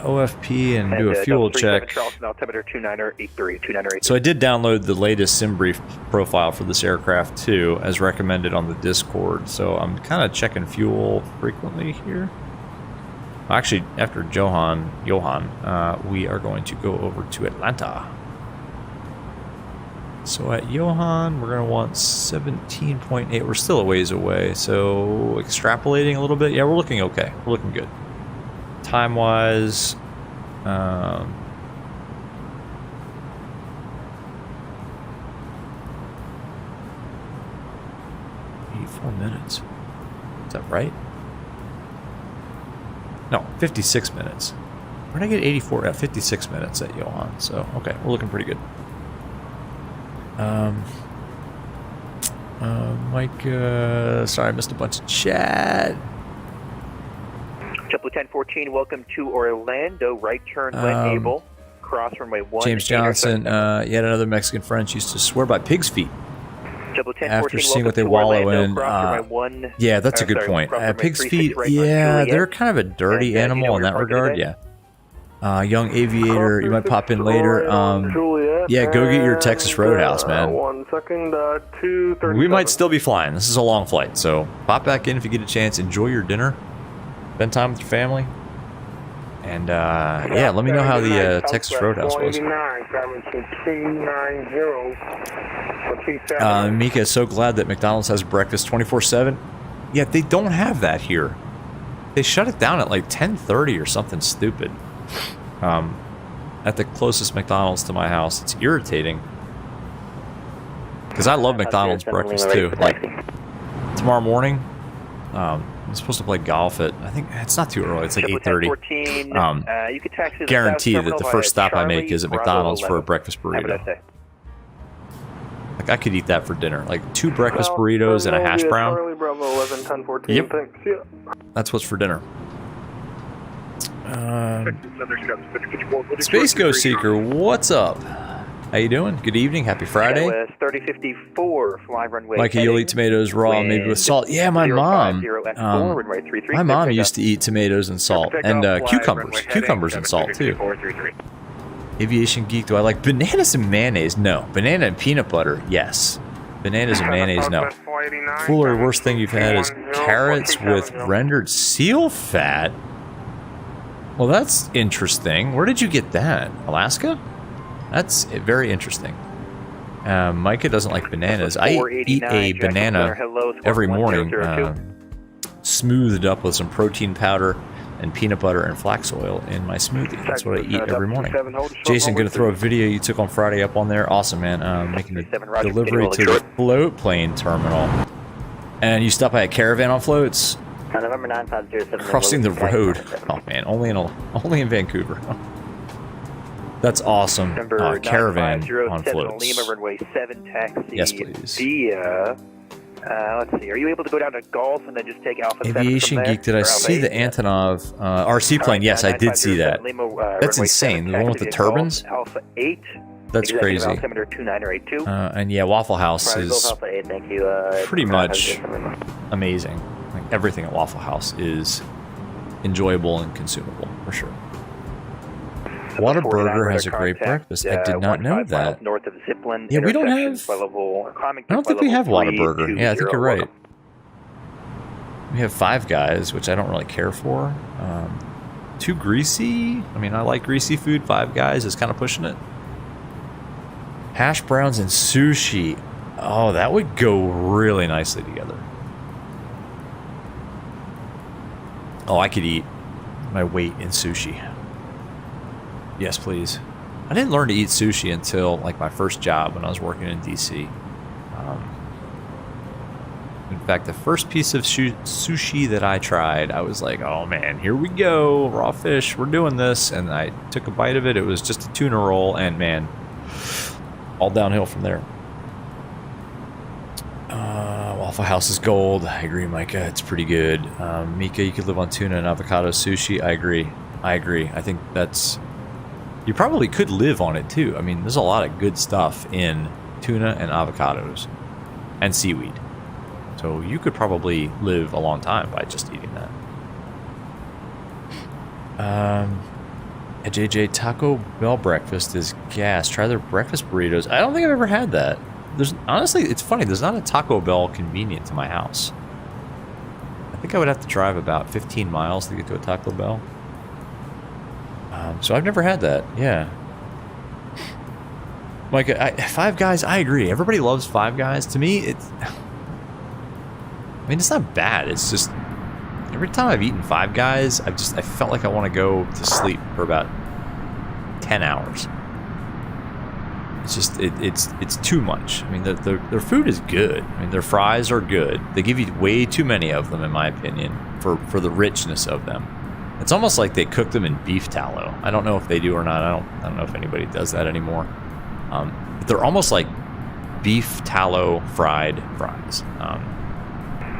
A: OFP and do a fuel check.
J: Altimeter 2983.
A: So I did download the latest SimBrief profile for this aircraft too, as recommended on the Discord. So I'm kind of checking fuel frequently here. Actually, after Johan, we are going to go over to Atlanta. So at Johan, we're going to want 17.8. We're still a ways away, so extrapolating a little bit. Yeah, we're looking okay. We're looking good. Time-wise, 84 minutes. Is that right? No, 56 minutes. Where did I get 84? At 56 minutes at Johan. So, okay, we're looking pretty good. Mike, sorry, I missed a bunch of chat.
J: JetBlue 1014, welcome to Orlando. Right turn when able. Cross runway 1.
A: James Johnson, yet another Mexican French used to swear by pig's feet. After seeing what they wallow in, yeah, that's a good point. Pig's feet, yeah, they're kind of a dirty animal in that regard, yeah. Young aviator, you might pop in later. Yeah, go get your Texas Roadhouse, man.
H: 1 second, 2:37.
A: We might still be flying. This is a long flight, so pop back in if you get a chance. Enjoy your dinner. Spend time with your family. And, yeah, let me know how the Texas Roadhouse was. Mika is so glad that McDonald's has breakfast 24/7. Yeah, they don't have that here. They shut it down at like 10:30 or something stupid. At the closest McDonald's to my house. It's irritating. Because I love McDonald's breakfast too. Like, tomorrow morning, I'm supposed to play golf at, I think, it's not too early, it's like 8:30. Guarantee that the first stop I make is at McDonald's for a breakfast burrito. Like, I could eat that for dinner. Like, 2 breakfast burritos and a hash brown. Yep. That's what's for dinner. Space Ghost Seeker, what's up? How you doing? Good evening. Happy Friday.
J: 3054, fly runway.
A: Mikey, you'll eat tomatoes raw, maybe with salt. Yeah, my mom. My mom used to eat tomatoes and salt, and cucumbers and salt too. Aviation Geek, do I like bananas and mayonnaise? No. Banana and peanut butter, yes. Bananas and mayonnaise, no. Fool or worst thing you've had is carrots with rendered seal fat. Well, that's interesting. Where did you get that? Alaska? That's very interesting. Micah doesn't like bananas. I eat a banana every morning, smoothed up with some protein powder and peanut butter and flax oil in my smoothie. That's what I eat every morning. Jason, gonna throw a video you took on Friday up on there. Awesome, man. Making a delivery to the float plane terminal. And you stop by a caravan on floats?
K: November 9507.
A: Crossing the road. Oh man, only in Vancouver. That's awesome. Caravan on floats.
J: Lima runway 7 taxi.
A: Yes, please.
J: Via, let's see. Are you able to go down to Gulf and then just take Alpha 7
A: Aviation
J: from there?
A: Geek, did I see the Antonov RC plane? Yes, I did see that. That's insane. The one with the turbines?
J: Alpha 8.
A: That's crazy.
J: Altimeter 2982.
A: And yeah, Waffle House is pretty much amazing. Like, everything at Waffle House is enjoyable and consumable, for sure. Whataburger has a great breakfast. I did not know that.
J: North of Zipline,
A: yeah, we don't have... I don't think we have Whataburger. Yeah, I think you're right. We have Five Guys, which I don't really care for. Too greasy? I mean, I like greasy food. Five Guys is kind of pushing it. Hash browns and sushi. Oh, that would go really nicely together. Oh, I could eat my weight in sushi. Yes, please. I didn't learn to eat sushi until like my first job when I was working in DC. In fact, the first piece of sushi that I tried, I was like, oh man, here we go, raw fish, we're doing this. And I took a bite of it. It was just a tuna roll, and man, all downhill from there. Waffle House is gold. I agree, Micah. It's pretty good. Mika, you could live on tuna and avocado sushi. I agree. I think that's... You probably could live on it too. I mean, there's a lot of good stuff in tuna and avocados and seaweed. So you could probably live a long time by just eating that. At JJ, Taco Bell breakfast is gas. Try their breakfast burritos. I don't think I've ever had that. Honestly, it's funny. There's not a Taco Bell convenient to my house. I think I would have to drive about 15 miles to get to a Taco Bell. So I've never had that. Yeah. Like, Five Guys, I agree. Everybody loves Five Guys. To me, it's... I mean, it's not bad. It's just... Every time I've eaten Five Guys, I felt like I want to go to sleep for about 10 hours. It's just, it's too much. I mean, their food is good. I mean, their fries are good. They give you way too many of them, in my opinion, for the richness of them. It's almost like they cook them in beef tallow. I don't know if they do or not. I don't know if anybody does that anymore. But they're almost like beef tallow fried fries.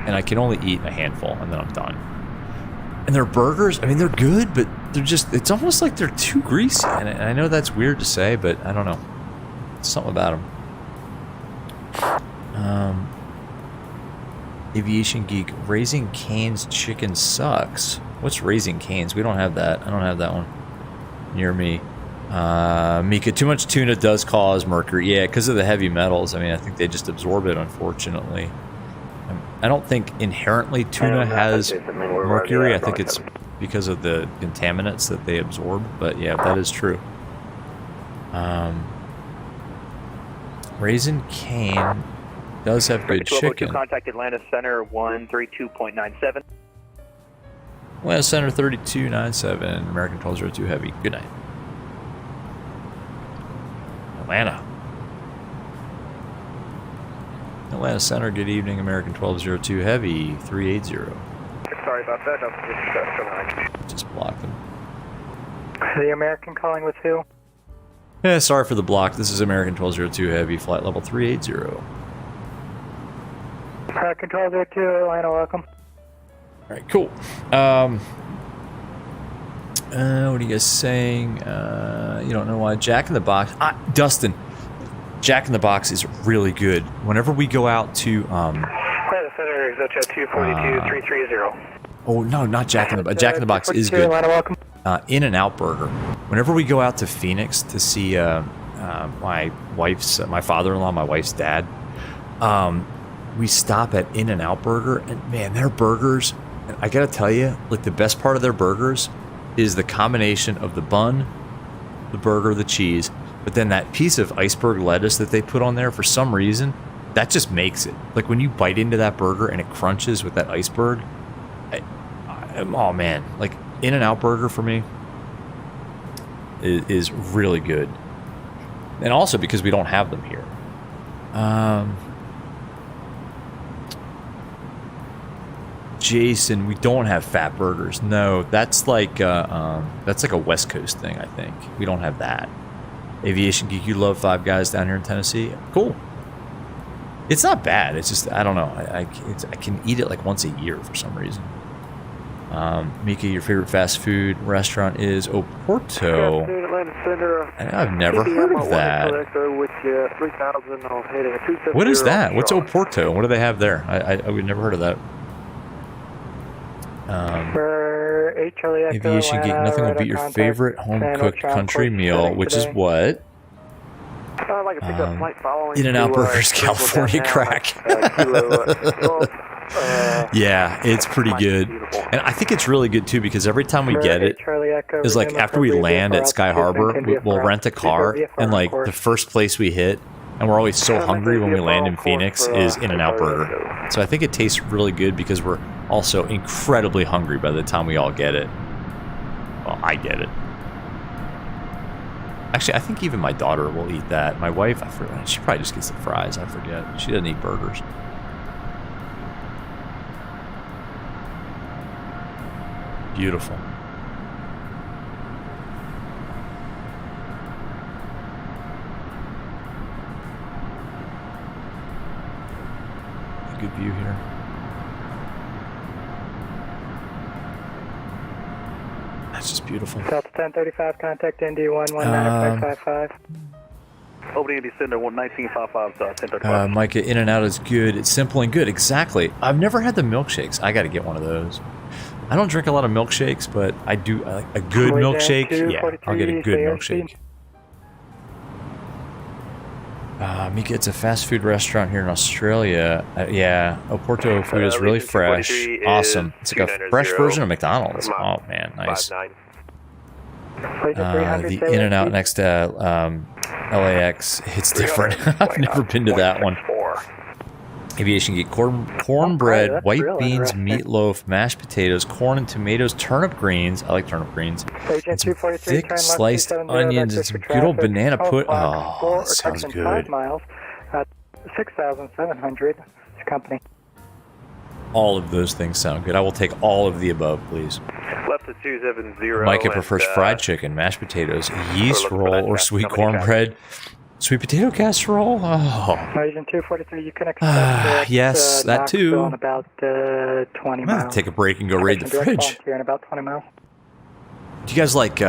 A: And I can only eat a handful, and then I'm done. And their burgers, I mean, they're good, but they're just, it's almost like they're too greasy. And I know that's weird to say, but I don't know. Something about them. Aviation Geek, Raising Cane's chicken sucks. What's Raising Cane's? We don't have that. I don't have that one near me. Mika, too much tuna does cause mercury. Yeah, because of the heavy metals. I mean, I think they just absorb it, unfortunately. I don't think inherently tuna has mercury. I think it's because of the contaminants that they absorb. But yeah, that is true. Raising Cane does have good chicken.
L: Contact Atlanta Center 132.97.
A: Atlanta Center 3297, American 1202 Heavy. Good night. Atlanta Center, good evening, American 1202 Heavy, 380.
H: Sorry about that.
A: Just blocked them.
I: The American calling with who?
A: Yeah, sorry for the block. This is American 1202 Heavy, flight level 380.
I: American 1202, Atlanta, welcome.
A: Alright, cool. What are you guys saying? You don't know why. Jack in the Box. Dustin. Jack in the Box is really good. Whenever we go out to...
I: Atlanta Center, Zocha 242-330.
A: Oh, no, not Jack in the Box. Jack in the Box is good.
I: Atlanta, welcome.
A: In-N-Out Burger. Whenever we go out to Phoenix to see my father-in-law, my wife's dad, we stop at In-N-Out Burger, and man, their burgers, I gotta tell you, like the best part of their burgers is the combination of the bun, the burger, the cheese, but then that piece of iceberg lettuce that they put on there, for some reason, that just makes it. Like when you bite into that burger and it crunches with that iceberg, oh man, like In-N-Out Burger for me is really good. And also because we don't have them here. Jason, we don't have fat burgers. No, that's like a West Coast thing, I think. We don't have that. Aviation Geek, you love Five Guys down here in Tennessee? Cool. It's not bad. It's just, I don't know. I can eat it like once a year for some reason. Mika, your favorite fast food restaurant is Oporto. I've never heard of that. What is that? What's Oporto? What do they have there? We've never heard of that. Aviation Geek, nothing will beat your favorite home-cooked country meal, which is what? In-N-Out Burgers, California crack. Yeah, it's pretty good. And I think it's really good too because every time we get it, is like after we land at Sky Harbor, we'll rent a car, and like the first place we hit, and we're always so hungry when we land in Phoenix, is In-N-Out Burger. So I think it tastes really good because we're also incredibly hungry by the time we all get it. Well, I get it. Actually, I think even my daughter will eat that. My wife, I forget, she probably just gets the fries. I forget. She doesn't eat burgers. Beautiful. Good view here. That's just beautiful.
I: Delta 1035, contact ND 119.55.
L: Opening and descender 11955, 1035.
A: Micah, in and out is good. It's simple and good. Exactly. I've never had the milkshakes. I got to get one of those. I don't drink a lot of milkshakes, but I do. I like a good milkshake. Yeah, I'll get a good milkshake. Mika, it's a fast food restaurant here in Australia. Yeah, Oporto food is really fresh. Awesome. It's like a fresh version of McDonald's. Oh, man, nice. The in and out next to LAX, it's different. I've never been to that one. Aviation Geek, cornbread, white beans, meatloaf, mashed potatoes, corn and tomatoes, turnip greens. I like turnip greens. And some thick sliced onions and some good old banana pudding. Oh, that sounds good.
I: 5 miles, 6,700 company.
A: All of those things sound good. I will take all of the above, please.
L: Left to 270.
A: Micah prefers fried chicken, mashed potatoes, yeast roll, or sweet cornbread. Sweet potato casserole? Oh.
I: Region 243, you can expect
A: yes, that too.
I: On about 20
A: I'm
I: miles.
A: gonna take a break and go raid the fridge.
I: Here in about 20 miles.
A: Do you guys like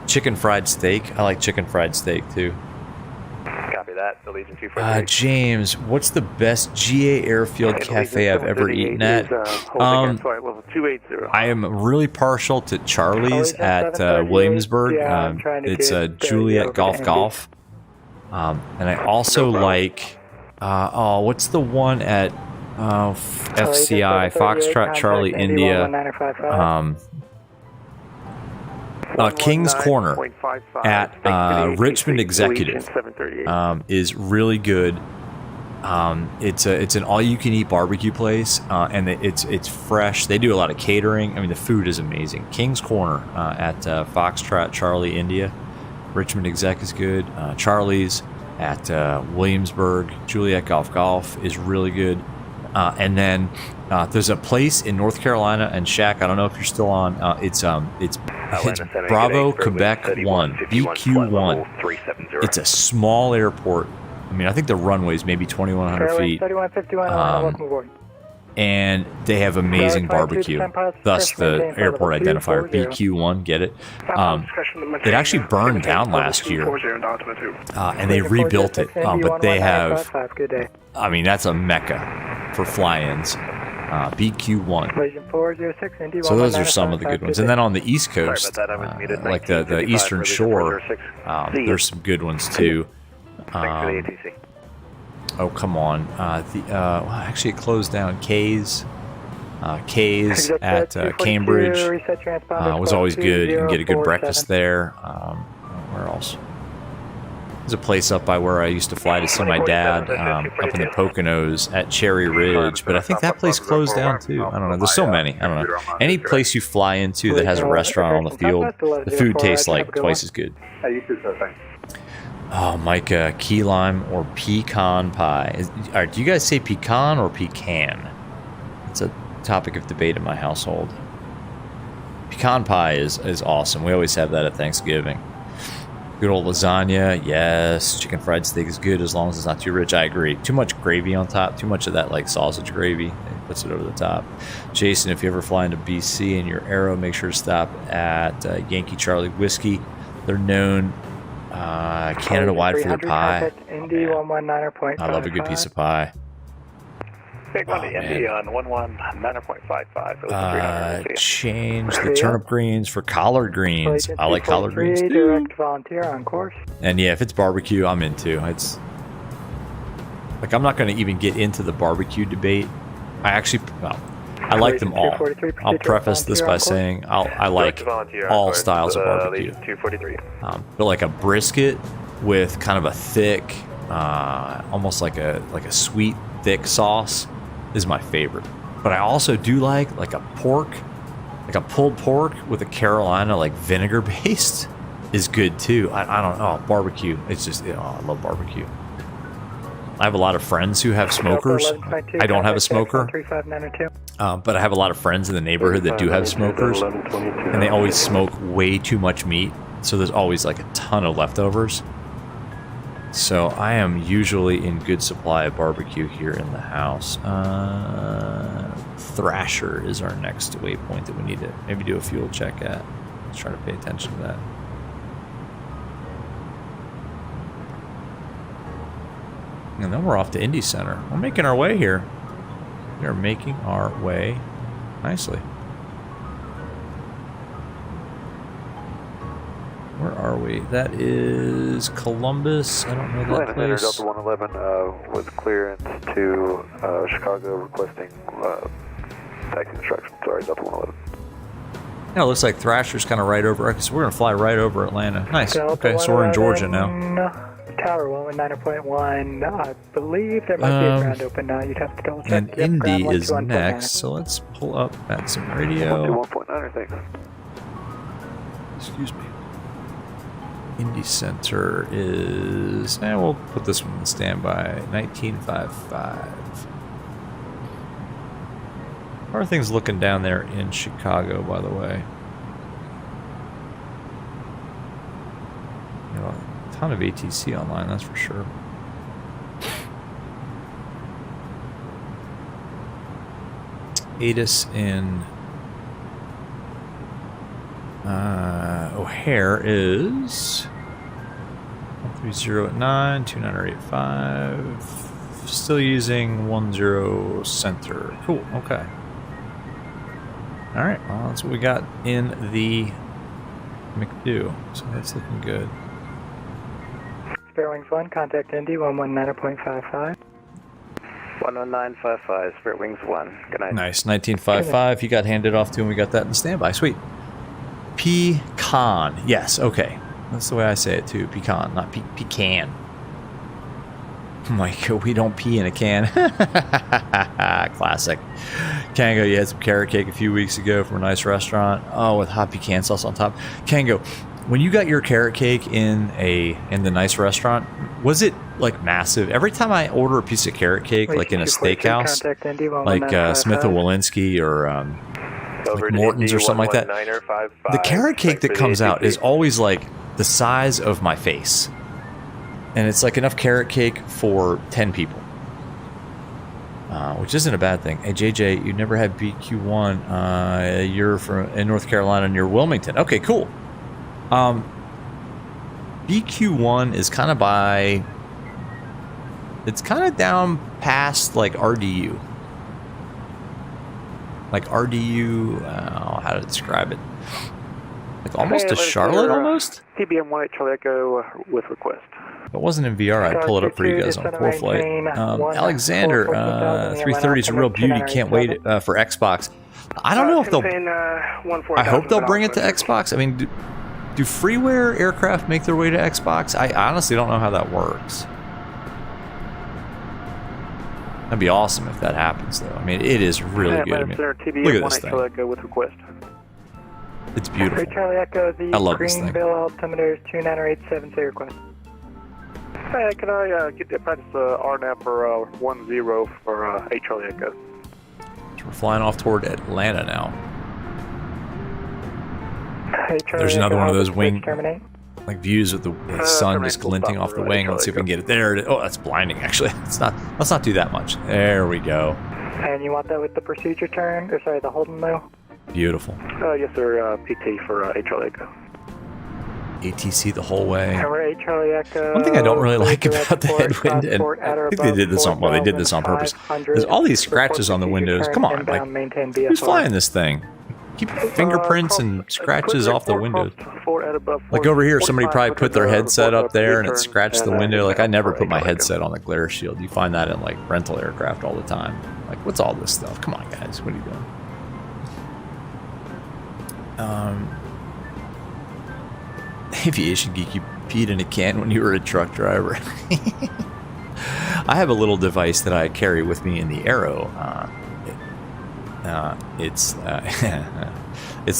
A: chicken fried steak? I like chicken fried steak too.
L: Copy that. The Legion 243.
A: James, what's the best GA Airfield cafe I've ever eaten at? I am really partial to Charlie's at Williamsburg. It's Juliet Golf. And I also like, what's the one at FCI, Foxtrot Charlie India, King's Corner at Richmond Executive is really good. It's an all-you-can-eat barbecue place, and it's fresh. They do a lot of catering. I mean, the food is amazing. King's Corner at Foxtrot Charlie India. Richmond Exec is good. Charlie's at Williamsburg, Juliet Golf is really good. And then there's a place in North Carolina, and Shaq, I don't know if you're still on. It's Bravo Quebec 1, BQ1. It's a small airport. I mean, I think the runway is maybe 2,100 feet. And they have amazing barbecue, thus the airport identifier, BQ1, get it? It actually burned down last year, and they rebuilt it, but they have, I mean, that's a mecca for fly-ins, BQ1. So those are some of the good ones. And then on the East Coast, like the Eastern Shore, there's some good ones too. Oh, come on. Actually, it closed down. K's at Cambridge was always good. You can get a good breakfast there. Where else? There's a place up by where I used to fly to see my dad, up in the Poconos at Cherry Ridge, but I think that place closed down too. I don't know. There's so many. I don't know. Any place you fly into that has a restaurant on the field, the food tastes like twice as good. Oh, Micah, key lime or pecan pie. All right, do you guys say pecan or pecan? It's a topic of debate in my household. Pecan pie is awesome. We always have that at Thanksgiving. Good old lasagna, yes. Chicken fried steak is good as long as it's not too rich. I agree. Too much gravy on top, too much of that like sausage gravy. It puts it over the top. Jason, if you ever fly into BC in your Aero, make sure to stop at Yankee Charlie Whiskey. They're known Canada-wide for their pie. I love a good piece of pie. Change the turnip greens for collard greens. I like collard greens too. And yeah, if it's barbecue, I'm into. It's like I'm not going to even get into the barbecue debate. I like them all. I'll preface this by saying I like all styles of barbecue. But like a brisket with kind of a thick, almost like a sweet, thick sauce is my favorite. But I also do like a pork, like a pulled pork with a Carolina like vinegar based is good too. I don't know, barbecue. It's just, I love barbecue. I have a lot of friends who have smokers. I don't have a smoker. But I have a lot of friends in the neighborhood that do have smokers, and they always smoke way too much meat, so there's always like a ton of leftovers. So I am usually in good supply of barbecue here in the house. Thrasher is our next waypoint that we need to maybe do a fuel check at. Let's try to pay attention to that. And then we're off to Indy Center. We're making our way here. We are making our way nicely. Where are we? That is Columbus. I don't know that place.
E: Delta 111 with clearance to Chicago requesting taxi instructions. Sorry, Delta 111.
A: Yeah, it looks like Thrasher's kind of right over. So we're going to fly right over Atlanta. Nice. Okay, so we're in Georgia now.
I: Tower 119.1. I believe there might be a ground open now. You'd have to double check.
A: And Indy is next, so let's pull up VATSIM radio.
E: 1.9, thanks.
A: Excuse me. Indy Center is, we'll put this one in standby, 1955. How are things looking down there in Chicago, by the way? You know, a ton of ATC online, that's for sure. ATIS in O'Hare is 130 at 9, 29085. Still using 10 center. Cool, okay. Alright, well, that's what we got in the McDo, so that's looking good.
I: Spare Wings 1, contact Indy 119.55.
L: 11955, Spirit Wings 1. Good night.
A: Nice, 1955. You got handed off to him. We got that in standby. Sweet. Pecan. Yes, okay. That's the way I say it too. Pecan, not pecan. Mike, we don't pee in a can. Classic. Kango, you had some carrot cake a few weeks ago from a nice restaurant. Oh, with hot pecan sauce on top. Kango, when you got your carrot cake in the nice restaurant, was it like massive? Every time I order a piece of carrot cake, like in a steakhouse, like Smith & Walensky or like Morton's or something like that, the carrot cake that comes out is always like the size of my face. And it's like enough carrot cake for 10 people. Which isn't a bad thing. Hey, JJ, you never had BQ1. You're in North Carolina near Wilmington. Okay, cool. BQ1 is kind of by... It's kind of down past, like, RDU. Like, RDU... how to describe it? Like, almost to Charlotte, almost?
L: TBM 18 Charlie Echo with request.
A: If it wasn't in VR, I'd pull it up for you guys on 4Flight. Alexander, 330 is a real beauty. Can't wait for Xbox. I don't know if they'll... I hope they'll bring it to Xbox. I mean, do freeware aircraft make their way to Xbox? I honestly don't know how that works. That'd be awesome if that happens, though. I mean, it is really good. I mean, look at this thing.
L: With request.
A: It's beautiful.
I: Charlie Echo, the
A: I love this thing.
I: Greenville altimeter is 2987, say request.
L: Hey, can I get the practice RNAP for 10 for 8 Charlie Echo?
A: So we're flying off toward Atlanta now.
I: Hey, Charlie
A: There's another
I: Echo,
A: one of those wing
I: terminate.
A: like views with the sun just glinting off the wing. Let's see if we can get it there. Oh, that's blinding actually. It's not. Let's not do that much. There we go.
I: And you want that with the procedure turn, or sorry, the Holden though?
A: Beautiful.
L: Yes, sir. PT for 8 Charlie Echo.
A: ATC the whole way.
I: Charlie Echo.
A: One thing I don't really like about the Headwind, and I think they did this on they did this on purpose. There's all these scratches on the windows. Come on, like who's flying this thing? Keep fingerprints and scratches off the windows. Like over here, somebody probably put their headset up there and it scratched the window. Like I never put my headset on the glare shield. You find that in like rental aircraft all the time. Like what's all this stuff? Come on, guys, what are you doing? Aviation Geek, you peed in a can when you were a truck driver. I have a little device that I carry with me in the Aero. It's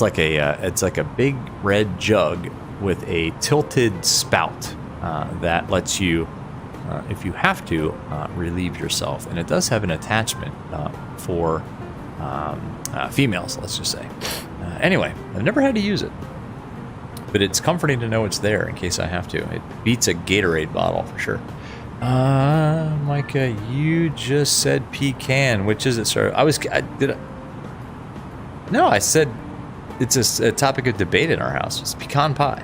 A: like a big red jug with a tilted spout that lets you, if you have to, relieve yourself. And it does have an attachment for females, let's just say. Anyway, I've never had to use it, but it's comforting to know it's there in case I have to. It beats a Gatorade bottle for sure. Micah, you just said pecan. Which is it, sir? No, I said it's a topic of debate in our house. It's pecan pie.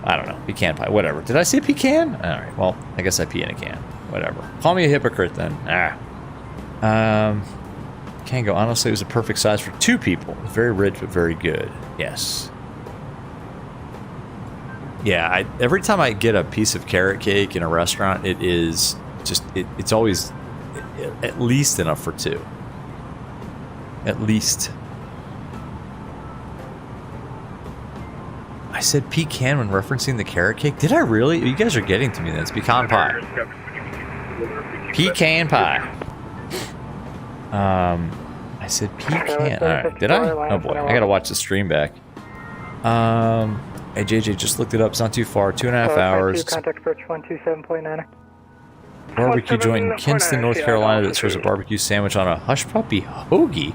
A: I don't know, pecan pie, whatever. Did I say pecan? All right, well, I guess I pee in a can. Whatever. Call me a hypocrite then. Kango, honestly, it was a perfect size for 2 people. Very rich, but very good. Yes. Yeah, every time I get a piece of carrot cake in a restaurant, it is just, it's always at least enough for 2. At least. I said pecan when referencing the carrot cake. Did I really? You guys are getting to me then. It's pecan pie. Pecan pie. I said pecan. Alright, did I? Oh boy, I gotta watch the stream back. Hey JJ, just looked it up. It's not too far. 2.5 hours.
I: Contact approach 127.9.
A: Barbecue joint in Kinston, North Carolina that serves a barbecue sandwich on a hush puppy hoagie.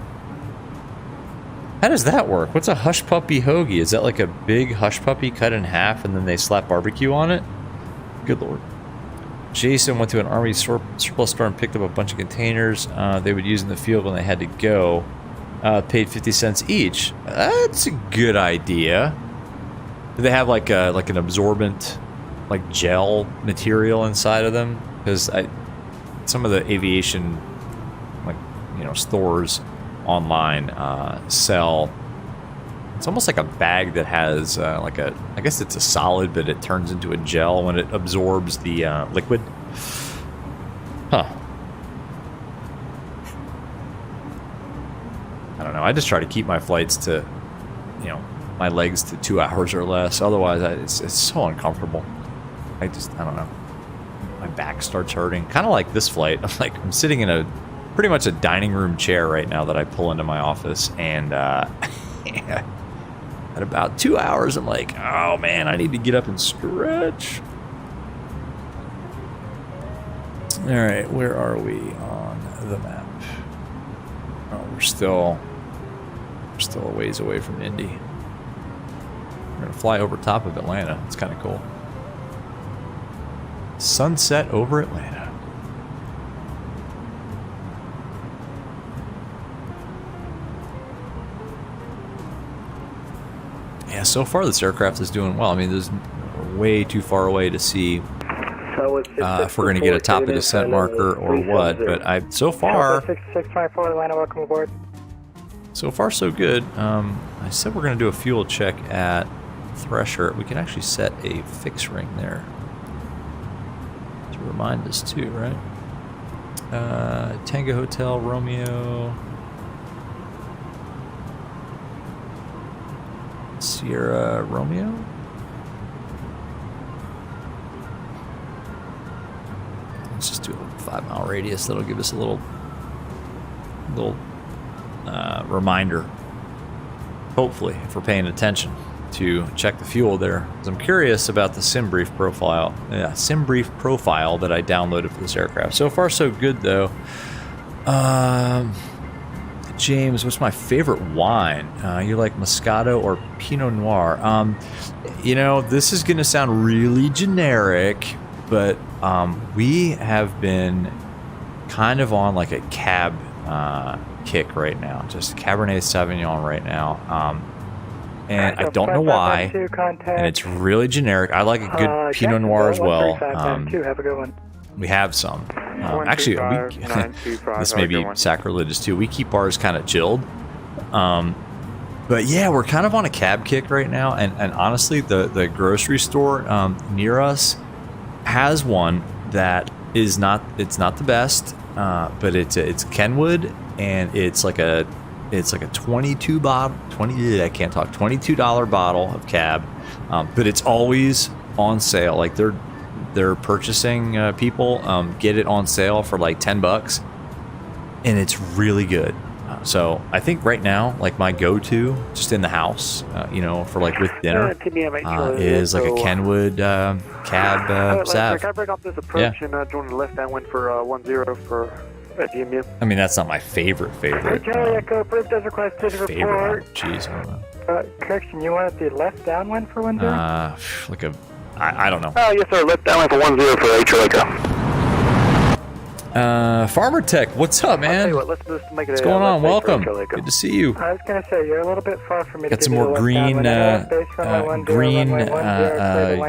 A: How does that work? What's a hush puppy hoagie? Is that like a big hush puppy cut in half and then they slap barbecue on it? Good lord. Jason went to an army surplus store and picked up a bunch of containers they would use in the field when they had to go. Paid 50 cents each. That's a good idea. Do they have like an absorbent, like gel material inside of them? Because some of the aviation, stores online sell. It's almost like a bag that has I guess it's a solid, but it turns into a gel when it absorbs the liquid. Huh. I don't know. I just try to keep my flights to, my legs to 2 hours or less. Otherwise, it's so uncomfortable. I don't know. My back starts hurting. Kind of like this flight. I'm sitting in pretty much a dining room chair right now that I pull into my office, and at about 2 hours, I'm like, oh man, I need to get up and stretch. All right, where are we on the map? Oh, we're still a ways away from Indy. We're gonna fly over top of Atlanta. It's kind of cool. Sunset over Atlanta. Yeah, so far this aircraft is doing well. I mean, there's way too far away to see if we're going to get a top of descent marker or what. But so far,
I: 624 Atlanta, welcome aboard.
A: So far so good. I said we're going to do a fuel check at Thresher. We can actually set a fix ring there to remind us too, right? Tango Hotel Romeo. Sierra Romeo? Let's just do a 5-mile radius. That'll give us a little reminder, hopefully, if we're paying attention, to check the fuel there. 'Cause I'm curious about the sim brief profile. Sim brief profile that I downloaded for this aircraft. So far, so good though. James, what's my favorite wine? You like Moscato or Pinot Noir? This is going to sound really generic, but we have been kind of on like a cab kick right now. Just Cabernet Sauvignon right now. And I don't know why. And it's really generic. I like a good Pinot Noir as well.
I: Have a good one.
A: We have some. Actually, this may be sacrilegious too. We keep ours kind of chilled. But yeah, we're kind of on a cab kick right now. And honestly, the grocery store near us has one that is not. It's not the best, but it's Kenwood, and it's like a $22 bottle of cab, but it's always on sale. Like they're purchasing people get it on sale for like $10, and it's really good. So I think right now, like my go-to, just in the house, for like with dinner, is like a Kenwood cab Sav.
L: Can I break off this approach and join the left downwind for 10 for
A: I mean, that's not my favorite.
L: Charlie Echo, first does request to report.
A: Favorite. Jeez, I don't know.
L: Correction, you wanted the left downwind for 10?
A: Like a, I don't know.
L: Oh, yes, sir. Left downwind for 10 for Charlie Echo.
A: Farmer Tech, what's up, man?
L: Let's just make it
A: what's going on? Welcome. Good to see you.
L: I was going to say, you're a little bit far from me.
A: Got some more green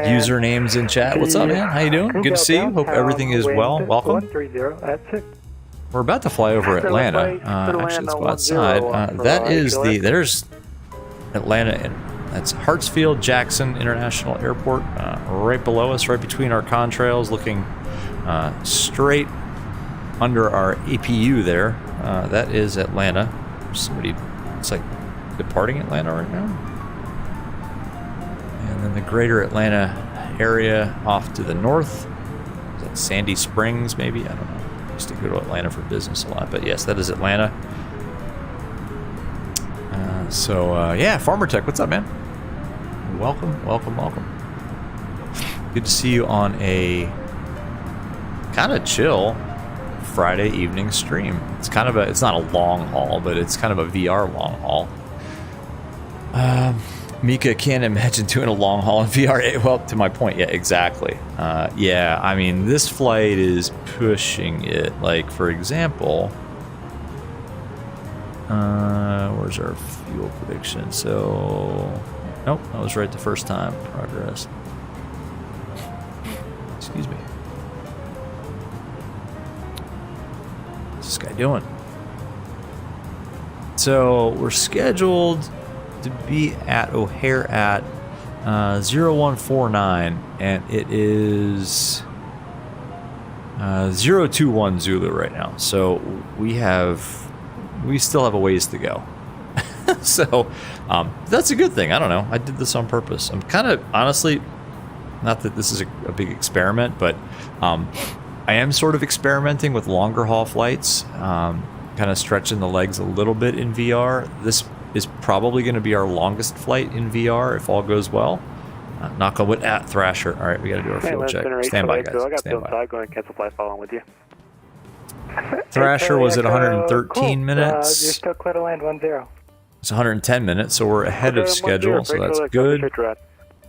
A: usernames in chat. What's up, man? How you doing? Good to see you. Hope everything is well. Welcome. We're about to fly over Atlanta. Actually, let's go outside. That is there's Atlanta, and that's Hartsfield Jackson International Airport, right below us, right between our contrails, looking straight under our APU there. That is Atlanta. Somebody, it's like departing Atlanta right now. And then the greater Atlanta area off to the north. Is that Sandy Springs, maybe? I don't know. I used to go to Atlanta for business a lot, but yes, that is Atlanta. Yeah, Farmer Tech, what's up, man? Welcome. Good to see you on a kind of chill Friday evening stream. It's kind of it's not a long haul, but it's kind of a VR long haul. Mika can't imagine doing a long haul in VR. Well, to my point, yeah, exactly. Yeah, I mean, this flight is pushing it. Like, for example, where's our fuel prediction? So, nope, I was right the first time. Progress. Excuse me. What's this guy doing? So, we're scheduled to be at O'Hare at 0149, and it is 021 Zulu right now. So we still have a ways to go. So that's a good thing. I don't know. I did this on purpose. I'm kind of, honestly, not that this is a big experiment, but I am sort of experimenting with longer haul flights, kind of stretching the legs a little bit in VR. This is probably going to be our longest flight in VR if all goes well. Knock on wood at Thrasher. All right, we got to do our fuel check. Stand by, guys. Stand by.
L: Go and cancel flight following with you.
A: Thrasher was at 113 minutes.
L: You're still clear to land 10.
A: It's 110 minutes, so we're ahead of schedule, so that's good.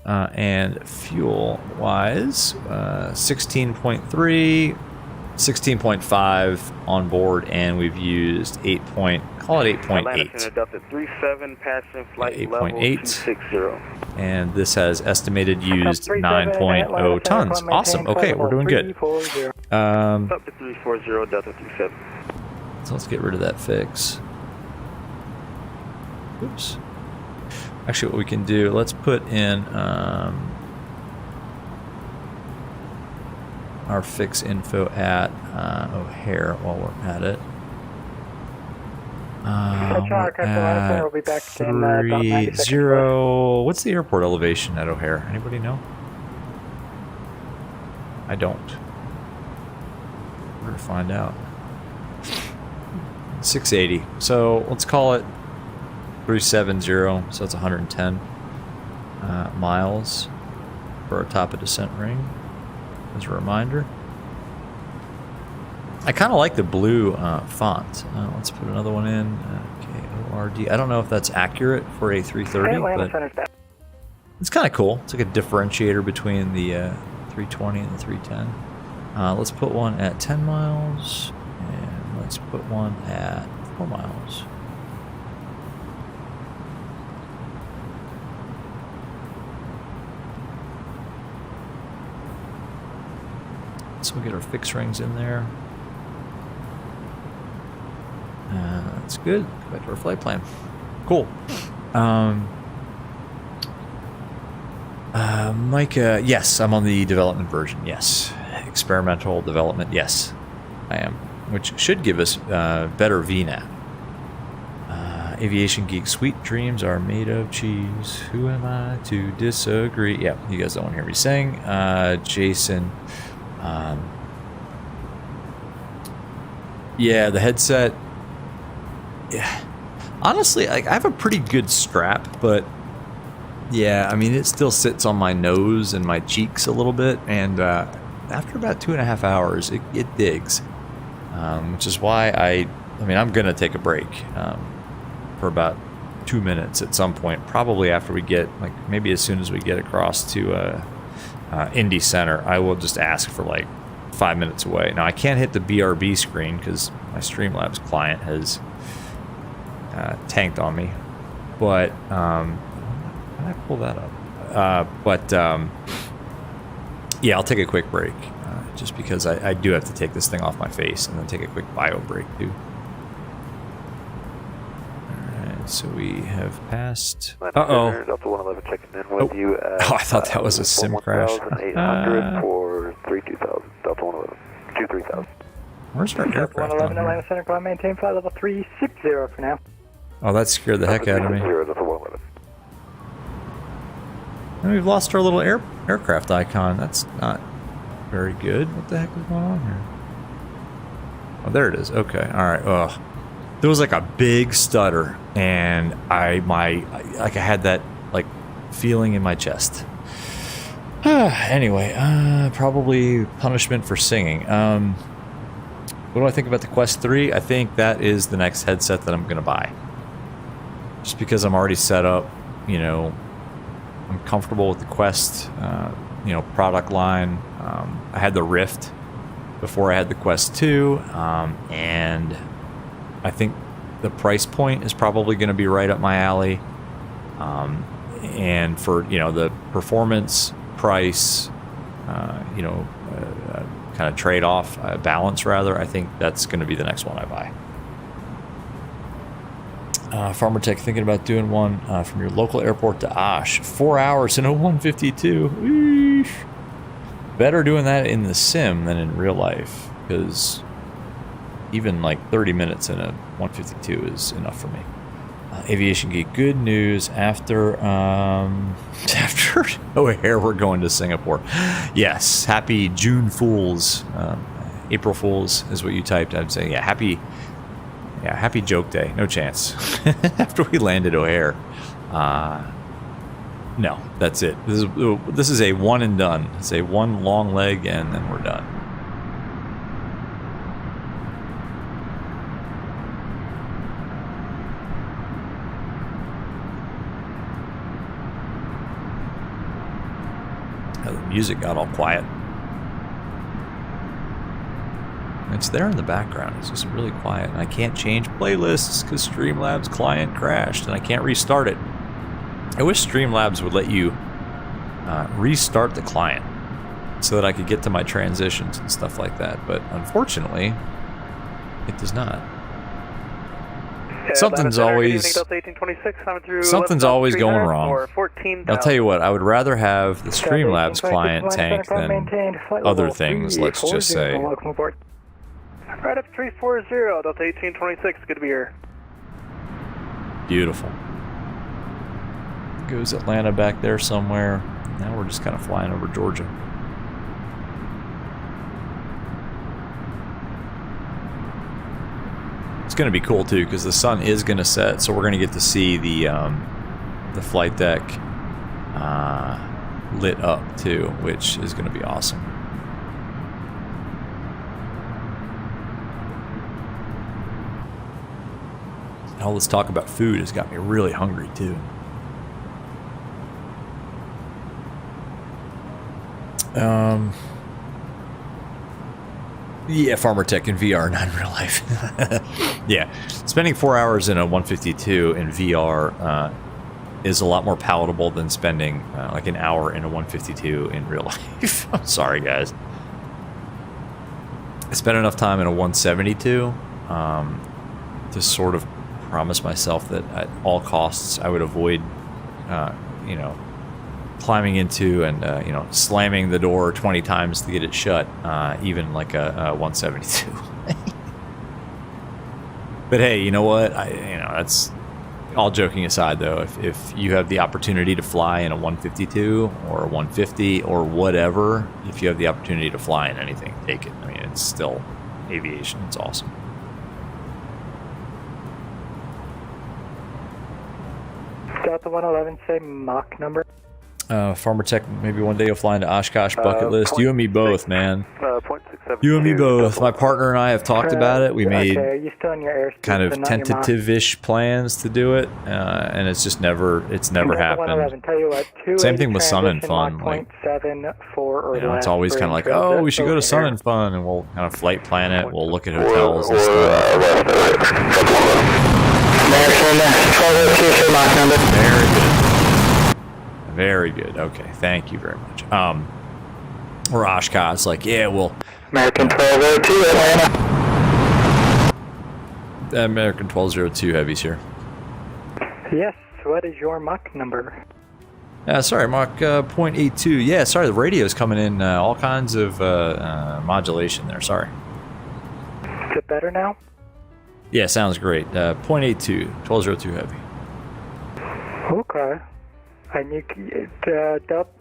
A: And fuel-wise, 16.3, 16.5, on board, and we've used 8.8. 8.8. And this has estimated used 9.0 tons. Awesome. Okay, we're doing good.
L: Up to 340 Delta 37.
A: So let's get rid of that fix. Oops. Actually, what we can do, let's put in our fix info at O'Hare while we're at it. We'll be back 30. What's the airport elevation at O'Hare? Anybody know? I don't. We're gonna find out. 680. So let's call it 370. So that's 110 miles for our top of descent ring. As a reminder. I kind of like the blue font. Let's put another one in. KORD. I don't know if that's accurate for a 330, but it's kind of cool. It's like a differentiator between the 320 and the 310. Let's put one at 10 miles, and let's put one at 4 miles. So we'll get our fix rings in there. That's good. Go back to our flight plan. Cool. Micah, yes, I'm on the development version. Yes. Experimental development. Yes, I am. Which should give us better VNAV. Aviation Geek, sweet dreams are made of cheese. Who am I to disagree? Yeah, you guys don't want to hear me sing. Jason. Yeah, the headset. Yeah, honestly, like, I have a pretty good strap, but yeah, I mean, it still sits on my nose and my cheeks a little bit, and after about 2.5 hours, it digs. which is why I mean, I'm going to take a break for about 2 minutes at some point, probably after we get, like, maybe as soon as we get across to Indy Center. I will just ask for like 5 minutes away. Now, I can't hit the BRB screen because my Streamlabs client has tanked on me, but how did I pull that up? Yeah, I'll take a quick break just because I do have to take this thing off my face and then take a quick bio break too. Alright, so we have passed. Uh-oh.
L: Delta 111 checking in with you at,
A: I thought that was a sim crash.
L: 1,800 for 32,000. Delta 111. 23,000.
A: Where's our aircraft?
I: 111 Atlanta Center, go ahead, maintain flight level 360 for now.
A: Oh, that scared the heck out of me. And we've lost our little aircraft icon. That's not very good. What the heck is going on here? Oh, there it is. Okay. All right. Ugh. There was like a big stutter, and I had that like feeling in my chest. Anyway, probably punishment for singing. What do I think about the Quest 3? I think that is the next headset that I'm gonna buy. Just because I'm already set up, you know, I'm comfortable with the Quest, you know, product line. I had the Rift before I had the Quest 2, and I think the price point is probably going to be right up my alley. And for, you know, the performance, price, you know, kind of trade-off, balance rather, I think that's going to be the next one I buy. Farmer Tech thinking about doing one from your local airport to Osh. 4 hours in a 152. Eesh. Better doing that in the sim than in real life, because even like 30 minutes in a 152 is enough for me. Aviation Geek, good news. After O'Hare, we're going to Singapore. Yes, happy June Fools. April Fools is what you typed. I'd say, yeah, happy joke day. No chance. After we landed O'Hare. No, that's it. This is a one and done. It's a one long leg and then we're done. The music got all quiet. It's there in the background. It's just really quiet. And I can't change playlists because Streamlabs client crashed and I can't restart it. I wish Streamlabs would let you restart the client so that I could get to my transitions and stuff like that. But unfortunately, it does not. Something's always going wrong. I'll tell you what, I would rather have the Streamlabs client tank than other things, let's just say.
L: Right up 340, Delta 1826, good to be here.
A: Beautiful. Goes Atlanta back there somewhere. Now we're just kind of flying over Georgia. It's going to be cool too because the sun is going to set, so we're going to get to see the flight deck lit up too, which is going to be awesome. All this talk about food has got me really hungry too. Yeah, Farmer Tech in VR, not in real life. Yeah, spending 4 hours in a 152 in VR is a lot more palatable than spending like an hour in a 152 in real life. I'm sorry, guys. I spent enough time in a 172 to sort of promise myself that at all costs I would avoid, you know, climbing into and you know, slamming the door 20 times to get it shut, even like a 172. But hey, you know what? That's all joking aside though. If you have the opportunity to fly in a 152 or a 150 or whatever, if you have the opportunity to fly in anything, take it. I mean, it's still aviation. It's awesome.
I: Delta 111, say Mach number.
A: Farmer Tech, maybe one day you'll fly into Oshkosh bucket list. You and me both, man.
L: 0.672.
A: You and me both. My partner and I have talked about it. We made
I: are you still in your airspace,
A: kind of
I: but not your Mach?
A: tentative-ish plans to do it, and it's just never happened.
I: 111, tell you what,
A: Same thing with Sun and
I: transition
A: Fun. Like,
I: 0.74 or
A: you know, it's
I: less
A: always
I: for
A: kind of like,
I: intro.
A: oh, we should go to Sun and Fun, and we'll kind of flight plan it. We'll look at hotels and stuff. Very good. Very good. Okay, thank you very much. Or Oshkosh, like, yeah, well,
I: American 1202 Atlanta.
A: American 1202 Heavy's here.
I: Yes, what is your Mach number?
A: Sorry, Mach 0.82. Yeah, sorry, the radio's coming in all kinds of modulation there. Sorry.
I: Is it better now?
A: Yeah, sounds great. 0.82, 1202 Heavy.
I: Okay. And you,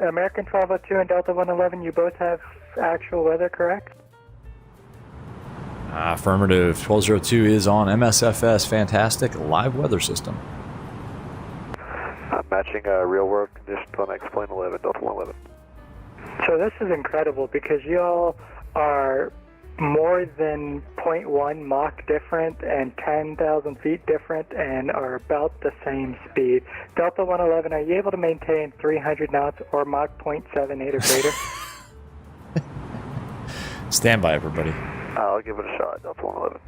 I: American 1202 and Delta 111, you both have actual weather, correct?
A: Affirmative. 1202 is on MSFS. Fantastic live weather system.
L: I'm matching real world conditions on X-Plane 11, Delta 111.
I: So this is incredible because y'all are more than 0.1 Mach different and 10,000 feet different and are about the same speed. Delta 111, are you able to maintain 300 knots or Mach 0.78 or greater?
A: Stand by, everybody.
L: I'll give it a shot, Delta 111.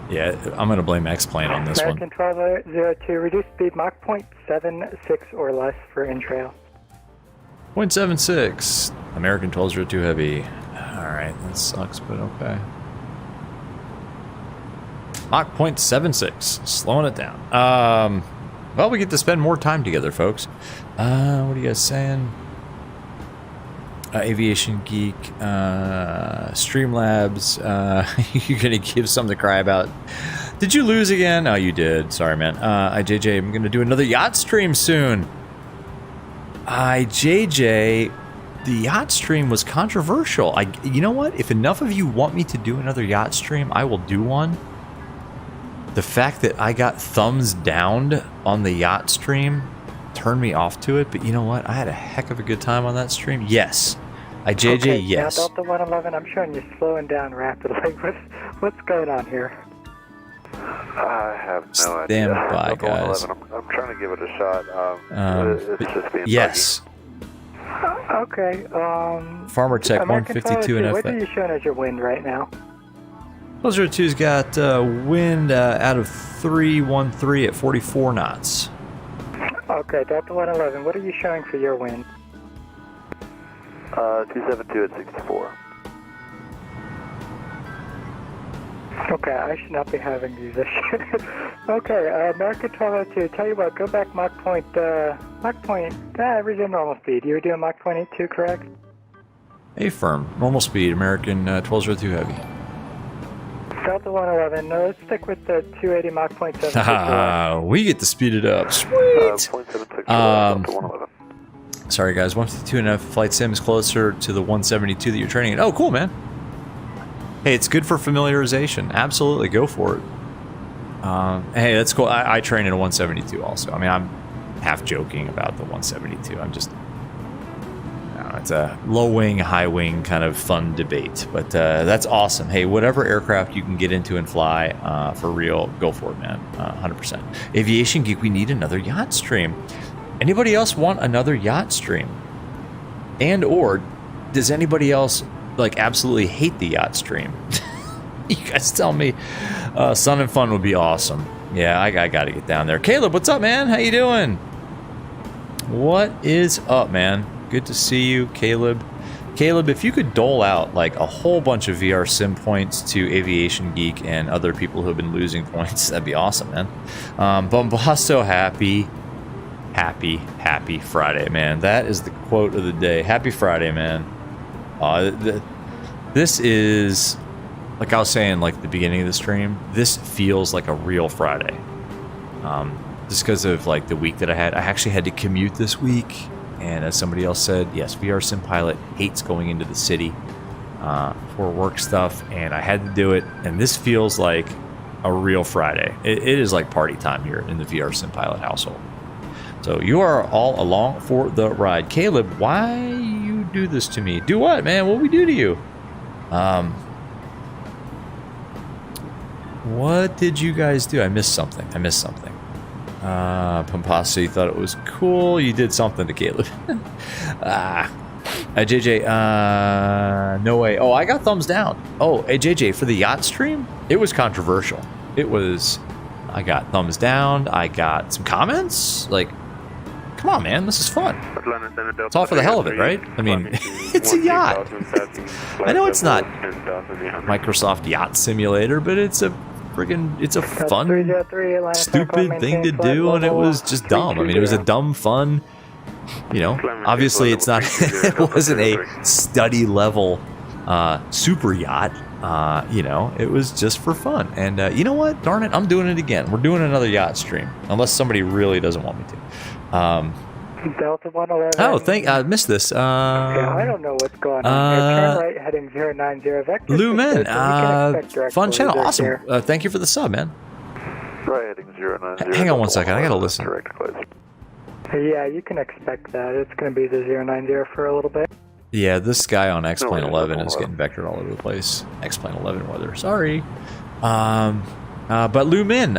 A: Yeah, I'm going to blame X-Plane on this
I: American 1202, reduce speed Mach 0.76 or less for in-trail.
A: 0.76. American 1202 Heavy. Alright, that sucks, but okay. Mach 0.76. Slowing it down. Well, we get to spend more time together, folks. What are you guys saying? Aviation Geek. Streamlabs. You're going to give something to cry about. Did you lose again? Oh, you did. Sorry, man. JJ, I'm going to do another yacht stream soon. JJ, the yacht stream was controversial. You know what? If enough of you want me to do another yacht stream, I will do one. The fact that I got thumbs downed on the yacht stream turned me off to it. But you know what? I had a heck of a good time on that stream. Yes. JJ,
I: okay,
A: yes.
I: Now, Delta 111, I'm showing you slowing down rapidly. What's going on here?
L: I have no idea.
A: Stand by, guys.
L: I'm trying to give it a shot. It's just being
A: yes.
I: Okay.
A: Farmer Tech
I: American
A: 152 and
I: what are you showing as your wind right now?
A: 1202's got wind out of 313 at 44 knots.
I: Okay, Delta 111, what are you showing for your wind?
L: 272 at 64.
I: Okay, I should not be having these issues. Okay, American 1202, tell you what, go back Mach point, average and normal speed. You were doing Mach 0.82, correct?
A: Affirm. Normal speed, American 1202 Heavy.
I: Delta 111, no, let's stick with the 280 Mach 0.76.
A: Haha, we get to speed it up. Sweet!
L: 0.76 Delta 111.
A: Sorry, guys, 152 and a flight sim is closer to the 172 that you're training in. Oh, cool, man. Hey, it's good for familiarization. Absolutely, go for it. Hey, that's cool. I train in a 172 also. I mean, I'm half joking about the 172. I'm just... it's a low wing, high wing kind of fun debate. But that's awesome. Hey, whatever aircraft you can get into and fly for real, go for it, man. 100%. Aviation Geek, we need another yacht stream. Anybody else want another yacht stream? And or does anybody else like absolutely hate the yacht stream? You guys tell me. Sun and Fun would be awesome. Yeah, I gotta get down there. Caleb, what's up, man? How you doing? What is up, man? Good to see you, Caleb. Caleb, if you could dole out like a whole bunch of VR sim points to Aviation Geek and other people who have been losing points, that'd be awesome, man. Bombasto, happy Friday, man. That is the quote of the day. Happy Friday, man. This is, like I was saying, like at the beginning of the stream, this feels like a real Friday. Just because of like the week that I had. I actually had to commute this week, and as somebody else said, yes, VR Sim Pilot hates going into the city for work stuff, and I had to do it, and this feels like a real Friday. It is like party time here in the VR Sim Pilot household. So you are all along for the ride. Caleb, why you do this to me? Do what, man? What we do to you? What did you guys do? I missed something. Pompasa, you thought it was cool. You did something to Caleb. JJ, no way. Oh, I got thumbs down. Oh, hey, JJ, for the yacht stream, it was controversial. I got thumbs down. I got some comments. Like, come on, man, this is fun. It's all for the hell of it, right? I mean, it's a yacht. I know it's not Microsoft Yacht Simulator, but it's a fun, stupid thing to do, and it was just dumb. I mean, it was a dumb, fun, obviously it's not, it wasn't a study level super yacht, it was just for fun. And you know what? Darn it, I'm doing it again. We're doing another yacht stream, unless somebody really doesn't want me to.
I: Delta 111.
A: Oh, I missed this.
I: Yeah, I don't know what's going on. Turn right, heading 090 vector.
A: Lumen, fun channel, awesome. Thank you for the sub, man.
E: Right, heading 090.
A: Hang on one second, I gotta listen.
I: Yeah, you can expect that. It's going to be the 090 for a little bit.
A: Yeah, this guy on X-Plane 11 is getting vectored all over the place. X-Plane 11 weather, sorry. But Lumin,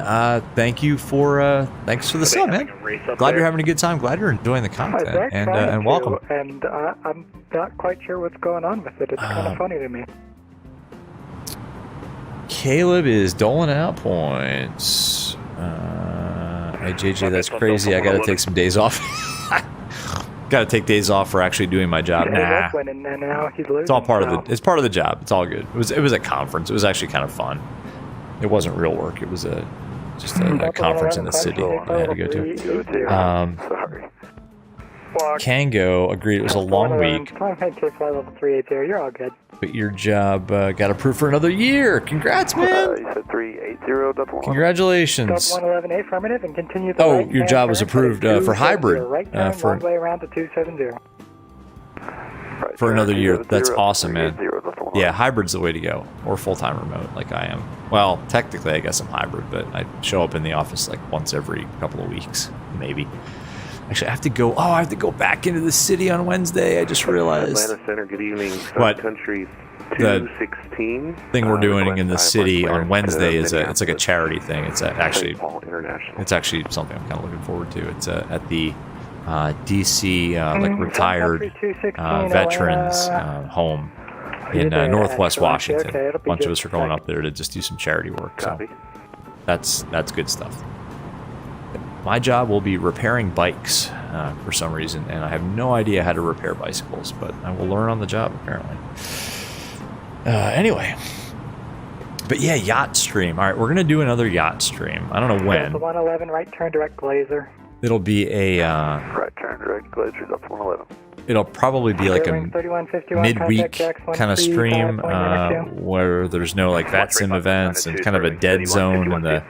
A: thank you for thanks for the sub, man. Glad you're having a good time. Glad you're enjoying the content, and welcome.
I: And I'm not quite sure what's going on with it. It's kind of funny to me.
A: Caleb is doling out points. Hey JJ, that's crazy. I gotta take some days off. Gotta take days off for actually doing my job. Nah, it's all part of the. It's part of the job. It's all good. It was a conference. It was actually kind of fun. It wasn't real work. It was just a conference in the city I had to go to.
E: Sorry.
A: Kango agreed it was a long week.
I: You're all good.
A: But your job got approved for another year. Congrats, man.
E: You said 380.1.
A: Congratulations.
I: 111 affirmative and continue.
A: Oh, your job was approved for hybrid.
I: For way around to 270.
A: For another year. That's awesome, man. Yeah, hybrid's the way to go. Or full-time remote, like I am. Well, technically, I guess I'm hybrid, but I show up in the office like once every couple of weeks, maybe. Actually, I have to go. Oh, I have to go back into the city on Wednesday. I just realized.
E: Atlanta Center, good evening.
A: What?
E: Country 216.
A: Thing we're doing in the city on Wednesday is it's like a charity thing. It's actually something I'm kind of looking forward to. It's at the DC like retired veterans home in Northwest Washington. A bunch of us are going up there to just do some charity work. So that's good stuff. My job will be repairing bikes for some reason, and I have no idea how to repair bicycles, but I will learn on the job apparently. Anyway, but yeah, yacht stream. All right, we're gonna do another yacht stream. I don't know when.
I: The 111 right turn direct glazer.
A: It'll be a
E: right turn direct glazer. That's 111.
A: It'll probably be like a midweek kind of stream where there's no like VATSIM events and kind of a dead zone in the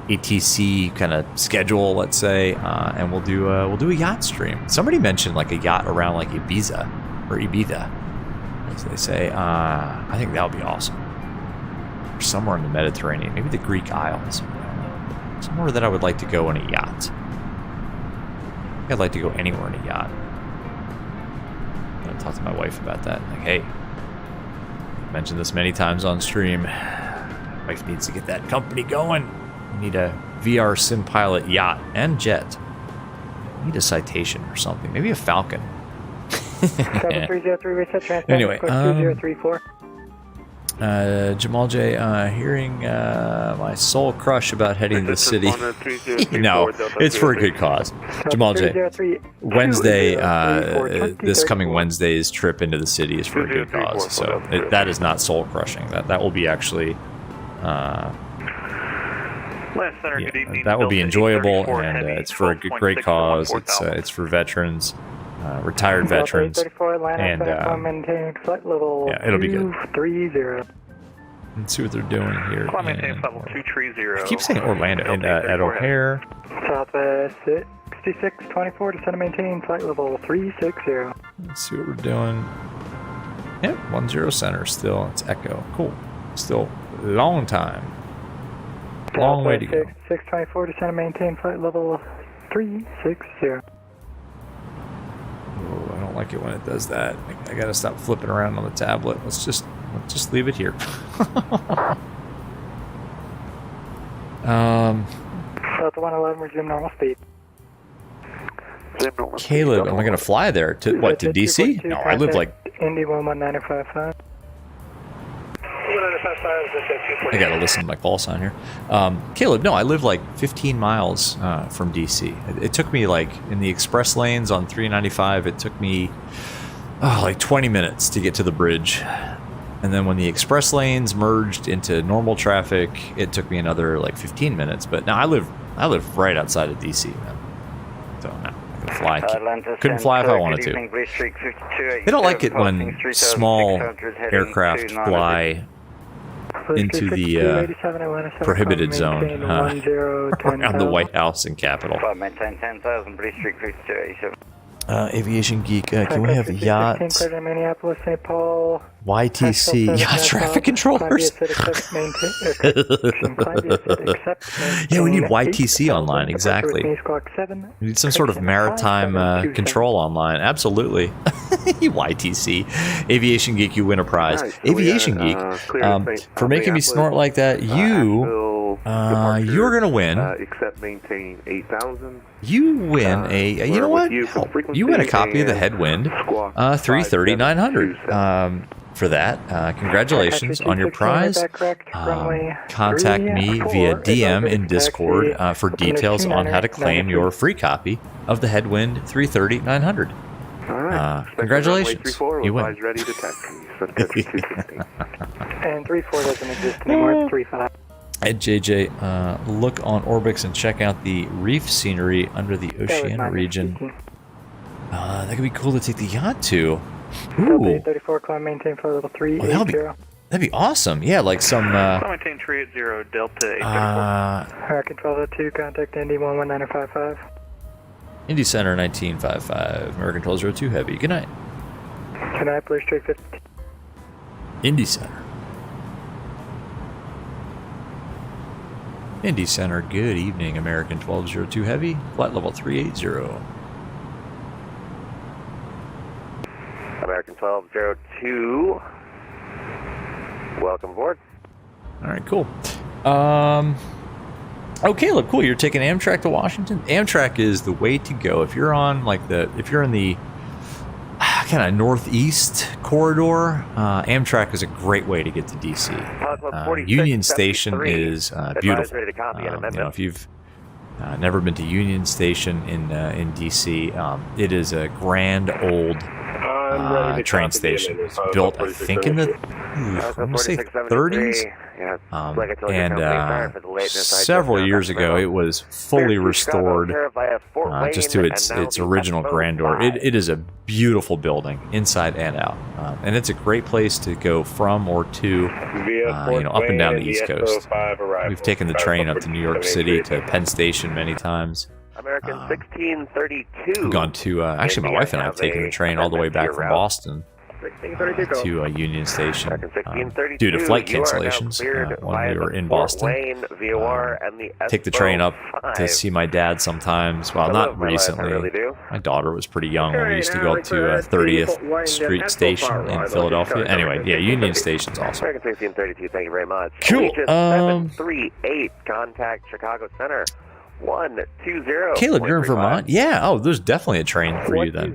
A: ATC kind of schedule, let's say, and we'll do a yacht stream. Somebody mentioned like a yacht around like Ibiza, as they say. I think that would be awesome. Or somewhere in the Mediterranean, maybe the Greek Isles. Somewhere that I would like to go in a yacht. I think I'd like to go anywhere in a yacht. I'm gonna talk to my wife about that. Like, hey, I've mentioned this many times on stream. Wife needs to get that company going. We need a VR sim pilot yacht and jet. We need a citation or something. Maybe a Falcon.
I: 7303 reset transport.
A: Anyway,
I: 2034.
A: Jamal J, hearing my soul crush about heading to the city. No, it's for a good cause. Jamal J, Wednesday, this coming Wednesday's trip into the city is for a good cause. So that is not soul crushing. That will be actually. That will be enjoyable, and it's for a great cause. It's for veterans, retired veterans, and yeah, it'll be good. Let's see what they're doing here. I keep saying Orlando and at O'Hare.
I: Southwest 6624 to center maintain flight level 360.
A: Let's see what we're doing. Yep, 10 center still. It's Echo. Cool. Still long time. Long way to go.
I: 624 to center maintain flight level 360.
A: Oh, I don't like it when it does that. I gotta stop flipping around on the tablet. Let's just leave it here.
I: Delta 111, resume normal speed.
A: Caleb, am I gonna fly there to what? To DC? No, I live like.
I: Indy 11955.
A: I gotta listen to my call sign here. Caleb, no, I live like 15 miles from DC. It took me like in the express lanes on 395. It took me like 20 minutes to get to the bridge, and then when the express lanes merged into normal traffic, it took me another like 15 minutes. But now I live right outside of DC, man. So no, I can fly. Couldn't fly if I wanted to. They don't like it when small aircraft fly into the prohibited zone around the White House and Capitol. Aviation Geek, can we have yachts? YTC, yacht traffic controllers? Yeah, we need YTC online, exactly. We need some sort of maritime control online, absolutely. YTC. Aviation Geek, you win a prize. Aviation Geek, for making me snort like that, you're gonna win.
M: Except maintain 8,000.
A: You win you know what? You win a copy of the Headwind 330-900. For that, congratulations on your prize. Contact me via DM in Discord for details on how to claim your free copy of the Headwind 330-900. Congratulations. You win.
M: Ready to tech.
I: And 34 doesn't exist anymore. 35.
A: At JJ, look on Orbix and check out the reef scenery under the Oceania region. That could be cool to take the yacht to. Ooh.
I: 34, climb maintain for level 3.
A: Oh, that'd be awesome. Yeah, like some.
J: Maintain 380 Delta 834.
I: American 1202, contact Indy 11955.
A: Indy Center 1955. American 1202 Heavy. Good night.
I: Good night, Blue Street 50.
A: Indy Center. Indy Center, good evening, American 1202 Heavy, flight level 380.
D: American 1202, welcome aboard.
A: All right, cool. Oh, Caleb, cool. You're taking Amtrak to Washington. Amtrak is the way to go if you're on if you're in the kind of northeast corridor. Amtrak is a great way to get to DC. Union Station is beautiful. If you've never been to Union Station in DC, it is a grand old train station. It's built, I think, in the I'm gonna say 30s. And several years ago, it was fully restored just to its original grandeur. It is a beautiful building, inside and out, and it's a great place to go from or to, up and down the East Coast. We've taken the train up to New York City to Penn Station many times.
D: American 1632.
A: We've gone to actually, my wife and I have taken the train all the way back from Boston to Union Station due to flight cancellations when we were in Boston. Take the train up to see my dad sometimes. Well, not recently. My daughter was pretty young when we used to go up to 30th Street Station in Philadelphia. Anyway, yeah, Union Station's awesome.
D: American 1632, thank you very much.
A: Cool.
D: 738, contact Chicago Center. 120.
A: Caleb, you're in Vermont? Yeah. Oh, there's definitely a train for you then.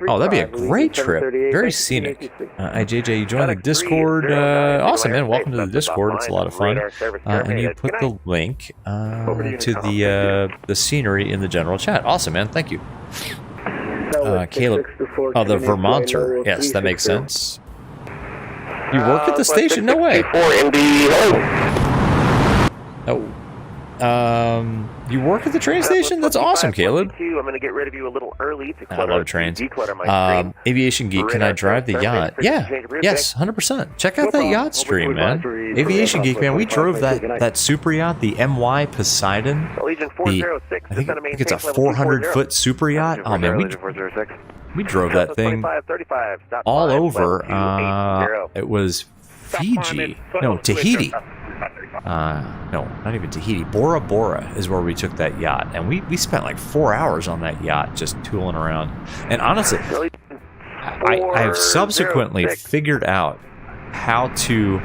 A: Oh, that'd be a great trip. Very scenic. JJ, you joined the Discord. Awesome, man. Welcome to the Discord. It's a lot of fun. And you put the link to the scenery in the general chat. Awesome, man. Thank you. Caleb. Oh, the Vermonter. Yes, that makes sense. You work at the station? No way. Oh. You work at the train station? That's awesome, Caleb.
D: I'm going to get rid of you a little early to
A: I love trains. Aviation Geek, can I drive the yacht? Yeah. Yes, 100%. Check out that yacht stream, man. Aviation Geek, man, we drove that super yacht, the MY Poseidon. I think it's a 400-foot super yacht. Oh, man, we drove that thing all over. It was Fiji. No, Tahiti. no, not even Tahiti. Bora Bora is where we took that yacht, and we spent like 4 hours on that yacht just tooling around. And honestly, I have subsequently figured out how to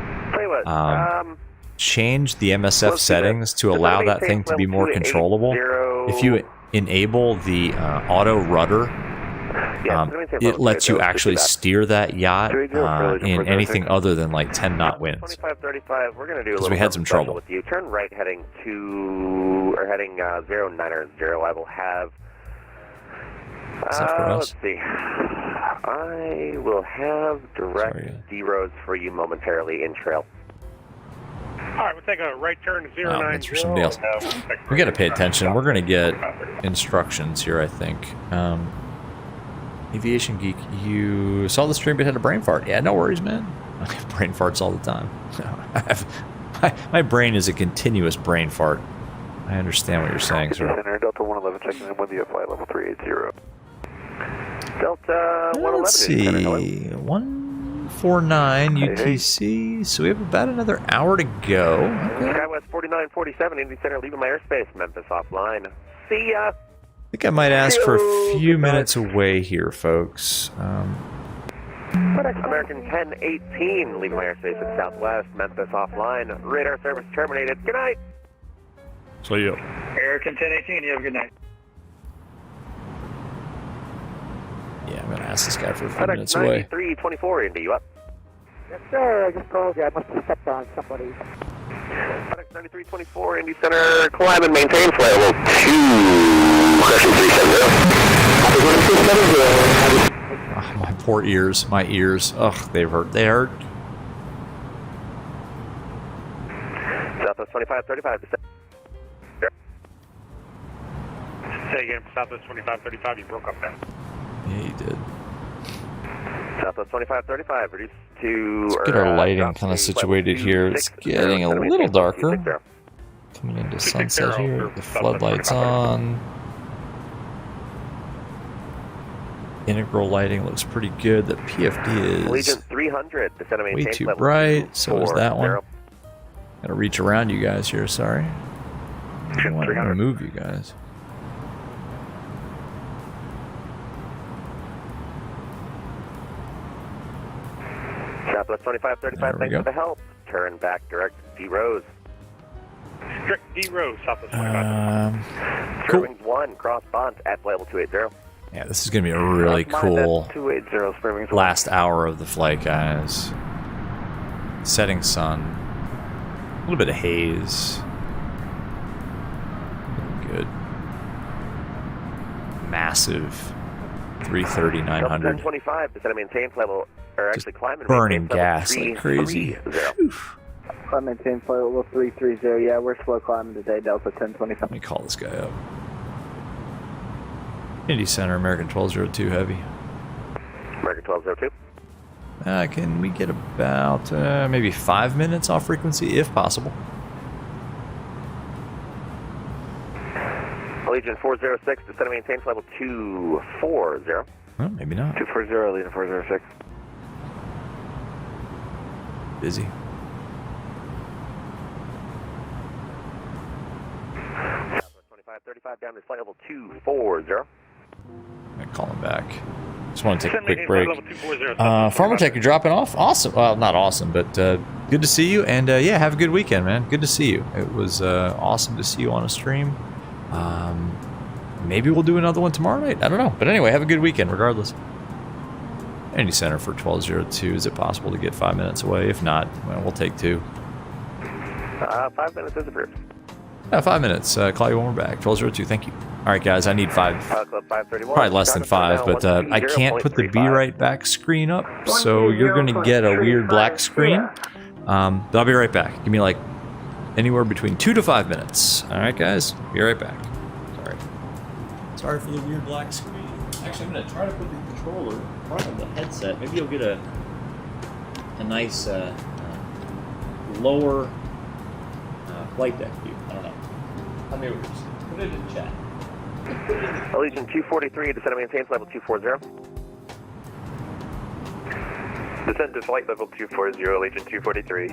A: change the MSF settings to allow that thing to be more controllable. If you enable the auto rudder, it lets you actually steer that yacht in anything other than like 10 knot winds.
K: 2535, we're going to do a
A: Because
K: little
A: we had some trouble
K: with you. Turn right heading 0990. I will have. Let's see. I will have direct D-roads for you momentarily in trail.
L: Alright, we'll take a right turn 090.
A: That's for somebody else. We got to pay attention. We're going to get instructions here, I think. Aviation Geek, you saw the stream but had a brain fart. Yeah, no worries, man. I have brain farts all the time. My brain is a continuous brain fart. I understand what you're saying, sir.
E: Center, Delta 111 checking in with you at flight level 380.
K: Delta 111.
A: Let's see. 149 UTC. So we have about another hour to go. Okay.
K: Skywest 4947, Indy Center, leaving my airspace. Memphis offline. See ya.
A: I think I might ask for a few minutes away here, folks.
K: American 1018, leaving my airspace at Southwest. Memphis offline. Radar service terminated. Good night.
A: So you.
L: American 1018, you have a good night.
A: Yeah, I'm gonna ask this guy for a few minutes away.
K: 9324, Indy, you up?
I: Yes, sir. I just told you I must have stepped on somebody.
K: FedEx 9324, Indy Center, climb and maintain flight level 2, question 370.
A: Oh, my poor ears, my ears. Ugh, they hurt. They hurt.
K: Southwest 2535,
L: Say again, Southwest 2535, you broke up there.
A: Yeah, you did.
K: Southwest 2535, reduced to...
A: Let's get our lighting kind of situated here. It's getting a little darker. Coming into sunset here. The floodlights on. Integral lighting looks pretty good. The PFD is
K: 300,
A: way too bright. So is that one. Gotta reach around you guys here, sorry. I don't want to move you guys.
K: Southwest 2535, thanks for the help. Turn back direct D Rose.
L: Direct D Rose, Southwest 2535.
A: Cool.
K: Wings 1, cross BONNT at flight level 280.
A: Yeah, this is going to be a really cool last hour of the flight, guys. Setting sun. A little bit of haze. Good. Massive 330-900.
K: 25, descend and maintain flight level, or actually climb and
A: burning gas like crazy.
H: Climb maintain flight level 330. Yeah, we're slow climbing today, Delta 1025.
A: Let me call this guy up. Indy Center, American 1202 Heavy.
K: American 1202.
A: Can we get about maybe 5 minutes off frequency, if possible?
K: Allegiant 406, descend and maintain flight level 240.
A: Well, maybe not.
K: 240, Allegiant 406.
A: Busy.
K: Southwest 2535 down to flight level 240.
A: I'm gonna call him back. Just want to take a quick break. Farmer Tech, you're dropping off? Awesome. Well, not awesome, but good to see you. And yeah, have a good weekend, man. Good to see you. It was awesome to see you on a stream. Maybe we'll do another one tomorrow night. I don't know. But anyway, have a good weekend regardless. Indy Center for 1202. Is it possible to get 5 minutes away? If not, well, we'll take 2.
K: 5 minutes is approved.
A: 5 minutes. Call you when we're back. 1202. Thank you. All right, guys. I need 5. Probably less than 5, but I can't put the Be Right Back screen up, so you're going to get a weird black screen. But I'll be right back. Give me like anywhere between 2 to 5 minutes. All right, guys. Be right back. Sorry for the weird black screen. Actually, I'm going to try to put the controller in front of the headset. Maybe you'll get a nice lower flight deck view. I don't know. How many words? Put it in chat.
K: Allegiant 243, descend and maintain flight level 240.
E: Descend to flight level 240, Allegiant 243.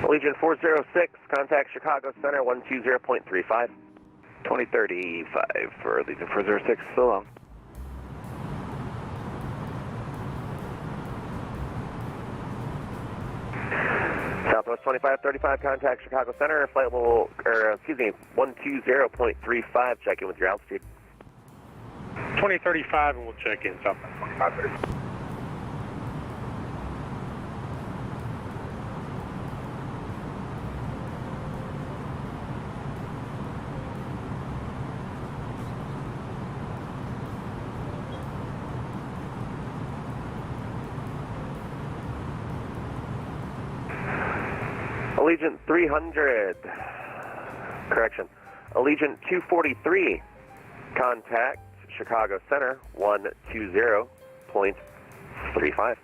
K: Allegiant 406, contact Chicago Center 120.35.
J: 2035 for Allegiant 406, so long.
K: Southwest 2535, contact Chicago Center, flight level, 120.35, check in with your altitude.
L: 2035 and we'll check in, Southwest 2535.
K: Allegiant 300, correction, Allegiant 243, contact Chicago Center 120.35.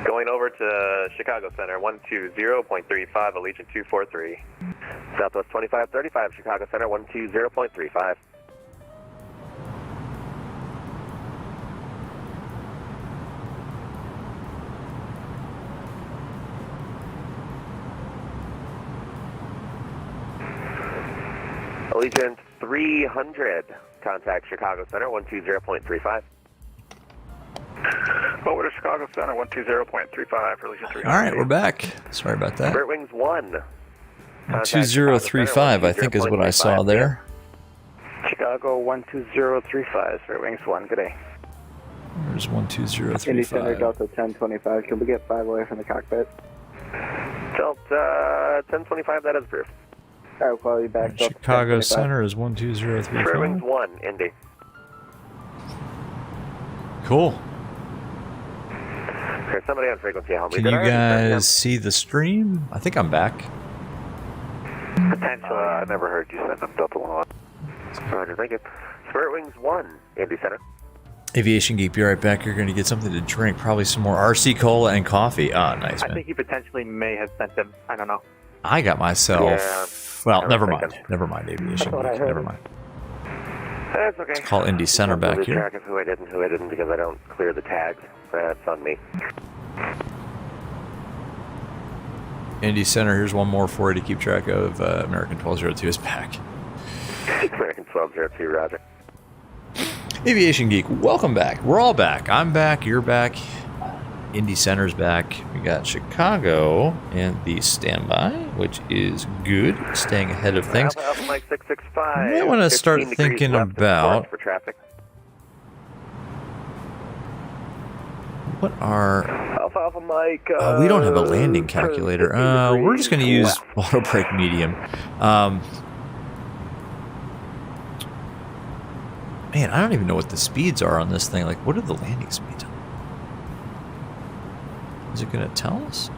K: Going over to Chicago Center 120.35, Allegiant 243. Southwest 2535, Chicago Center 120.35. Allegiant 300, contact Chicago Center 120.35.
L: Over to Chicago Center 120.35 for Allegiant 300.
A: All right, we're back. Sorry about that.
K: Spirit Wings 1.
A: 2035, I think, is what I saw there.
L: Chicago 12035, Spirit Wings 1, good day.
A: There's
H: Indy Center
A: 12035.
H: Delta 1025, can we get 5 away from the cockpit?
K: Delta 1025, that is approved.
H: Alright, we'll call you back. Delta
A: Chicago
H: 1025.
A: Center is
K: Spirit Wings
A: 12035.
K: 1, Indy.
A: Cool.
K: There's somebody on frequency.
A: Can you guys see the stream? I think I'm back.
J: Potentially. I never heard you send them Delta 1.
K: Roger, thank you. Spirit Wings 1, Indy Center.
A: Aviation Geek, be right back. You're going to get something to drink. Probably some more RC Cola and coffee. Ah, nice,
J: I
A: man.
J: think you potentially may have sent them. I don't know.
A: I got myself...
K: Yeah,
A: well,
K: I was
A: never
K: thinking.
A: mind. Never mind, Aviation
H: what I
A: Geek.
H: heard.
A: Never mind.
K: That's okay.
A: Call Indy Center
K: I'll
A: back
K: lose
A: here.
K: track of who I did and who I didn't because I don't clear the tags. That's on me.
A: Indy Center, here's one more for you to keep track of. American 1202 is back.
K: American 1202, roger.
A: Aviation Geek, welcome back. We're all back. I'm back. You're back. Indy Center's back. We got Chicago and the standby, which is good. Staying ahead of things.
K: Alpha Mike 665.
A: You might want to start
K: 15 degrees
A: thinking
K: left of
A: about
K: course for traffic.
A: what are...
L: Alpha Mike.
A: we don't have a landing calculator. We're just going to use auto brake medium. Man, I don't even know what the speeds are on this thing. Like, what are the landing speeds? Is it going to tell us?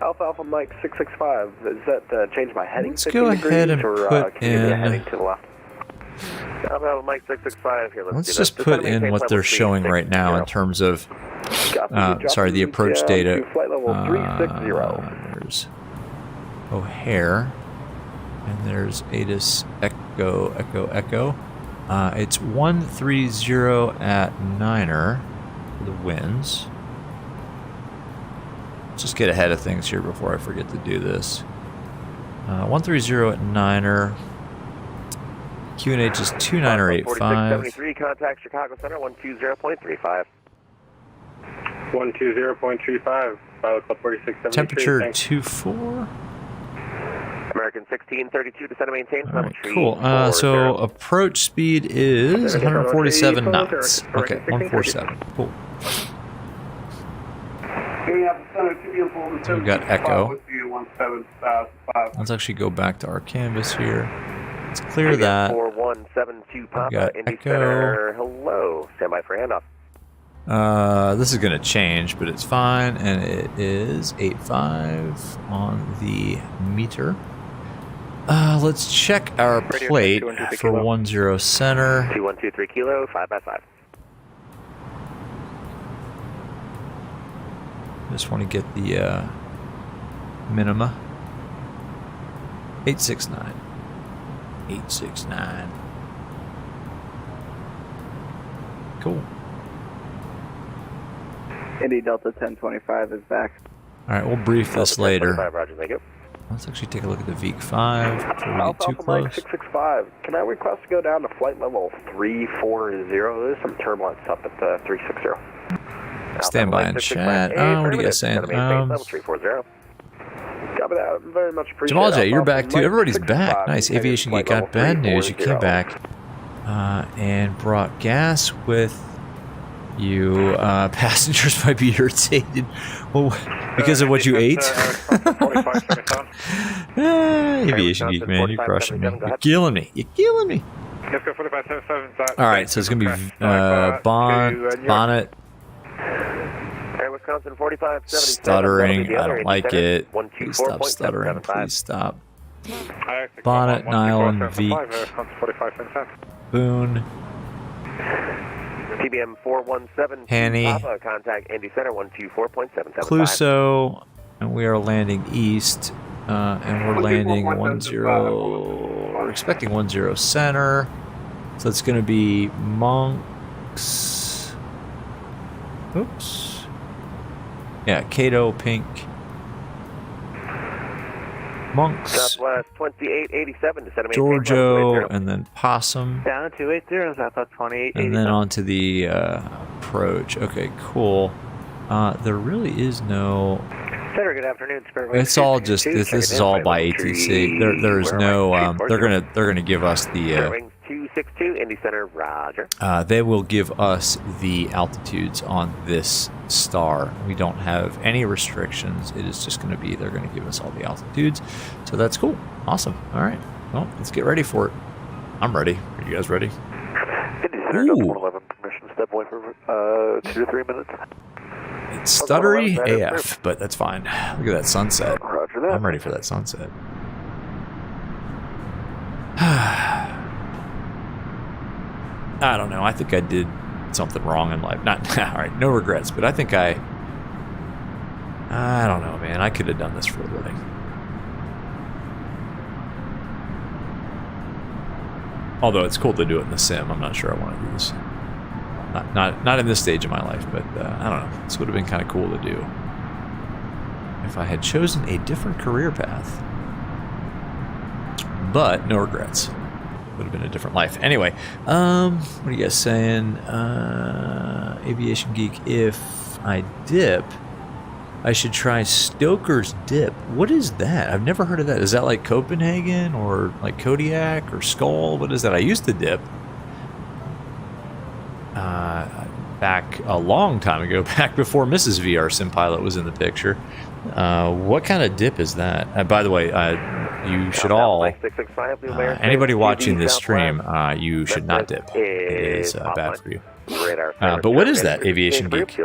L: Alpha Mike 665. Is that change my heading?
A: Let's go ahead and put in...
L: heading to the left?
K: Alpha Mike 665 here.
A: Let's just put in what they're showing right now in terms of... sorry, the approach data.
L: Flight level 360.
A: There's O'Hare. And there's ATIS Echo, Echo, Echo. It's 130 at 9er for the winds. Let's just get ahead of things here before I forget to do this. 130 at 9er. QNH is 2985.
K: 4673, contact Chicago Center 120.35.
L: 120.35. Pilot Club 4673.
A: Temperature
L: thanks.
A: 24.
K: American 1632, descend and maintain.
A: All right, cool. So approach speed is 147 knots. Okay, 147. Cool. So we've got Echo. Let's actually go back to our canvas here. Let's clear that.
K: 4172 Papa,
A: got
K: Indy
A: Echo.
K: Center. Hello. Stand by for handoff.
A: This is going to change, but it's fine, and it is 85 on the meter. Let's check our plate for 10 center.
K: 2123 kilo, 5x5.
A: Just want to get the minima. 869. 869. Cool.
H: Indy Delta 1025 is back.
A: All right, we'll brief this later.
K: Roger, thank you.
A: Let's actually take a look at the VEEK-5 before we get
L: Alpha
A: too
L: Alpha Mike
A: close.
L: 665. Can I request to go down to flight level 340? There's some turbulence up at 360.
A: Stand by in chat. What are you guys saying?
K: Level 340.
L: Copy that. Very much appreciate
A: Jamal
L: it.
A: J, you're
L: Alpha
A: back too.
L: Mike
A: Everybody's
L: 665.
A: back. Nice. Aviation Geek got bad news. You came back and brought gas with you. Passengers might be irritated. Well, because of what you ate? Aviation Geek, man, you're crushing me. You're killing me. You're killing me.
J: Let's go 4577.
A: All right, so it's going to be Bonnet.
K: Air Wisconsin 4577.
A: Stuttering. I don't like it. Please stop stuttering. Please stop. Bonnet, Nylon, Veek, Boone,
K: TBM 417.
A: Hanny,
K: Papa, contact Indy Center 124.775.
A: Cluso, and we are landing east, and we're landing 10. We're expecting 10 center, so it's going to be Monks. Oops. Yeah, Cato, Pink. Monks,
K: Southwest 2887 to centimeter.
A: Giorgio, and then Possum.
J: Down to 280, Southwest 2887.
A: And then onto the approach. Okay, cool. There really is no.
J: Center, good afternoon.
A: It's all just this is all by ATC. There's no. They're gonna give us the.
K: 262 Indy Center, Roger.
A: They will give us the altitudes on this star. We don't have any restrictions. It is just going to be, they're going to give us all the altitudes. So that's cool. Awesome. All right. Well, let's get ready for it. I'm ready. Are you guys ready?
L: Indy Center, Delta 111, permission to step away for 2 to 3 minutes.
A: It's stuttery AF, but that's fine. Look at that sunset.
L: Roger that.
A: I'm ready for that sunset. I don't know. I think I did something wrong in life. Not all right. No regrets, but I think I don't know, man. I could have done this for a living. Although it's cool to do it in the sim, I'm not sure I want to do this. Not in this stage of my life, but I don't know. This would have been kind of cool to do if I had chosen a different career path. But no regrets. Would have been a different life. Anyway, what are you guys saying? Aviation Geek, if I dip, I should try Stoker's Dip. What is that? I've never heard of that. Is that like Copenhagen or like Kodiak or Skull? What is that? I used to dip back a long time ago, back before Mrs. VR Sim Pilot was in the picture. What kind of dip is that? By the way, you should all, anybody watching this stream, you should not dip. It is bad for you. But what is that, Aviation Geek?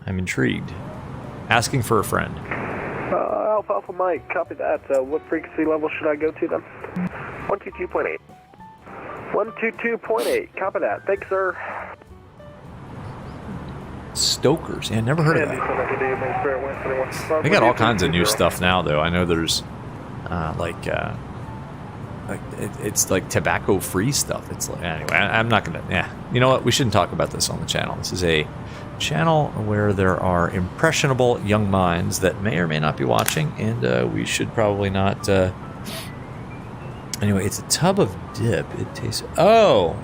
A: I'm intrigued. Asking for a friend.
L: Alpha Alpha Mike, copy that. What frequency level should I go to then?
K: 122.8.
L: 122.8, copy that. Thanks, sir.
A: Stokers. Yeah, never heard of that. They got all kinds of new stuff now, though. I know there's it's like tobacco-free stuff. It's like, anyway. I'm not gonna. Yeah, you know what? We shouldn't talk about this on the channel. This is a channel where there are impressionable young minds that may or may not be watching, and we should probably not. Anyway, it's a tub of dip. It tastes. Oh,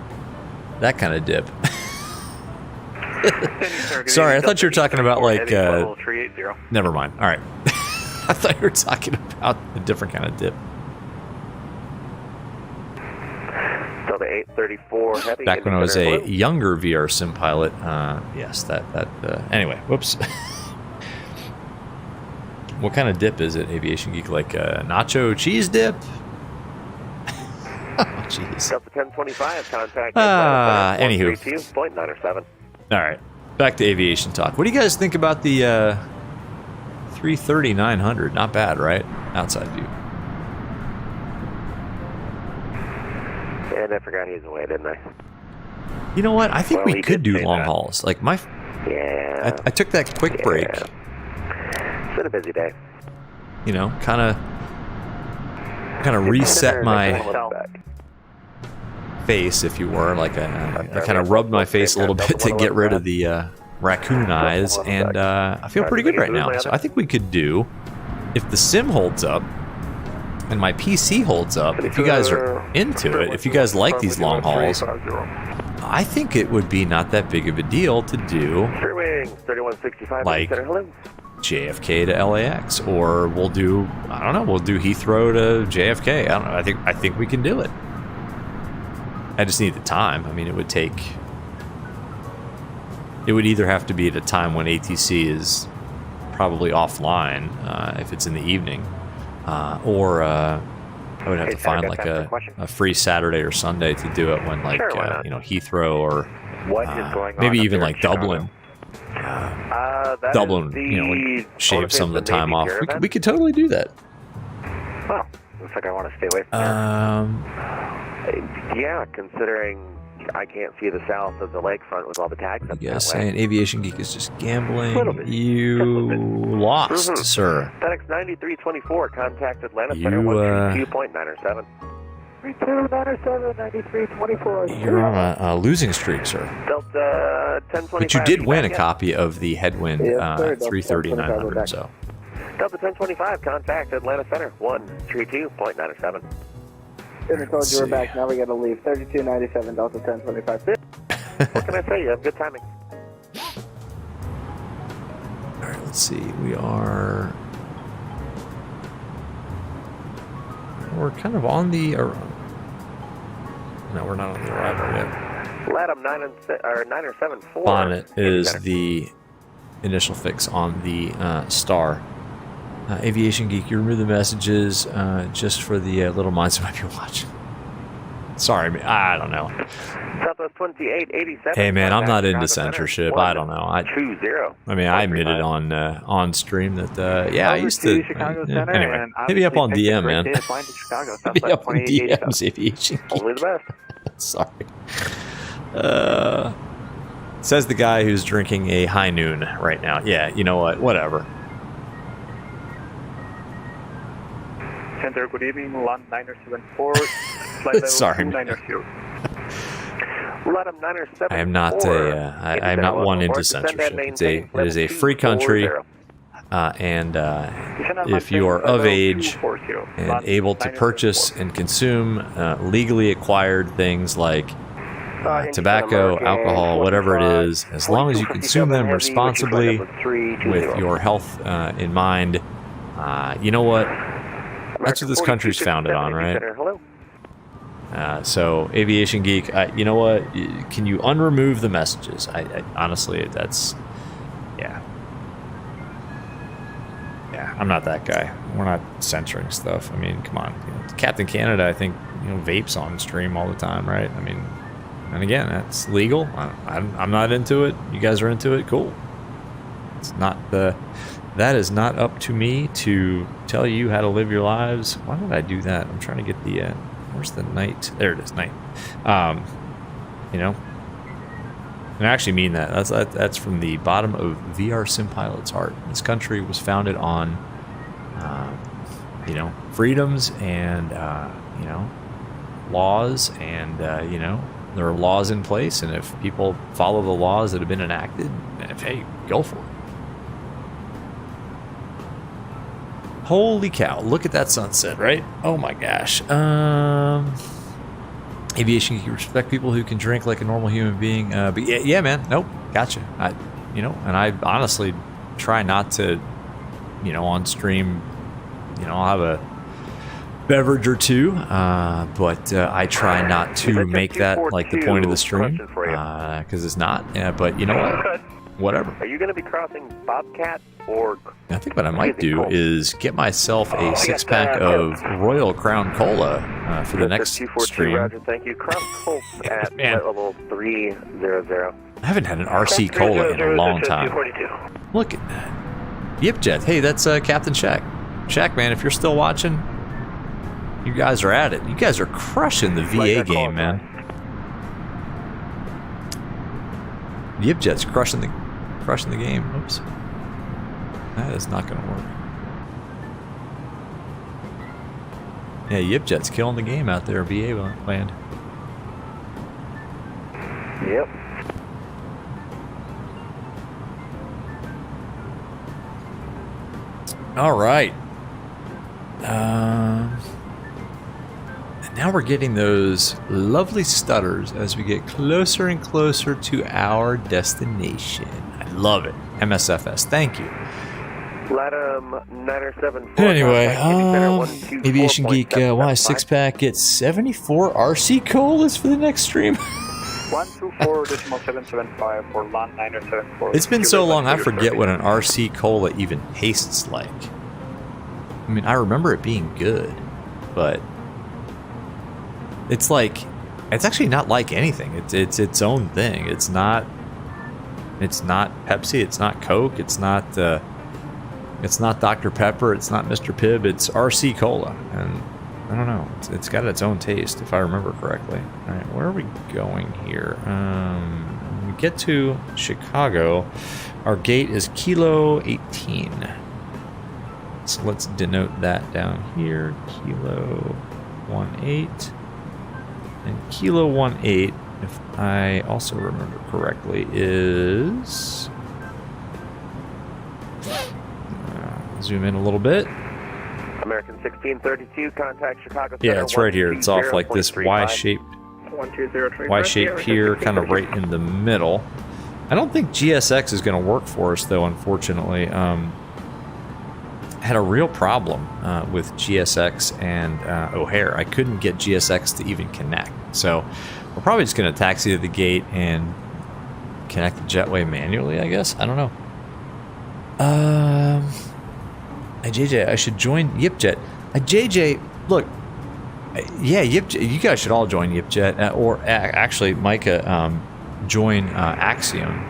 A: that kind of dip. Sorry, I thought you were talking about like. Never mind. All right. I thought you were talking about a different kind of dip.
K: Delta 834 heavy.
A: Back when I was a younger VR sim pilot, yes, that. Anyway, whoops. What kind of dip is it, Aviation Geek? Like a nacho cheese dip? Oh, jeez.
K: Delta 1025 contact.
A: Anywho.
K: 132.907.
A: All right, back to aviation talk. What do you guys think about the 330-900? Not bad, right? Outside view.
K: And I forgot he's away, didn't I?
A: You know what? I think we could do long hauls. Like my.
K: Yeah.
A: I took that quick break.
K: It's been a busy day.
A: You know, kind of reset my face, if you were. Like I kind of rubbed my face a little bit to get rid of the raccoon eyes, and I feel pretty good right now. So I think we could do, if the sim holds up and my PC holds up, if you guys are into it, if you guys like these long hauls, I think it would be not that big of a deal to do like JFK to LAX, or we'll do, I don't know, we'll do Heathrow to JFK. I don't know. I think we can do it. I just need the time. I mean, it would either have to be at a time when ATC is probably offline, if it's in the evening, or I would have to find like a free Saturday or Sunday to do it when, like, you know, Heathrow, or maybe even like Dublin. Dublin, you know, would shave some of the time off. We could totally do that.
L: Well, looks like I want to stay away from yeah, considering I can't see the south of the lakefront with all the tags up
A: Yes, saying Aviation Geek is just gambling. You lost, sir.
K: FedEx 9324, contact Atlanta Center 132.907.
I: 9297,
A: You're on a losing streak, sir.
K: Delta 1025.
A: But you did win a copy of the Headwind A330-900, so.
K: Delta 1025, contact Atlanta Center 132.907.
H: Dinner told you we're back. Now we gotta leave. 3297 Delta 1025.
K: What can I say? You have good timing.
A: All right, let's see. We're kind of on the. No, we're not on the arrival yet.
K: LATAM 974.
A: BONNT is the initial fix on the Star. Aviation Geek, you remove the messages just for the little minds who might be watching. Sorry, I don't know.
K: Southwest 2887.
A: Hey man, I'm not into censorship. I don't know. I mean, I admitted on stream that yeah, I used to. Anyway, hit me up on DM, man. Hit me up on DMs, Aviation Geek.
K: Only the best.
A: Sorry. Says the guy who's drinking a high noon right now. Yeah, you know what? Whatever.
J: Center, good evening, land 974,
A: Sorry.
K: 290.
A: I am not I am not one into censorship. It is a free country, and if you are of age and able to purchase and consume legally acquired things like tobacco, alcohol, whatever it is, as long as you consume them responsibly with your health in mind, you know what? That's what this country's founded on, right? So, Aviation Geek, you know what? Can you unremove the messages? I honestly, that's, yeah, I'm not that guy. We're not censoring stuff. I mean, come on. You know, Captain Canada, I think, you know, vapes on stream all the time, right? I mean, and again, that's legal. I'm not into it. You guys are into it. Cool. It's not the. That is not up to me to tell you how to live your lives. Why did I do that? I'm trying to get the, where's the night? There it is, night. You know, and I actually mean that. That's from the bottom of VR Sim Pilot's heart. This country was founded on, you know, freedoms and, you know, laws, and, you know, there are laws in place, and if people follow the laws that have been enacted, hey, go for it. Holy cow, look at that sunset, right? Oh my gosh. Aviation, you respect people who can drink like a normal human being. But yeah, man, nope, gotcha. You know, and I honestly try not to, you know, on stream, you know, I'll have a beverage or two, but I try not to make that like the point of the stream, because it's not. But you know what? Whatever.
K: Are you going to be crossing Bobcat or?
A: I think what I might do is get myself a 6-pack of Royal Crown Cola for the next stream.
K: Roger, thank you. Crown Cola at level 300.
A: I haven't had an RC Cola in a long time. Look at that. Yip Jet. Hey, that's Captain Shaq. Shaq, man, if you're still watching, you guys are at it. You guys are crushing the VA game, man. Yip Jet's crushing the game. Oops. That is not going to work. Yeah, Yip Jet's killing the game out there, VA land.
K: Yep.
A: All right. And now we're getting those lovely stutters as we get closer and closer to our destination. I love it. MSFS, thank you.
K: LATAM 974.
A: Anyway, Aviation Geek Y6 pack gets 74 RC colas for the next stream.
L: 124.775 for LAN 974.
A: It's been so long, I forget what an RC cola even tastes like. I mean, I remember it being good, but it's like, it's actually not like anything. It's its own thing. It's not Pepsi. It's not Coke. It's not Dr. Pepper. It's not Mr. Pibb. It's RC Cola, and I don't know. It's got its own taste, if I remember correctly. All right, where are we going here? When we get to Chicago, our gate is Kilo 18. So let's denote that down here. Kilo 18. And Kilo 18, if I also remember correctly, is... zoom in a little bit.
K: American 1632, contact Chicago Center.
A: Yeah, it's right here. It's off like this Y-shaped pier, kind of right in the middle. I don't think GSX is going to work for us, though, unfortunately. Had a real problem with GSX and O'Hare. I couldn't get GSX to even connect. So we're probably just going to taxi to the gate and connect the jetway manually, I guess. I don't know. Hey, JJ, I should join YipJet. JJ, look, yeah, YipJet, you guys should all join YipJet, or actually, Micah, join Axiom.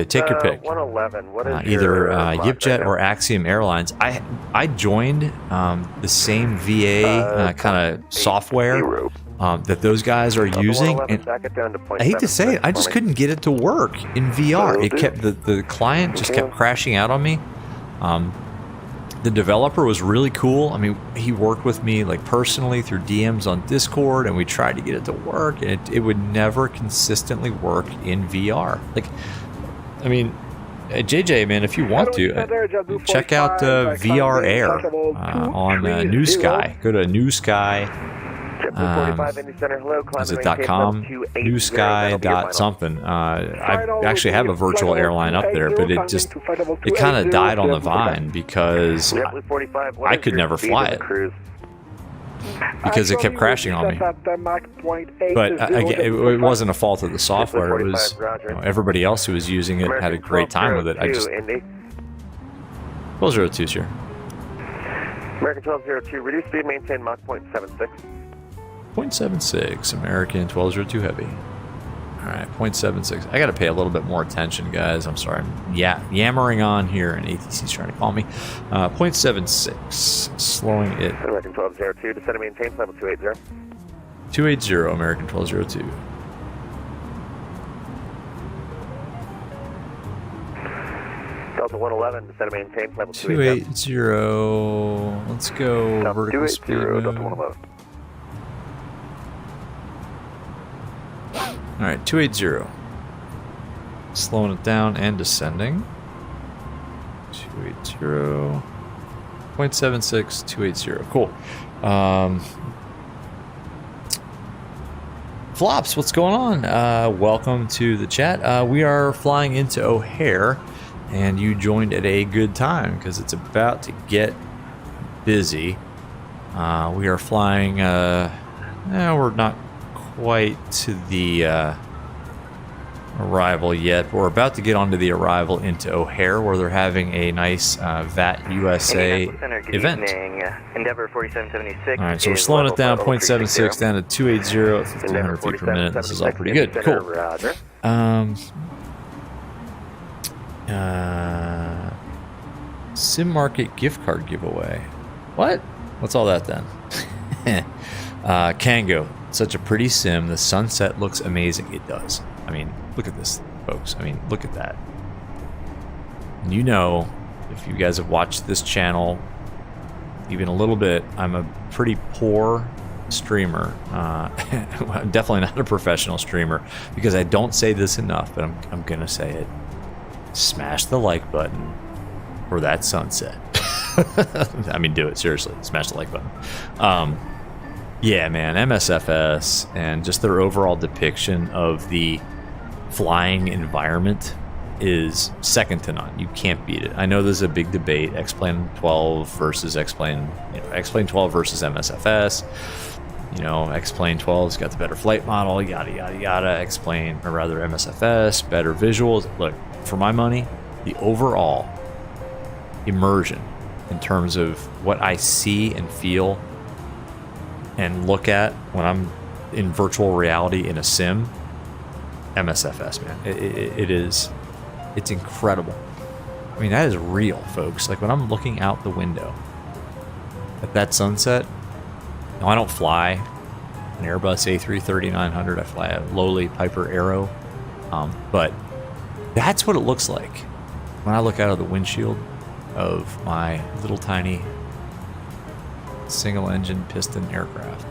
A: Take your pick.
K: 111. What is
A: either YipJet or Axiom Airlines. I joined the same VA kind of software that those guys are using, and I hate to say it, I just couldn't get it to work in VR. It kept the client just kept crashing out on me. The developer was really cool. I mean, he worked with me like personally through DMs on Discord, and we tried to get it to work, and it would never consistently work in VR. Like, I mean, JJ, man, if you want to, check out VR Air on New Sky. Go to New Sky. Is it .com? New Sky dot something. I actually have a virtual airline up there, but it kind of died on the vine because I could never fly it because it kept crashing on me. But it wasn't a fault of the software. It was everybody else who was using it had a great time with it. I just 1202 here.
K: American 1202, reduce speed, maintain Mach 0.76.
A: 0.76, American 1202 Heavy. Alright, 0.76. I gotta pay a little bit more attention, guys. I'm sorry. I'm yammering on here, and ATC's trying to call me. 0.76, slowing it.
K: American 1202, descend and maintain, level 280.
A: 280, American 1202.
K: Delta 111, descend and maintain, level 280.
A: 280, let's go
K: Delta
A: vertical speed.
K: Delta 111.
A: Alright, 280. Slowing it down and descending. 280. 0.76, 280. Cool. Flops, what's going on? Welcome to the chat. We are flying into O'Hare, and you joined at a good time because it's about to get busy. We are flying, we're not quite to the arrival yet, but we're about to get onto the arrival into O'Hare, where they're having a nice VATUSA event.
K: Endeavor 4776.
A: Alright, so we're slowing it down 0.76 down to 280 at 1,500 feet per minute. This is all pretty good. Cool. Sim Market gift card giveaway. What? What's all that then? Kango. Such a pretty sim. The sunset looks amazing. It does. I mean, look at this, folks. I mean, look at that. And you know, if you guys have watched this channel even a little bit, I'm a pretty poor streamer. I'm definitely not a professional streamer because I don't say this enough, but I'm gonna say it. Smash the like button for that sunset. I mean, do it, seriously. Smash the like button. Yeah, man, MSFS and just their overall depiction of the flying environment is second to none. You can't beat it. I know there's a big debate, X-Plane 12 versus X-Plane 12 versus MSFS. You know, X-Plane 12's got the better flight model, yada, yada, yada. X-Plane, or rather MSFS, better visuals. Look, for my money, the overall immersion in terms of what I see and feel and look at when I'm in virtual reality in a sim, MSFS, man. It's incredible. I mean, that is real, folks. Like, when I'm looking out the window at that sunset, now, I don't fly an Airbus A330-900. I fly a lowly Piper Arrow. But that's what it looks like when I look out of the windshield of my little tiny single-engine piston aircraft.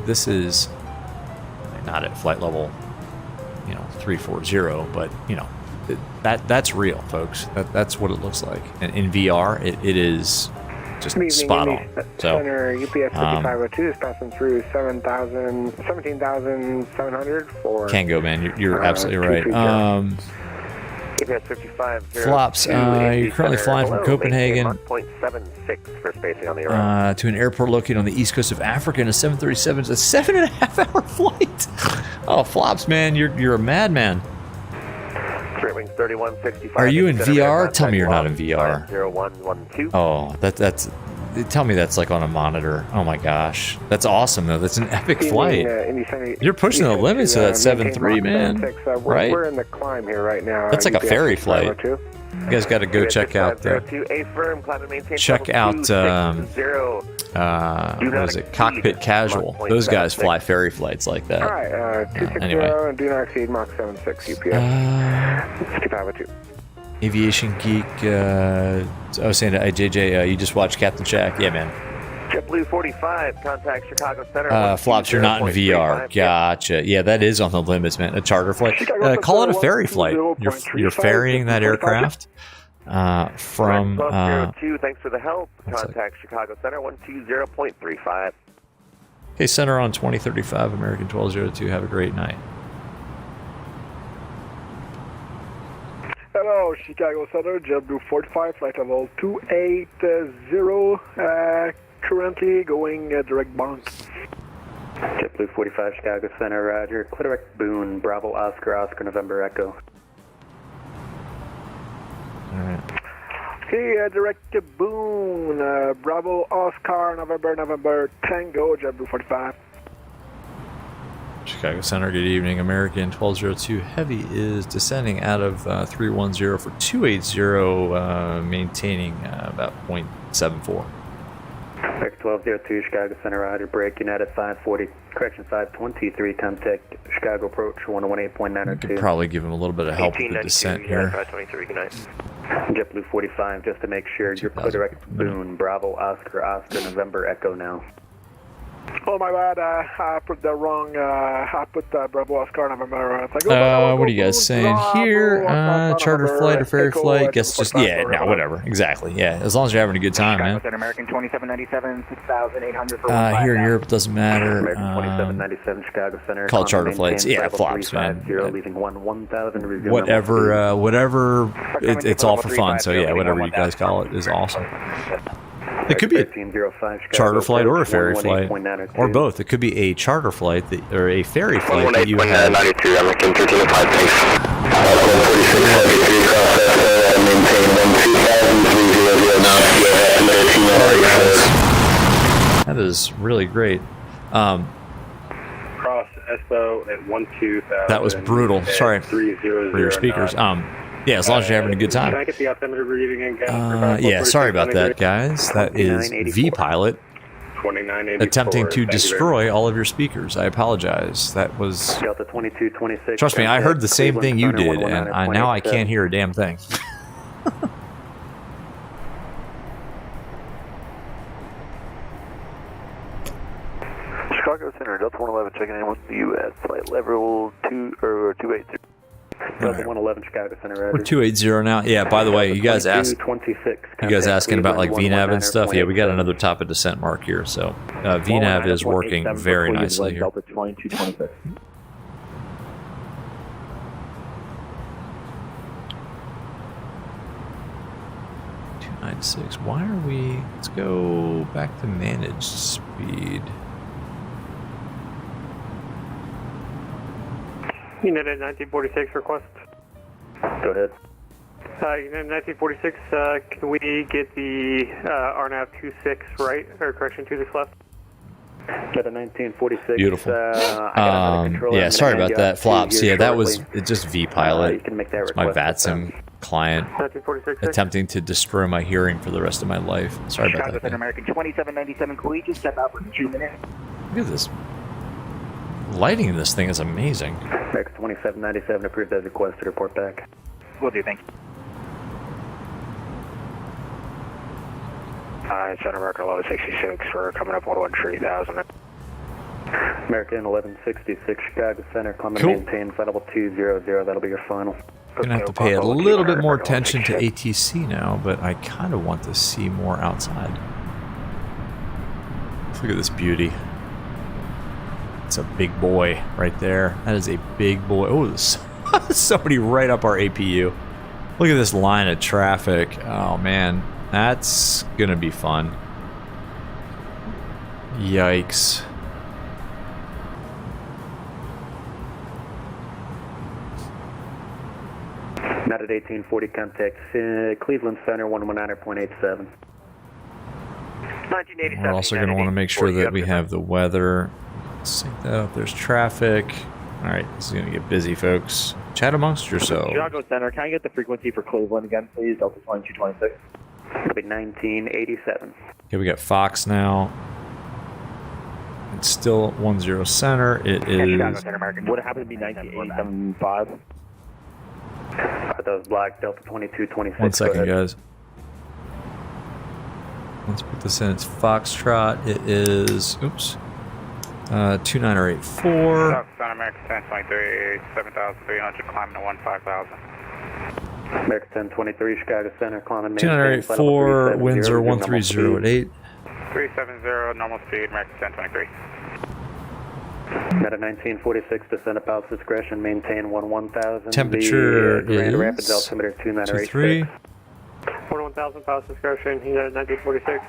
A: This is not at flight level, 340, but that's real, folks. That's what it looks like. And in VR, it is just spot on. So,
L: Center UPS 5502 is passing through 17,700 for.
A: Can't go, man. You're absolutely right.
K: UPS 5502.
A: Flops. You're currently flying from Copenhagen
K: 0.76 for spacing on the airline.
A: to an airport located on the east coast of Africa in a 737. It's a 7.5-hour flight. Oh, flops, man. You're a madman.
K: Straight wings 3165.
A: Are you in VR? Tell me you're not in VR.
K: 0112.
A: Oh, that's. Tell me that's like on a monitor. Oh my gosh, that's awesome though. That's an epic flight. You're pushing the limits of that 7.3, man. Right?
L: We're in the climb here right now.
A: That's like a ferry flight. You guys got to go check out. Check out. What is it? Cockpit Casual. Those guys fly ferry flights like that.
L: All right. 260.
A: Anyway.
L: Do not exceed Mach 76 UPS. 5502.
A: Aviation Geek. Saying to JJ, you just watched Captain Shack. Yeah, man.
K: JetBlue 45, contact Chicago Center.
A: Flops, you're not in VR. Gotcha. Yeah, that is on the limits, man. A charter flight. Call it a ferry flight. You're ferrying that aircraft from.
K: 1202, thanks for the help. Contact Chicago Center 120.35.
A: Okay, Center on 2035, American 1202. Have a great night.
L: Hello, Chicago Center, JetBlue 45, flight level 280, currently going direct BONNT.
N: JetBlue 45, Chicago Center, roger. Direct Boone, Bravo, Oscar, November, Echo.
A: Alright.
L: Okay, direct Boone, Bravo, Oscar, November, Tango, JetBlue 45.
A: Chicago Center, good evening. American 1202 Heavy is descending out of 310 for 280, maintaining about 0.74.
N: Direct 1202 Chicago Center, roger. Break United 540, correction 523, contact Chicago approach 118.902.
A: Could probably give him a little bit of help with the descent here.
K: 523, good night.
N: JetBlue 45, just to make sure you're clear direct Boone, Bravo, Oscar, November, Echo now.
L: Oh my bad, I put the wrong, I put Bravo, Oscar, November. It's like,
A: what are you guys saying here? Charter flight or ferry flight? Guess just, yeah, no, whatever. Exactly, yeah. As long as you're having a good time, man.
L: American 2797, 6,800 for
A: here in Europe, doesn't matter.
N: American 2797 Chicago Center.
A: Call charter flights. Yeah, flops, man.
N: Leaving 1,000.
A: Whatever, it's all for fun. So yeah, whatever you guys call it is awesome. It could be a charter flight or a ferry flight, or both. It could be a charter flight or a ferry flight that you have.
K: 92, American 1305, thanks.
A: That is really great.
O: Cross Espo at 12,000.
A: That was brutal. Sorry for your speakers. Yeah, as long as you're having a good time.
O: Can I get the altimeter reading again?
A: Yeah, sorry about that, guys. That is V-Pilot attempting to destroy all of your speakers. I apologize. That was...
N: Delta 2226.
A: Trust me, I heard the same thing you did, and now I can't hear a damn thing.
E: Chicago Center, Delta 111 checking in with you at flight level 283.
N: Delta 111 Chicago Center, Roger.
A: We're 280 now. Yeah, by the way, you guys asked. You guys asking about like VNAV and stuff? Yeah, we got another top of descent mark here, so VNAV is working very nicely here.
L: Delta 2226.
A: Why are we? Let's go back to managed speed.
O: United 1946 request.
N: Go ahead.
O: United 1946, can we get the RNAV 26 right, or correction 26 left?
N: Got a 1946.
A: Beautiful.
N: Yeah,
A: sorry about that. Flops. Yeah, that was just V-Pilot.
N: You can make that
A: it's my
N: request.
A: VATSIM client
O: 1946.
A: attempting to destroy my hearing for the rest of my life. Sorry about
D: Chicago
A: that.
D: Center American 2797, can we just step out for 2 minutes?
A: Look at this. Lighting in this thing is amazing.
N: Max 2797 approved as requested. Report back.
D: Will do, thank you.
J: Center American 1166, we're coming up 113,000.
N: American 1166 Chicago Center, climb and
A: Cool.
N: maintain flight level 200. That'll be your final.
A: Gonna have to pay a little bit more attention to ATC now, but I kind of want to see more outside. Look at this beauty. It's a big boy right there. That is a big boy. Oh, there's somebody right up our APU. Look at this line of traffic. Oh man, that's gonna be fun. Yikes.
N: Not at 1840, contact Cleveland Center 119.87.
J: 1987.
A: We're also going to want to make sure that we have the weather. Sync that up. There's traffic. All right, this is going to get busy, folks. Chat amongst yourselves.
L: Chicago Center, can I get the frequency for Cleveland again, please? Delta 2226.
N: It'll be 1987.
A: Okay, we got Fox now. It's still 10 center. It
L: Chicago
A: is.
L: Center American. Would it happen to be 1987.5?
N: That was black, Delta 2226.
A: 1 second, guys. Let's put this in. It's Foxtrot. It is. Oops. 29084.
J: South Center American 1023, 7,300, climbing to 15,000.
N: American 1023 Chicago Center, climbing
A: 29084. Winds are 130 at 8.
J: 370, normal speed, American 1023.
N: At a 1946, descend up Alpha discretion, maintain 11,000.
A: Temperature
N: Grand
A: is
N: Rapids altimeter
A: 23.
N: 2986.
O: 41,000 pounds discretion, United 1946.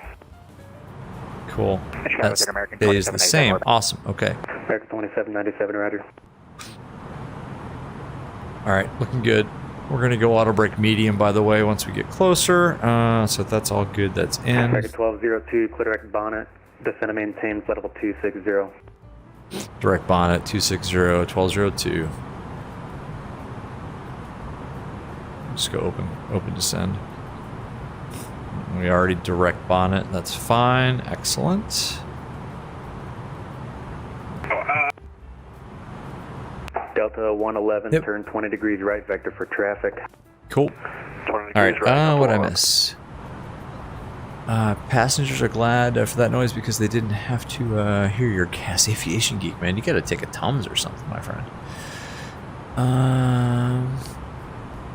A: Cool. That stays the same. Awesome. Okay.
N: American 2797, Roger.
A: All right, looking good. We're gonna go auto brake medium, by the way, once we get closer. So that's all good. That's in.
N: American 1202, clear direct bonnet, descend and maintain flight level 260.
A: Direct bonnet 260 1202. Just go open descend. We already direct bonnet. That's fine. Excellent.
N: Delta 111,
A: Yep.
N: turn 20 degrees right vector for traffic.
A: Cool. All right. What'd I miss? Passengers are glad for that noise because they didn't have to hear your gas. Aviation geek, man. You gotta take a Tums or something, my friend.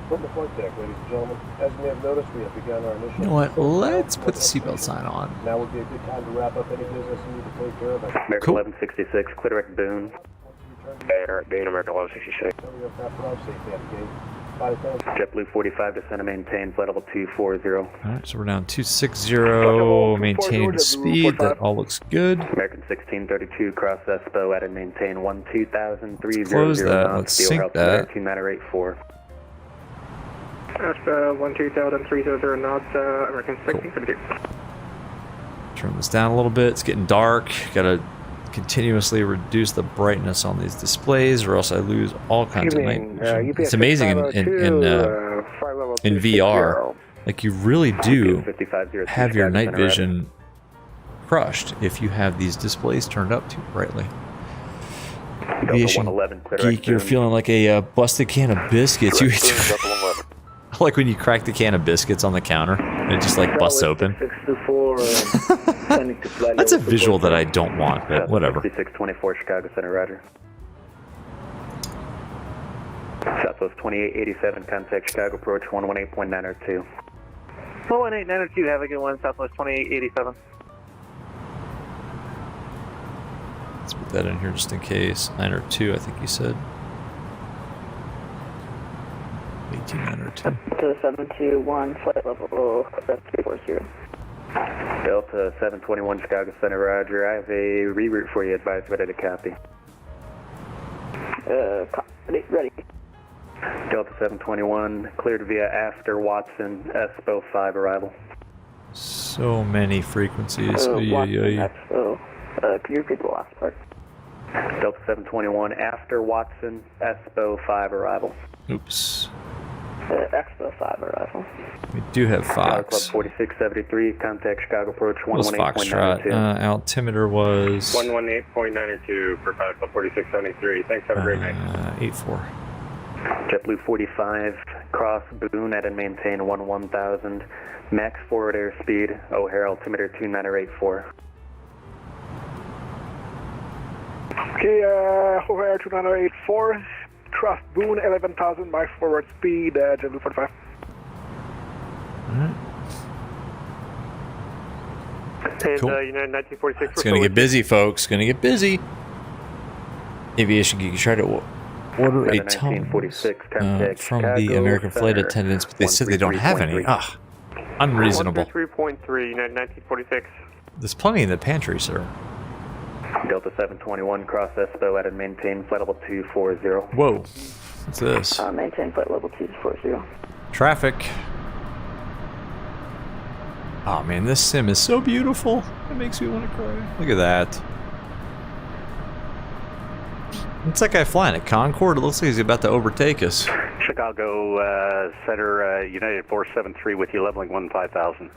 G: From the flight deck, ladies and gentlemen, as we have noticed, we have begun our initial...
A: You know what? Let's put the seatbelt sign on.
G: Now would be a good time to wrap up any business you need to take care of.
N: American
A: Cool.
N: 1166, clear direct Boone.
J: Boone, American 1166.
N: JetBlue 45, descend and maintain flight level 240.
A: All right, so we're down 260, maintaining the speed. That all looks good.
N: American 1632, cross Espo at and maintain 12,300.
A: Close that. Let's sync that.
N: 2984.
O: That's 12,300 knots, American 1632.
A: Turn this down a little bit. It's getting dark. Gotta continuously reduce the brightness on these displays, or else I lose all kinds of night vision. It's amazing in VR. Like, you really do have your night vision crushed if you have these displays turned up too brightly. Aviation geek, you're feeling like a busted can of biscuits. You like when you crack the can of biscuits on the counter and it just like busts open. That's a visual that I don't want, but whatever.
N: 6624 Chicago Center, Roger. Southwest 2887, contact Chicago approach 118.902.
J: 118.902, have a good one, Southwest 2887.
A: Let's put that in here just in case. 902, I think you said. 18902.
P: To 721, flight level 340.
N: Delta 721 Chicago Center, roger. I have a reroute for you, advise ready to copy.
P: Ready.
N: Delta 721, cleared via after Watson, Expo 5 arrival.
A: So many frequencies.
P: Watson, Expo. Can you repeat the last part?
N: Delta 721, after Watson, Expo 5 arrival.
A: Oops.
P: Expo 5 arrival.
A: We do have Fox.
N: Club 4673, contact Chicago approach 118.902.
A: Altimeter was
J: 118.902 for Pilot Club 4673. Thanks, have a great night.
A: 84.
N: JetBlue 45, cross Boone at and maintain 1000. Max forward airspeed, O'Hare altimeter 29084.
G: Okay, O'Hare 29084. Cross Boone 11,000, max forward speed, JetBlue 45.
O: And
A: Cool.
O: United 1946.
A: It's gonna get busy, folks. Gonna get busy. Aviation Geek, you try to order a tone from the American flight attendants, but they said they don't have any. Ah, unreasonable.
O: 3.3, United 1946.
A: There's plenty in the pantry, sir.
N: Delta 721, cross Expo at and maintain flight level 240.
A: Whoa, what's this?
P: Maintain flight level 240.
A: Traffic. Oh man, this sim is so beautiful. It makes me want to cry. Look at that. What's that guy flying at Concorde? It looks like he's about to overtake us.
Q: Chicago Center, United 473 with you, leveling 5000.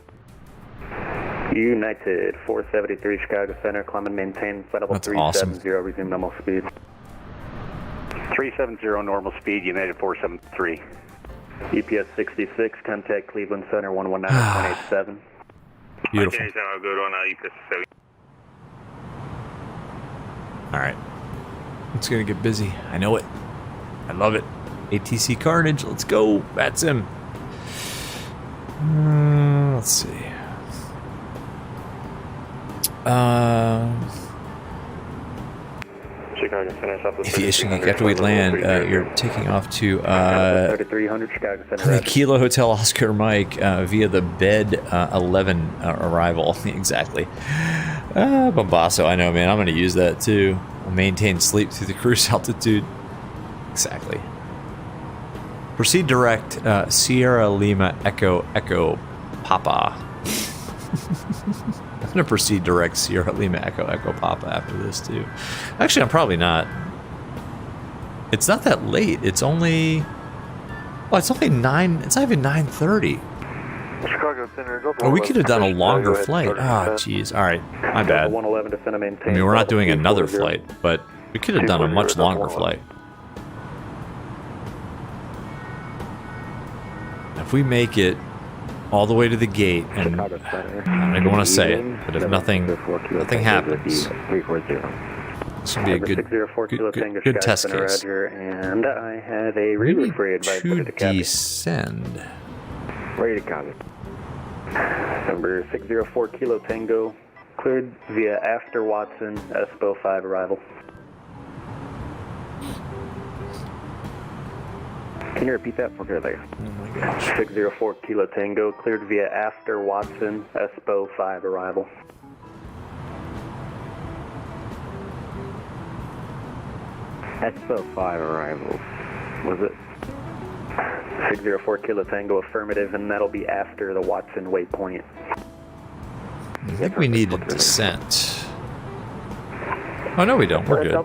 N: United 473 Chicago Center, climb and maintain flight level 370, resume normal speed.
Q: 370 normal speed, United 473.
N: EPS 66, contact Cleveland Center 119.87.
A: Beautiful.
J: Okay, so I'll go on EPS 7.
A: Alright. It's gonna get busy. I know it. I love it. ATC Carnage, let's go. VATSIM. Let's see.
J: Chicago Center, Southwest.
A: Aviation Geek, after we land, you're taking off to
N: 3300 Chicago Center.
A: Kilo Hotel Oscar Mike via the Bed 11 arrival. Exactly. Bombasso, I know, man. I'm going to use that too. Maintain sleep through the cruise altitude. Exactly. Proceed direct Sierra Lima Echo Echo Papa. I'm going to proceed direct Sierra Lima Echo Echo Papa after this too. Actually, I'm probably not. It's not that late. It's only... Well, it's only 9... It's not even 9:30.
J: Chicago Center.
A: Oh, we could have done a longer flight. Ah, jeez. All right. My bad.
N: 111 to center maintain.
A: I mean, we're not doing another flight, but we could have done a much longer flight. If we make it all the way to the gate, and I don't even want to say it, but if nothing happens, this would be a good test case.
N: And I have a reroute for you,
A: to descend.
N: Ready to copy. Number 604 Kilo Tango, cleared via after Watson, Expo 5 arrival. Can you repeat that for me there?
A: Oh my gosh.
N: 604 Kilo Tango, cleared via after Watson, Expo 5 arrival.
L: Expo 5 arrival. Was it?
N: 604 Kilo Tango, affirmative, and that'll be after the Watson waypoint.
A: I think we need a descent. Oh, no, we don't. We're good.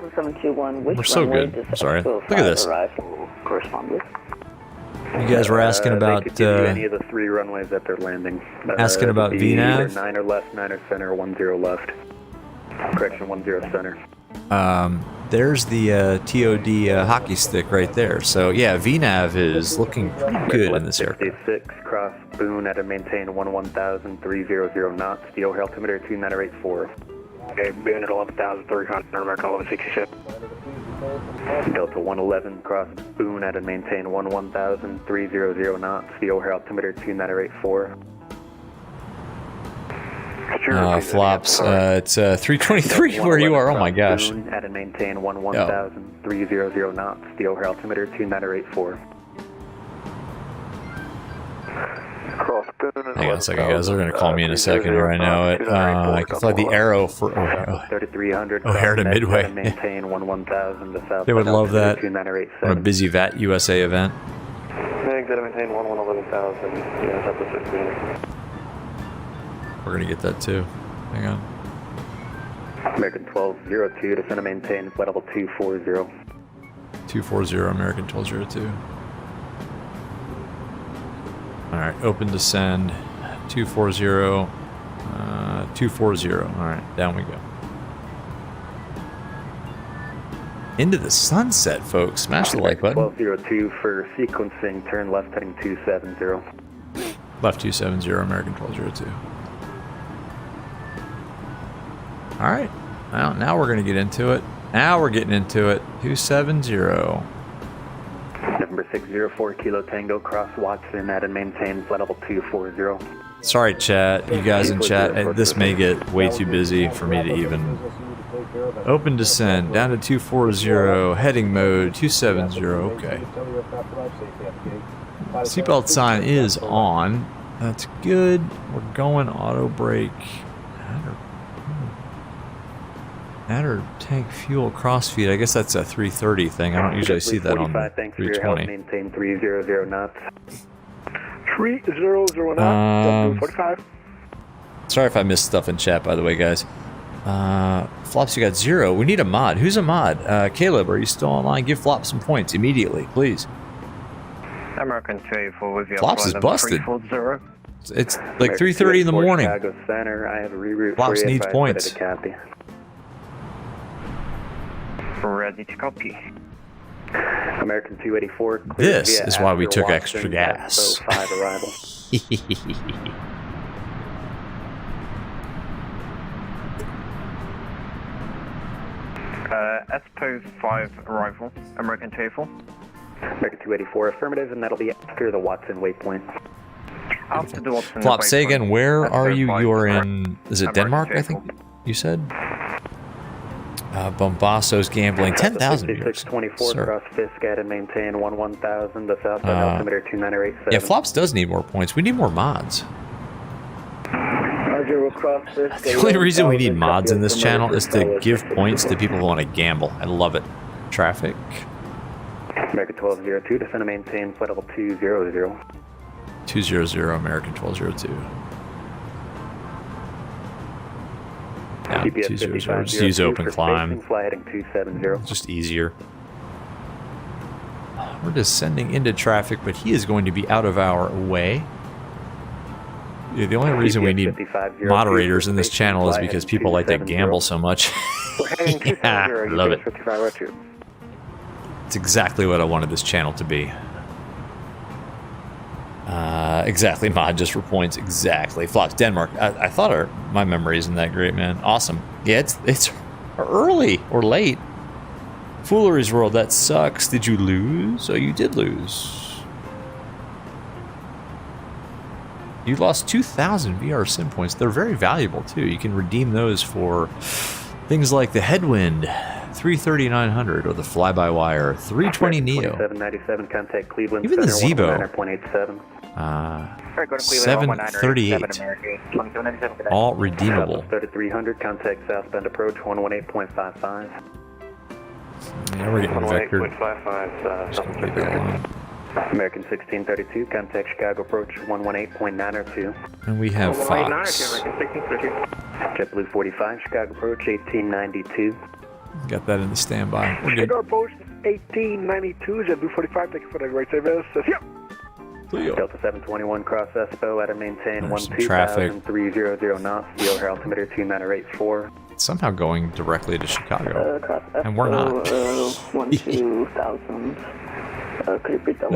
A: We're so good. Sorry. Look at this. You guys were asking about...
N: They could give you any of the 3 runways that they're landing.
A: Asking about VNAV?
N: 9 or left, 9 or center, 10 left. Correction, 10 center.
A: There's the TOD hockey stick right there. So, yeah, VNAV is looking pretty good in this aircraft.
N: 66, cross Boone at a maintain 11,000, 300 knots. The O'Hare altimeter 2984.
J: Okay, Boone at 11,300, American 1167.
N: Delta 111, cross Boone at and maintain 11,000, 300 knots, the O'Hare altimeter 2984.
A: Flops, it's 323 where you are, oh my gosh.
N: Boone at and maintain 11,000, 300 knots, the O'Hare altimeter 2984.
A: Hang on a second, guys. They're going to call me in a second right now. I can fly the Arrow for
N: 3,300.
A: O'Hare to Midway.
N: Maintain 11,000 to south.
A: They would love that on a busy VAT USA event.
L: Exit maintain 11,000. Yeah, that's the 16.
A: We're going to get that too. Hang on.
N: American 1202 to center maintain flight level 240.
A: 240 American 1202. Alright, open descend, 240, 240, alright, down we go. Into the sunset, folks, smash the like button.
N: 1202 for sequencing, turn left heading 270.
A: Left 270, American 1202. Alright, well, now we're going to get into it. Now we're getting into it, 270.
N: November 604 Kilo Tango, cross Watson at and maintain flight level 240.
A: Sorry, chat. You guys in chat, this may get way too busy for me to even. Open descend, down to 240, heading mode, 270, okay. Seatbelt sign is on. That's good. We're going auto brake. Add or tank fuel crossfeed. I guess that's a 330 thing. I don't usually see that on 320.
N: Maintain 300 knots.
L: 300 knots. 45.
A: Sorry if I missed stuff in chat, by the way, guys. Flops, you got 0. We need a mod. Who's a mod? Caleb, are you still online? Give Flop some points immediately, please.
J: American 284 with you.
A: Flops is busted. It's like 3:30 in the morning.
N: Chicago Center. I have a reroute.
A: Flops needs points.
J: Ready to copy.
N: American 284.
A: This is why we took extra gas.
N: 5 arrival.
J: Expo 5 arrival. American 284.
N: American 284 affirmative, and that'll be after the Watson waypoint.
J: After the Watson
A: Flop, say again, where are you? You're in, is it Denmark, I think you said? Bombasso's gambling, 10,000 viewers.
N: 624 cross Fisk at and maintain 11,000 to south altimeter 2987.
A: Yeah, Flops does need more points. We need more mods. The only reason we need mods in this channel is to give points to people who want to gamble. I love it. Traffic.
N: American 1202 descend and maintain flight level 200.
A: 200 American 1202. Yeah, 200. Just use open climb.
N: Fly heading 270.
A: Just easier. We're descending into traffic, but he is going to be out of our way. Yeah, the only reason we need moderators in this channel is because people like to gamble so much. Yeah, love it. It's exactly what I wanted this channel to be. Exactly, mod just for points. Exactly. Flops, Denmark. I thought my memory isn't that great, man. Awesome. Yeah, it's early or late. Foolery's World, that sucks. Did you lose? Oh, you did lose. You lost 2,000 VR sim points. They're very valuable, too. You can redeem those for things like the Headwind A330-900 or the Fly-by-Wire 320 Neo.
N: 797 contact Cleveland.
A: Even the
N: Center,
A: Zebo.
N: 738.
A: All redeemable.
N: 3300 contact southbound approach 118.55.
A: Yeah, we're getting vectored.
N: American 1632 contact Chicago approach 118.902.
A: And we have Fox.
N: JetBlue 45 Chicago approach 1892.
A: Got that in the standby. We're good.
L: Chicago approach 1892. JetBlue 45. Thank you for the great service.
N: Delta 721 cross Espo at and maintain 12,300 knots. The O'Hare altimeter 2984.
A: Somehow going directly to Chicago, and we're not.
P: 12,000. Could you repeat that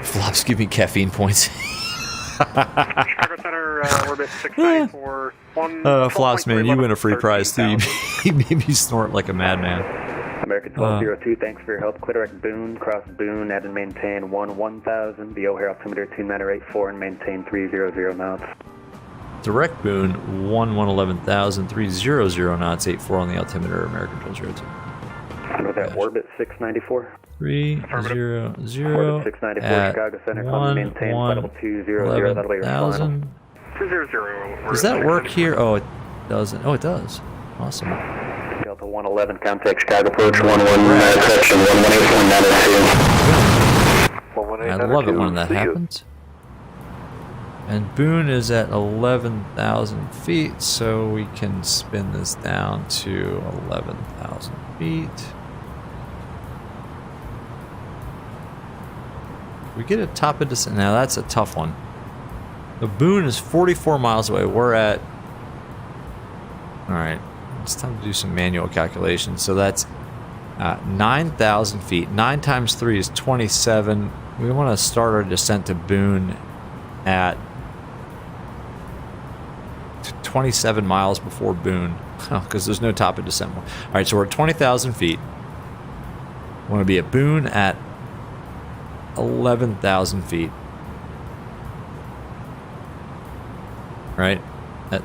A: Flops, give me caffeine points.
O: Chicago Center, orbit 694.
A: Flops, man, you win a free prize too. You made me snort like a madman.
N: American 1202, thanks for your help. Clear direct Boone, cross Boone, add and maintain 1000. The O'Hare altimeter 2984 and maintain 300 knots.
A: Direct Boone, 111000, 300 knots, 84 on the altimeter, American 1202.
N: And with that, orbit 694.
A: 300
N: Orbit 694, Chicago Center, come maintain flight level 200, that'll be your final.
J: 200.
A: Does that work here? Oh, it doesn't. Oh, it does. Awesome.
N: Delta 111, contact Chicago approach 11, section 118.902.
A: I love it when that happens. And Boone is at 11,000 feet, so we can spin this down to 11,000 feet. We get a top of descent. Now that's a tough one. The Boone is 44 miles away. We're at... Alright, it's time to do some manual calculations. So that's 9,000 feet. 9 times 3 is 27. We want to start our descent to Boone at 27 miles before Boone, because there's no top of descent. Alright, so we're at 20,000 feet. We want to be at Boone at 11,000 feet. Right? At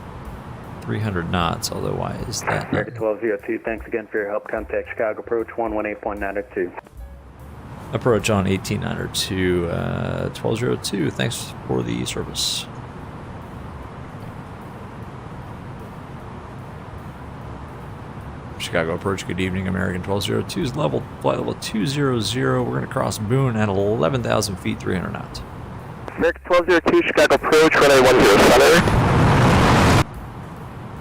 A: 300 knots, although why is that?
N: American 1202, thanks again for your help. Contact Chicago approach 118.902.
A: Approach on 1892, 1202. Thanks for the service. Chicago approach, good evening. American 1202 is flight level 200. We're going to cross Boone at 11,000 feet, 300 knots.
L: American 1202, Chicago approach, runway 10 center.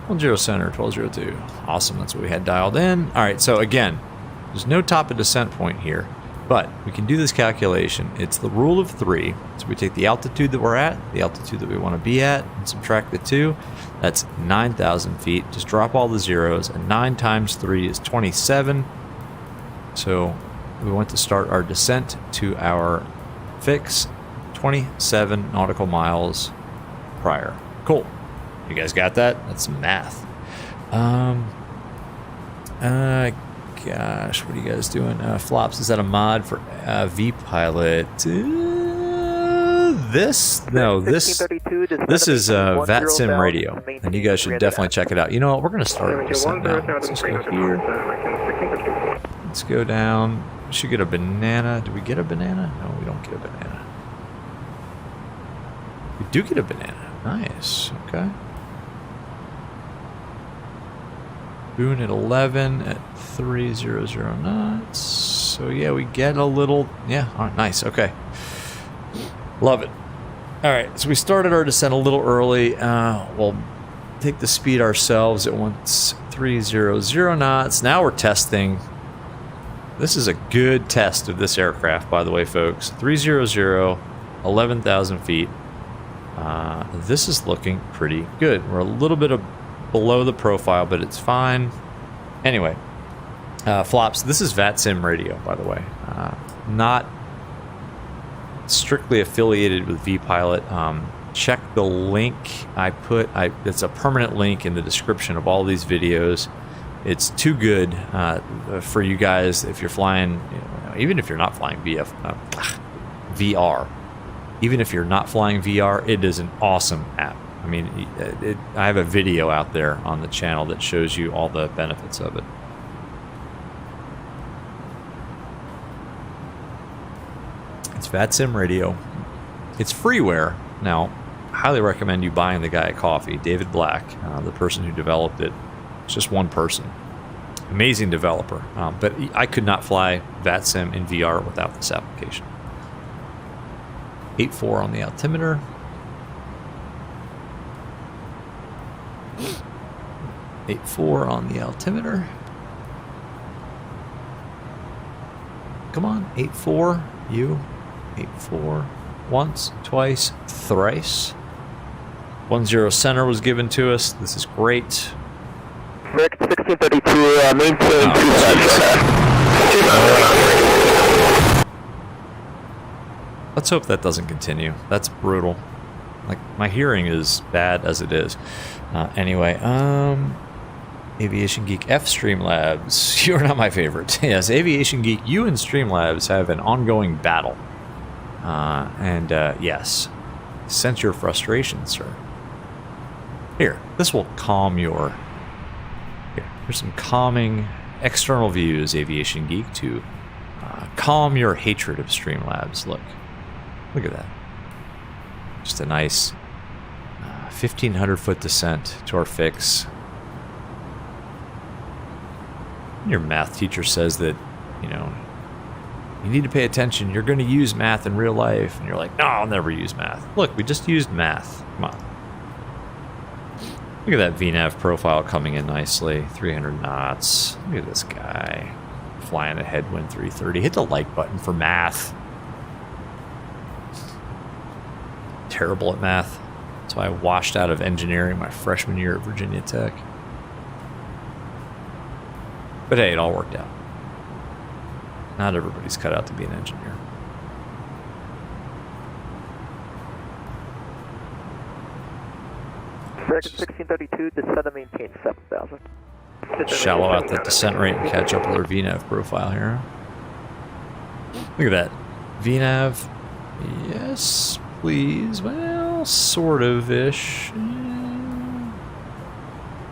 A: 10 center, 1202. Awesome, that's what we had dialed in. All right, so again, there's no top of descent point here, but we can do this calculation. It's the rule of 3. So we take the altitude that we're at, the altitude that we want to be at, and subtract the 2. That's 9,000 feet. Just drop all the zeros, and 9 times 3 is 27. So we want to start our descent to our fix 27 nautical miles prior. Cool. You guys got that? That's some math. Gosh, what are you guys doing? Flops, is that a mod for VPilot? This is VATSIM radio, and you guys should definitely check it out. You know what? We're going to start descent now. Let's just go here. Let's go down. We should get a banana. Do we get a banana? No, we don't get a banana. We do get a banana. Nice. Okay. Boone at 11 at 300 knots. So yeah, we get a little. Yeah. All right, nice. Okay. Love it. All right. So we started our descent a little early. We'll take the speed ourselves at 300 knots. Now we're testing. This is a good test of this aircraft, by the way, folks. 300, 11,000 feet. This is looking pretty good. We're a little bit below the profile, but it's fine. Anyway, Flops, this is VATSIM radio, by the way. Not strictly affiliated with VPilot. Check the link I put. It's a permanent link in the description of all these videos. It's too good for you guys if you're flying, even if you're not flying VR. Even if you're not flying VR, it is an awesome app. I mean, I have a video out there on the channel that shows you all the benefits of it. It's VATSIM radio. It's freeware. Now, I highly recommend you buying the guy a coffee, David Black, the person who developed it. It's just one person. Amazing developer. But I could not fly VATSIM in VR without this application. 8.4 on the altimeter. 8.4 on the altimeter. Come on, 8.4. You. 8.4. Once, twice, thrice. 10 center was given to us. This is great.
L: Rick 1632, maintain 2
A: Let's hope that doesn't continue. That's brutal. Like, my hearing is bad as it is. Anyway, Aviation Geek F Streamlabs. You're not my favorite. Yes, Aviation Geek, you and Streamlabs have an ongoing battle. Yes, sense your frustration, sir. Here, this will calm your... Here's some calming external views, Aviation Geek, to calm your hatred of Streamlabs. Look at that. Just a nice 1,500-foot descent to our fix. Your math teacher says that, you know, you need to pay attention. You're going to use math in real life. And you're like, no, I'll never use math. Look, we just used math. Come on. Look at that VNAV profile coming in nicely. 300 knots. Look at this guy flying a Headwind 330. Hit the like button for math. Terrible at math. That's why I washed out of engineering my freshman year at Virginia Tech. But hey, it all worked out. Not everybody's cut out to be an engineer.
L: American 1632, descend and maintain 7,000.
A: Shallow out that descent rate and catch up with our VNAV profile here. Look at that. VNAV. Yes, please. Well, sort of-ish.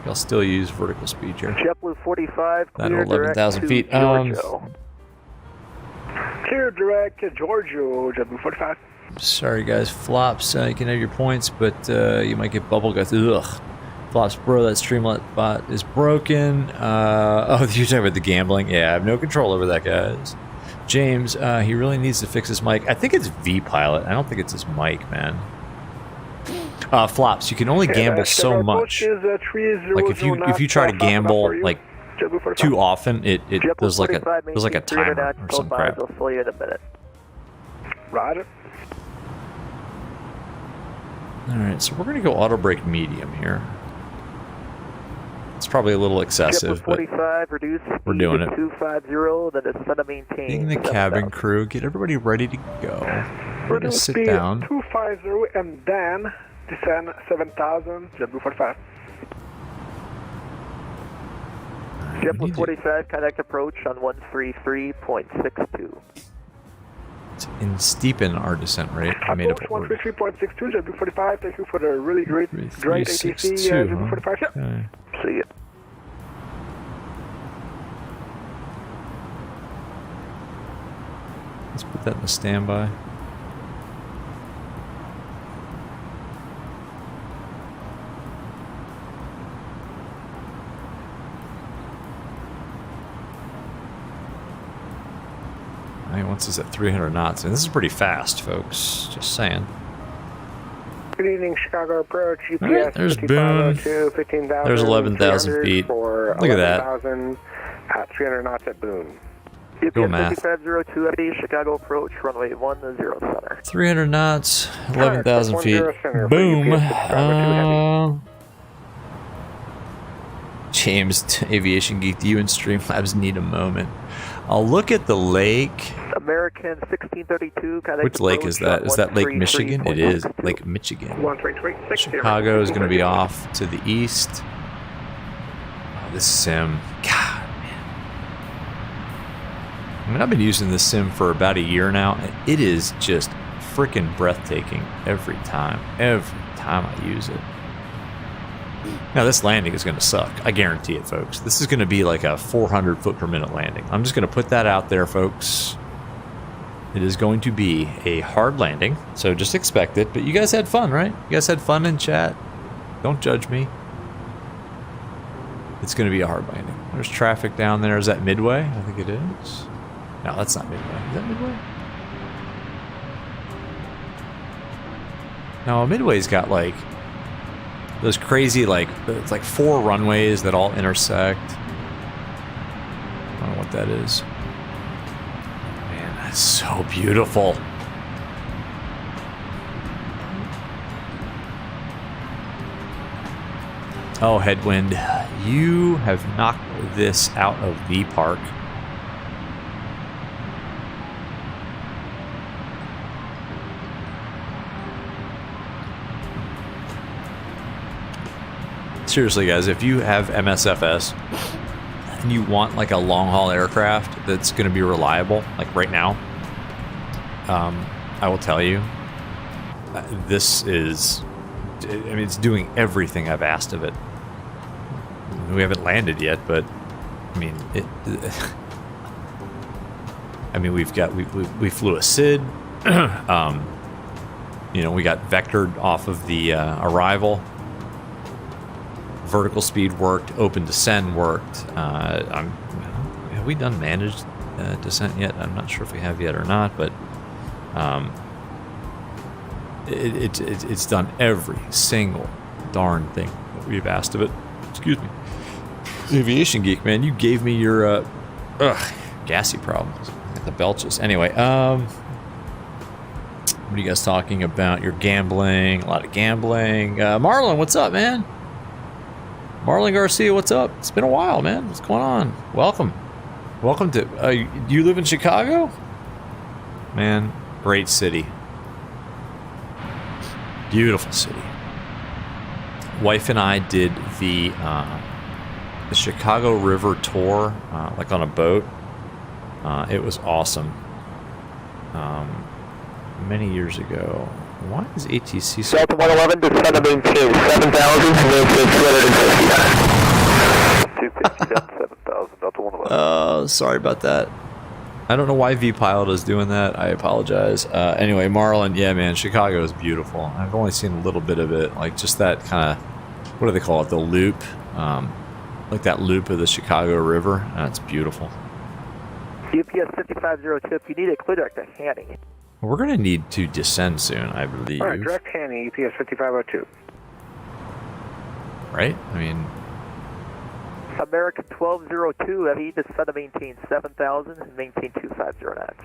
A: I'll still use vertical speed here.
L: JetBlue 45,
A: That
L: clear
A: 11,000 feet.
G: Clear direct to Giorgio, JetBlue 45.
A: Sorry guys, Flops, you can have your points, but you might get bubble guts. Ugh. Flops, bro, that Streamlet bot is broken. Oh, you're talking about the gambling? Yeah, I have no control over that, guys. James, he really needs to fix his mic. I think it's V-Pilot. I don't think it's his mic, man. Flops, you can only gamble so much. Like if you try to gamble like too often, it there's like a timer or some crap.
G: Roger.
A: All right, so we're gonna go auto brake medium here. It's probably a little excessive, but we're doing it.
L: 250, then descend and maintain.
A: Being the cabin crew, get everybody ready to go. We're gonna sit down.
G: 250 and then descend 7,000, JetBlue 45.
L: JetBlue 45, contact approach on 133.62.
A: And steepen our descent rate. I made up a word.
G: 133.62, JetBlue 45. Thank you for the really great ATC, JetBlue 45. Yep.
A: Okay.
L: See you.
A: Let's put that in the standby. Once it's at 300 knots, and this is pretty fast, folks. Just saying.
G: Good evening, Chicago approach. UPS
A: right, there's Boone.
G: 15,000.
A: There's 11,000 feet. Look at that.
G: 11,000 at 300 knots at Boone.
A: Go math.
L: 5502 Chicago approach, runway 10 center.
A: 300 knots, 11,000 feet. Boom. James, Aviation Geek, you and Streamlabs need a moment. I'll look at the lake.
L: American 1632.
A: Which lake is that? Is that Lake Michigan? It is Lake Michigan. Chicago is going to be off to the east. Oh, this sim. God, man. I mean, I've been using this sim for about a year now, and it is just freaking breathtaking every time. Every time I use it. Now, this landing is going to suck. I guarantee it, folks. This is going to be like a 400 foot per minute landing. I'm just going to put that out there, folks. It is going to be a hard landing, so just expect it. But you guys had fun, right? You guys had fun in chat. Don't judge me. It's going to be a hard landing. There's traffic down there. Is that Midway? I think it is. No, that's not Midway. Is that Midway? No, Midway's got like those crazy, like, it's like 4 runways that all intersect. I don't know what that is. Man, that's so beautiful. Oh, Headwind, you have knocked this out of the park. seriously, guys, if you have MSFS and you want like a long-haul aircraft that's going to be reliable, like right now, I will tell you, this is, I mean, it's doing everything I've asked of it. We haven't landed yet, but I mean, we flew a SID. You know, we got vectored off of the arrival. Vertical speed worked. Open descent worked. Have we done managed descent yet? I'm not sure if we have yet or not, but it's done every single darn thing that we've asked of it. Excuse me. Aviation Geek, man, you gave me your gassy problems. The belches. Anyway, what are you guys talking about? You're gambling, a lot of gambling. Marlon, what's up, man? Marlon Garcia, what's up? It's been a while, man. What's going on? Welcome. Welcome to, you live in Chicago? Man, great city. Beautiful city. Wife and I did the Chicago River tour, like on a boat. It was awesome. Many years ago. Why is ATC so...
L: Delta 111 to 782, 7,000, 250 down 7,000, Delta 111.
A: Sorry about that. I don't know why VPilot is doing that. I apologize. Anyway, Marlon, yeah, man, Chicago is beautiful. I've only seen a little bit of it, like just that kind of, what do they call it, the loop? Like that loop of the Chicago River. That's beautiful.
L: UPS 5502, if you need a clear direct to Hanning.
A: We're going to need to descend soon, I believe.
L: Alright, direct Hanning, UPS 5502.
A: Right? I mean...
L: American 1202, heavy, descend to maintain 7,000 and maintain 250 knots.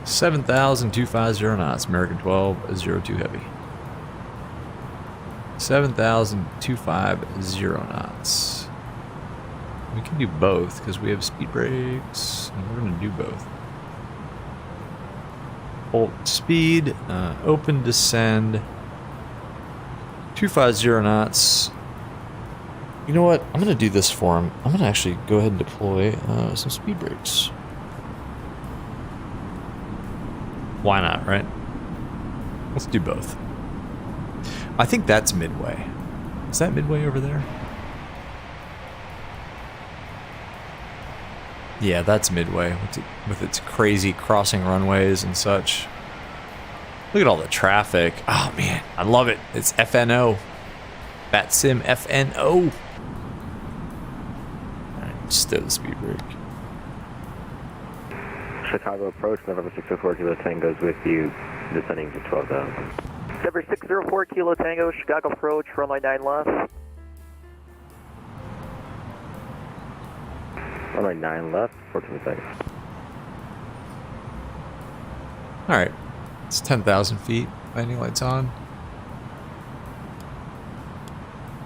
A: 7,250 knots, American 1202 heavy. 7,250 knots. We can do both because we have speed brakes, and we're going to do both. Hold speed, open descend, 250 knots. You know what? I'm going to do this for him. I'm going to actually go ahead and deploy some speed brakes. Why not, right? Let's do both. I think that's midway. Is that midway over there? Yeah, that's midway with its crazy crossing runways and such. Look at all the traffic. Oh man, I love it. It's FNO. VATSIM FNO. Alright, stow the speed brake.
N: Chicago approach, November 604 Kilo Tango's with you, descending to 12,000.
L: November 604 Kilo Tango, Chicago approach, runway 9 left.
N: Runway 9 left, 14 seconds.
A: Alright, it's 10,000 feet, landing lights on.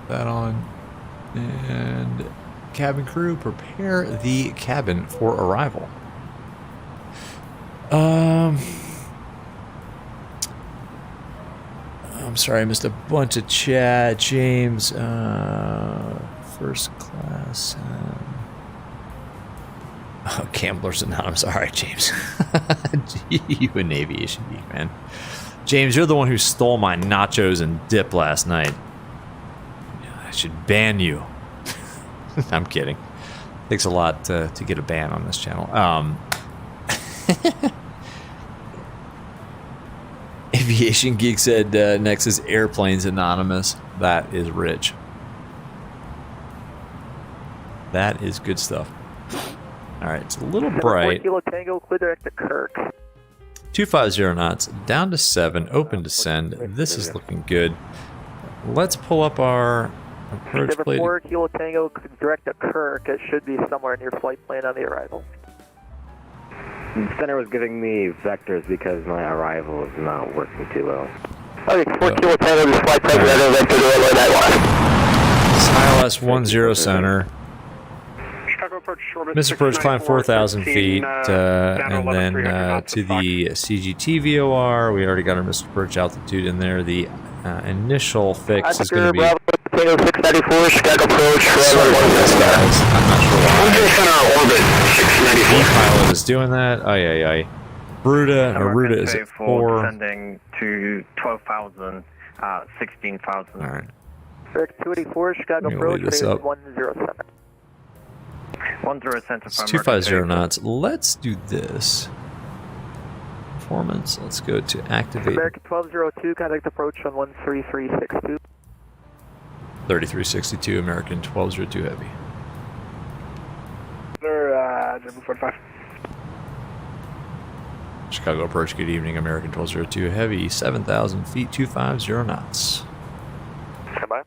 A: That on. And cabin crew, prepare the cabin for arrival. I'm sorry, I missed a bunch of chat. James, first class. Oh, Gamblers Anonymous. All right, James. You an aviation geek, man. James, you're the one who stole my nachos and dip last night. I should ban you. I'm kidding. Takes a lot to get a ban on this channel. Aviation Geek said next is Airplanes Anonymous. That is rich. That is good stuff. Alright, it's a little bright.
L: Kilo Tango, clear direct to Kirk.
A: 250 knots, down to 7, open descend. This is looking good. Let's pull up our approach plate.
L: 4 Kilo Tango, direct to Kirk. It should be somewhere near flight plan on the arrival.
N: The center was giving me vectors because my arrival is not working too well.
L: Okay, 4 Kilo Tango, the flight plan, vector to runway 9 left.
A: SILS 10 center. Missed approach, climb 4,000 feet, and then to the CGT VOR. We already got our missed approach altitude in there. The initial fix is going to be
L: Tango 694, Chicago approach,
A: Sorry about this, guys. I'm not sure why.
L: Center orbit, 694.
A: V-Pilot is doing that. Aye. Ruta is at 4.
J: Descending to 12,000, 16,000.
A: Alright.
L: American 284, Chicago
A: Let me
L: approach,
A: load this up.
L: 107.
J: 10 center.
A: It's 250 knots. Let's do this. Performance. Let's go to activate.
L: American 1202, contact approach on 13362.
A: 3362, American 1202 Heavy.
I: JetBlue 45.
A: Chicago approach, good evening, American 1202 Heavy, 7,000 feet, 250 knots.
K: Stand by.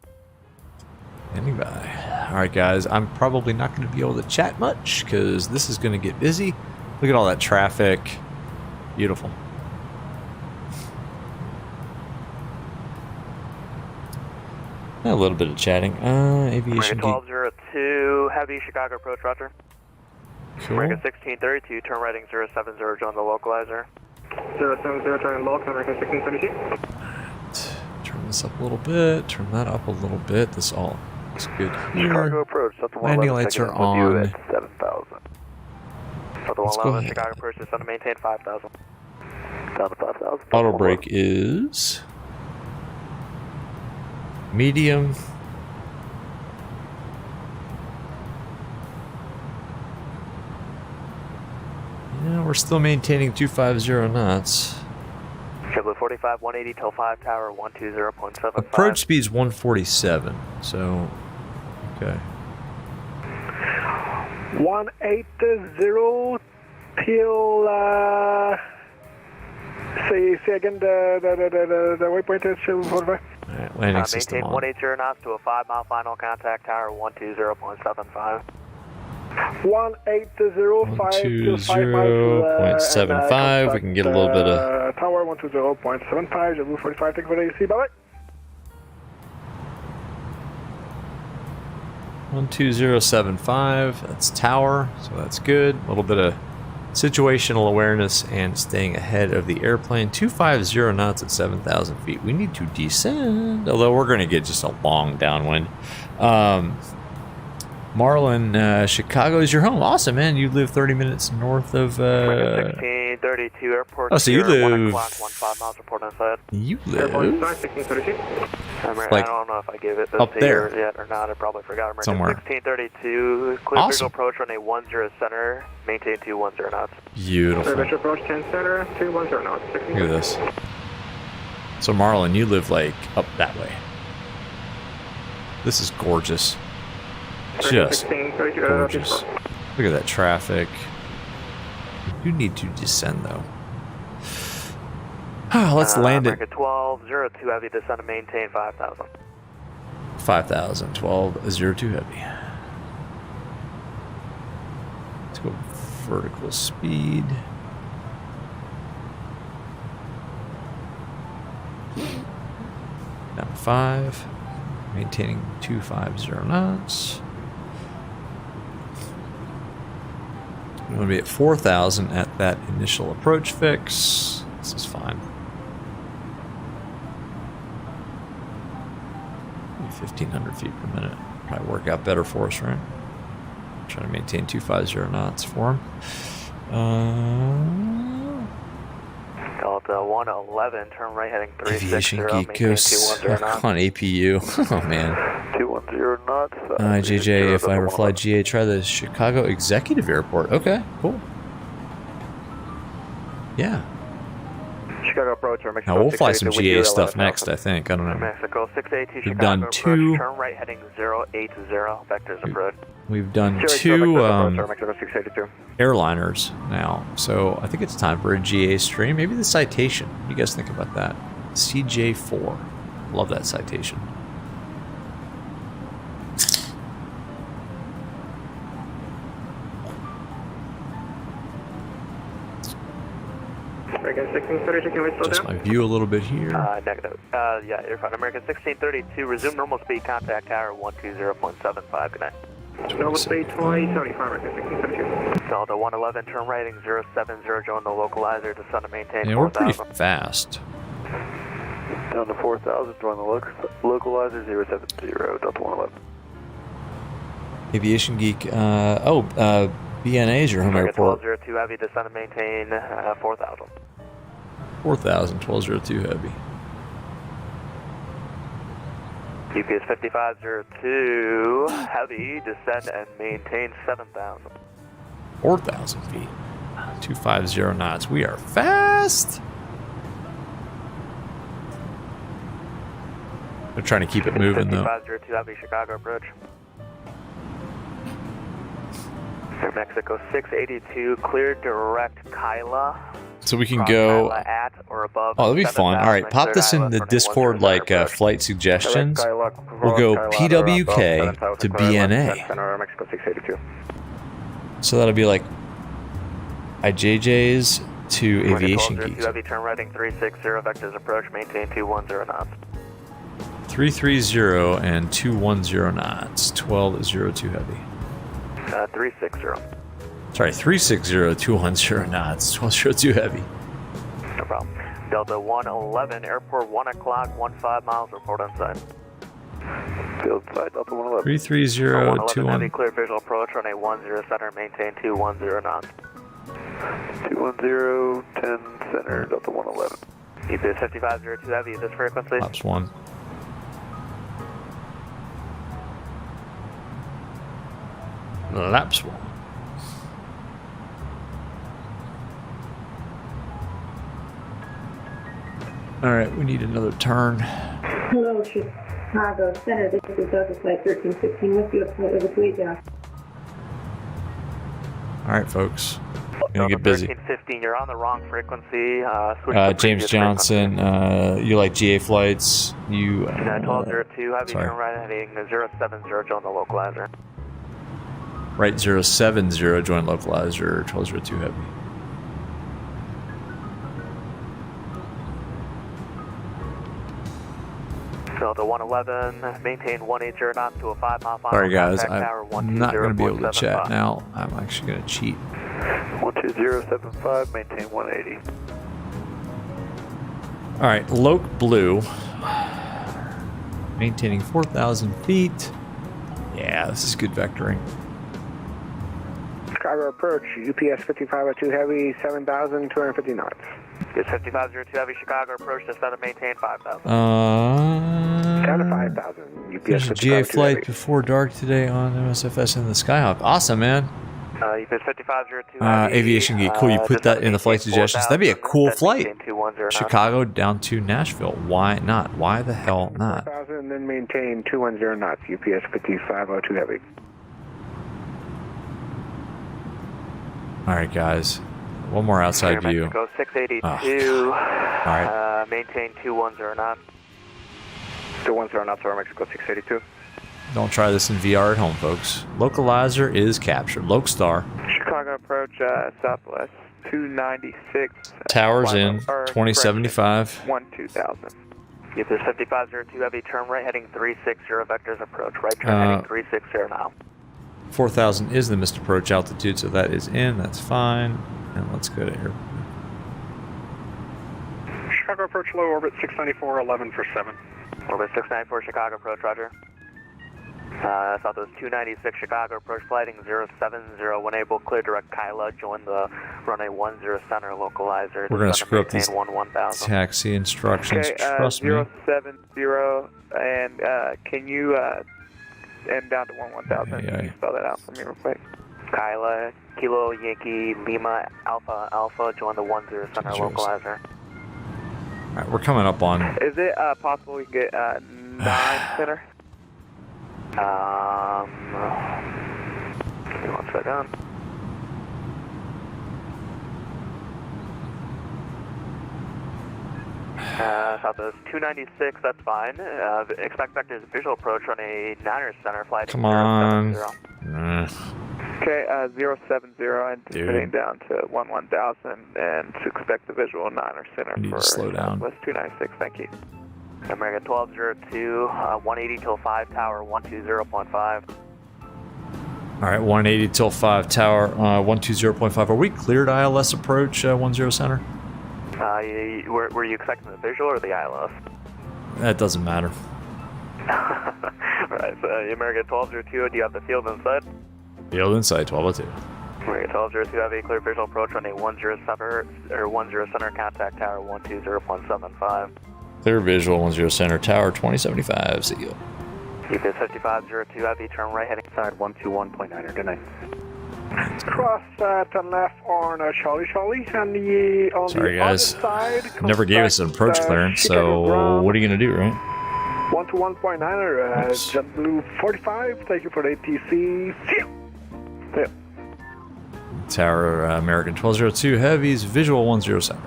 A: Standing by. Alright guys, I'm probably not going to be able to chat much because this is going to get busy. Look at all that traffic. Beautiful. A little bit of chatting. Aviation
K: American 1202 Heavy, Chicago approach, roger.
A: Cool.
K: American 1632, turn right 070, join the localizer.
O: 070, turn local, American 1632.
A: Turn this up a little bit, turn that up a little bit. This all looks good here.
K: Chicago approach,
A: Landing lights are on.
K: 7,000.
A: Let's go ahead.
K: Chicago approach, descend to maintain 5,000. Down to 5,000.
A: Auto brake is medium. Yeah, we're still maintaining 250 knots.
K: JetBlue 45, 180 till 5 tower, 120.75.
A: Approach speed's 147, so okay.
I: 180 till say again the waypoint is 45.
A: Alright, landing system
K: maintain
A: on.
K: 180 knots to a 5-mile final contact tower, 120.75.
I: 180,
A: 120.75. We can get a little bit of
I: tower 120.75. JetBlue 45. Take for AC. Bye bye.
A: 12075. That's tower, so that's good. A little bit of situational awareness and staying ahead of the airplane. 250 knots at 7,000 feet. We need to descend, although we're going to get just a long downwind. Marlon, Chicago is your home. Awesome, man. You live 30 minutes north of
K: 1632 airport.
A: Oh, so you live
K: 1 o'clock, 15 miles report inside.
A: You live
K: I don't know if I gave it this
A: up there
K: yet or not. I probably forgot. American
A: somewhere.
K: 1632, clear
A: Awesome.
K: visual approach, run a 10 center, maintain 210 knots.
A: Beautiful.
O: Visual approach 10 center, 210 knots.
A: Look at this. So Marlon, you live like up that way. This is gorgeous. Just gorgeous. Look at that traffic. You need to descend though. Let's land it.
K: American 1202 heavy, descend to maintain 5,000.
A: 5,000, 1202 heavy. Let's go vertical speed. Down 5. Maintaining 250 knots. I'm going to be at 4,000 at that initial approach fix. This is fine. 1,500 feet per minute. Probably work out better for us, right? Trying to maintain 250 knots for him.
K: Delta 111, turn right heading 360,
A: Aviation
K: maintain
A: Geekos.
K: 210 knots.
A: On APU. Oh, man.
K: 210 knots.
A: JJ, if I ever fly GA, try the Chicago Executive Airport. Okay, cool. Yeah.
K: Chicago approach or
A: Now we'll fly some GA stuff next, I think. I don't know.
K: Mexico 682
A: We've
K: Chicago
A: done
K: approach,
A: 2.
K: turn right heading 080, vectors approach.
A: We've done 2 airliners now, so I think it's time for a GA stream. Maybe the citation. What do you guys think about that? CJ4. Love that citation.
O: American 1632, can we slow
A: Just
O: down?
A: my view a little bit here.
K: Negative. Yeah, you're fine. American 1632, resume normal speed, contact tower 120.75. Good night.
O: Normal speed 2075, American 1632.
K: Delta 111, turn right heading 070, join the localizer, descend to maintain
A: Yeah, we're pretty
K: 4,000.
A: fast.
E: Down to 4,000, join the localizer 070, Delta 111.
A: Aviation Geek. BNA is your home airport.
K: 1202 Heavy, descend and maintain 4,000.
A: 4,000, 1202 Heavy.
K: UPS 5502 Heavy, descend and maintain 7,000.
A: 4,000 feet. 250 knots. We are fast. They're trying to keep it moving though.
K: 5502 Heavy, Chicago approach. Air Mexico 682, clear direct Kyla.
A: So we can go.
K: Kyla at or above.
A: Oh, that'll be fun. All right, pop this in the Discord like flight suggestions. We'll go PWK to BNA.
L: Mexico 682.
A: So that'll be like IJJs to Aviation Geeks.
K: Heavy, turn righting 360, vectors approach, maintain 210 knots.
A: 330 and 210 knots. 1202 Heavy.
K: 360.
A: Sorry, 360, 210 knots. 1202 Heavy.
K: No problem. Delta 111, airport 1 o'clock, 15 miles, report on site.
E: Field side, Delta 111.
A: 330,
K: 111 Heavy, clear visual approach, runway 10 center, maintain 210 knots.
E: 210, 10 center, Delta 111.
K: EPS 5502 Heavy, this frequency.
A: Laps 1. Laps 1. All right, we need another turn.
P: Hello, Chicago Center. This is Delta Flight 1315 with you. Flight over to down.
A: All right, folks. Gonna get busy.
K: 1315, you're on the wrong frequency.
A: James Johnson, you like GA flights? You.
K: 1202, heavy turn right heading 070, join the localizer.
A: Right 070, join localizer, 1202 heavy.
K: Delta 111, maintain 180 knots to a 5 mile final.
A: Alright guys, I'm not going to be able to chat now. I'm actually going to cheat.
E: 12075, maintain 180.
A: Alright, Loc Blue. Maintaining 4,000 feet. Yeah, this is good vectoring.
H: Chicago approach, UPS 5502 Heavy, 7,250 knots.
K: UPS 5502 Heavy, Chicago approach, descend and maintain 5,000.
H: Down to 5,000. UPS
A: There's a GA flight before dark today on MSFS in the Skyhawk. Awesome, man.
K: UPS 5502 Heavy.
A: Aviation Geek, cool. You put that in the flight suggestions. That'd be a cool flight. Chicago down to Nashville. Why not? Why the hell not?
H: 4,000 and then maintain 210 knots. UPS 5502 Heavy.
A: All right, guys. One more outside view.
K: Mexico 682.
A: All right.
K: Maintain 210 knots.
L: 210 knots over Mexico 682.
A: Don't try this in VR at home, folks. Localizer is captured. Lokestar.
L: Chicago approach southwest 296.
A: Towers in 2075.
K: 2000. UPS 5502 Heavy, turn right heading 360, vectors approach. Right turn heading 360 now.
A: 4,000 is the missed approach altitude, so that is in. That's fine. And let's go to air.
L: Chicago approach low orbit 694, 11 for 7.
K: Orbit 694, Chicago approach, roger. Southwest 296, Chicago approach, flighting 070, when able, clear direct Kyla, join the runway 10 center localizer.
A: We're going to screw up these
K: 11000.
A: taxi instructions, trust me.
L: 070, and can you end down to 11000? Can you spell that out for me real quick?
K: Kyla, Kilo, Yankee, Lima, Alpha, Alpha, join the 10 center localizer.
A: Alright, we're coming up on...
L: Is it possible we can get 9 center?
K: Give me 1 second. Southwest 296, that's fine. Expect vectors visual approach on a 9er center flight.
A: Come on.
L: Okay, 070, anticipating down to 1000, and to expect the visual 9er center for
A: slow down.
L: Southwest 296, thank you.
K: America 1202, 180 till 5 tower, 120.5.
A: Alright, 180 till 5 tower, 120.5. Are we cleared ILS approach, 10 center?
K: Were you expecting the visual or the ILS?
A: That doesn't matter.
K: Alright, so American 1202, do you have the field inside?
A: Field inside, 1202.
K: American 1202, have a clear visual approach on a 10 center, contact tower 120.75.
A: Clear visual, 10 center, tower 2075, see you.
K: UPS 5502, have a turn right heading side 121.9, good night.
L: Cross to left on Charlie, and on
A: Sorry
L: the
A: guys,
L: other side,
A: never gave us an approach clearance, so what are you gonna do, right?
L: 121.9er, JetBlue 45, thank you for the ATC, see you. See you.
A: Tower American 1202 Heavies, visual 107.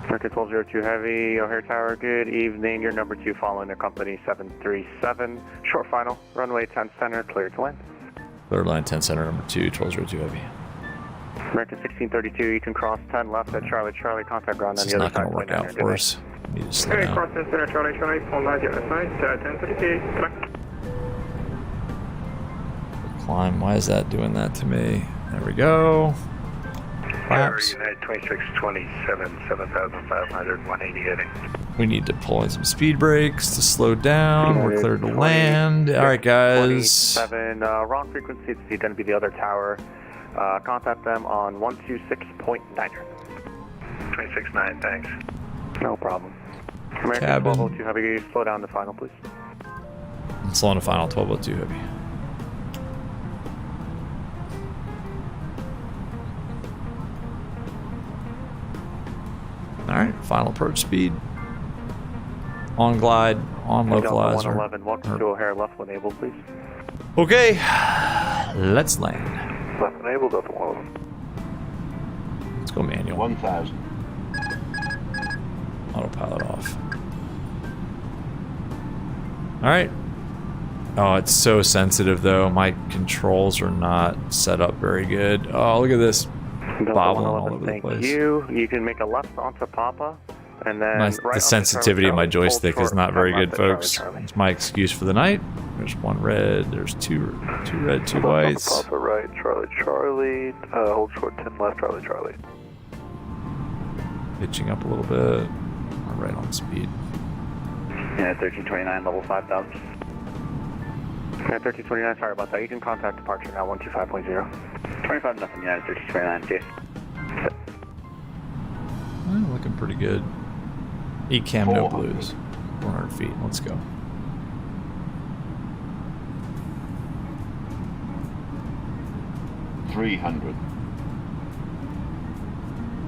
Q: American 1202 Heavy, O'Hare Tower, good evening. Your number 2 following the company 737. Short final, runway 10 center, clear to land.
A: Third line 10 center, number 2, 1202 Heavy.
Q: American 1632, you can cross 10 left at Charlie, contact ground on
A: This
Q: the
A: is
Q: other
A: not going
Q: side.
A: to work out for us. We need to slow
O: Okay,
A: down.
O: cross 10 center, Charlie, on the other side, 1032, correct.
A: Climb, why is that doing that to me? There we go. Flaps.
J: United 2627, 7500, 180 heading.
A: We need to pull in some speed brakes to slow down. We're clear to land. All right, guys.
Q: 27, wrong frequency. It's going to be the other tower. Contact them on 126.9.
J: 269, thanks.
Q: No problem. American
A: Cabin.
Q: 1202 Heavy, slow down the final, please.
A: Slow on the final 1202 Heavy. All right, final approach speed. On glide, on localizer.
Q: 111, welcome to O'Hare, left when able, please.
A: Okay, let's land.
J: Left enabled, Delta 1.
A: Let's go manual.
M: 1000.
A: Autopilot off. All right. Oh, it's so sensitive though. My controls are not set up very good. Oh, look at this. Bobbling all over the
Q: Thank
A: place.
Q: you. You can make a left onto Papa, and then
A: The sensitivity of my joystick is not very good, folks. It's my excuse for the night. There's one red. There's two red, two whites.
E: Papa right, Charlie, hold short 10 left, Charlie.
A: Pitching up a little bit. We're right on speed.
N: Yeah, 1329, level 5000.
Q: Yeah, 1329, sorry about that. You can contact departure now, 125.0.
N: 25 nothing, United 1329, see you.
A: Looking pretty good. E-cam, no blues. 400 feet. Let's go.
M: $300.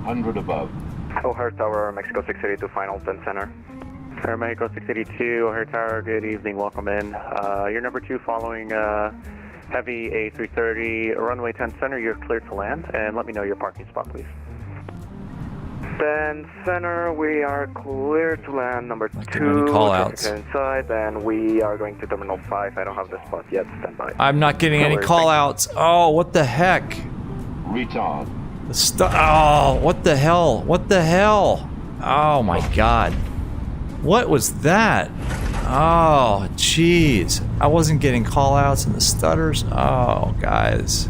M: 100 above.
K: O'Hare Tower, Mexico 682, final 10 center.
Q: O'Hare Mexico 682, O'Hare Tower, good evening, welcome in. Your number 2 following Heavy A330, runway 10 center, you're clear to land, and let me know your parking spot, please.
K: 10 center, we are clear to land, number 2.
A: Call outs.
K: Inside, and we are going to Terminal 5. I don't have the spot yet, stand by.
A: I'm not getting any call outs. Oh, what the heck?
M: Retard.
A: Oh, what the hell? What the hell? Oh my god. What was that? Oh, jeez. I wasn't getting call outs and the stutters. Oh, guys.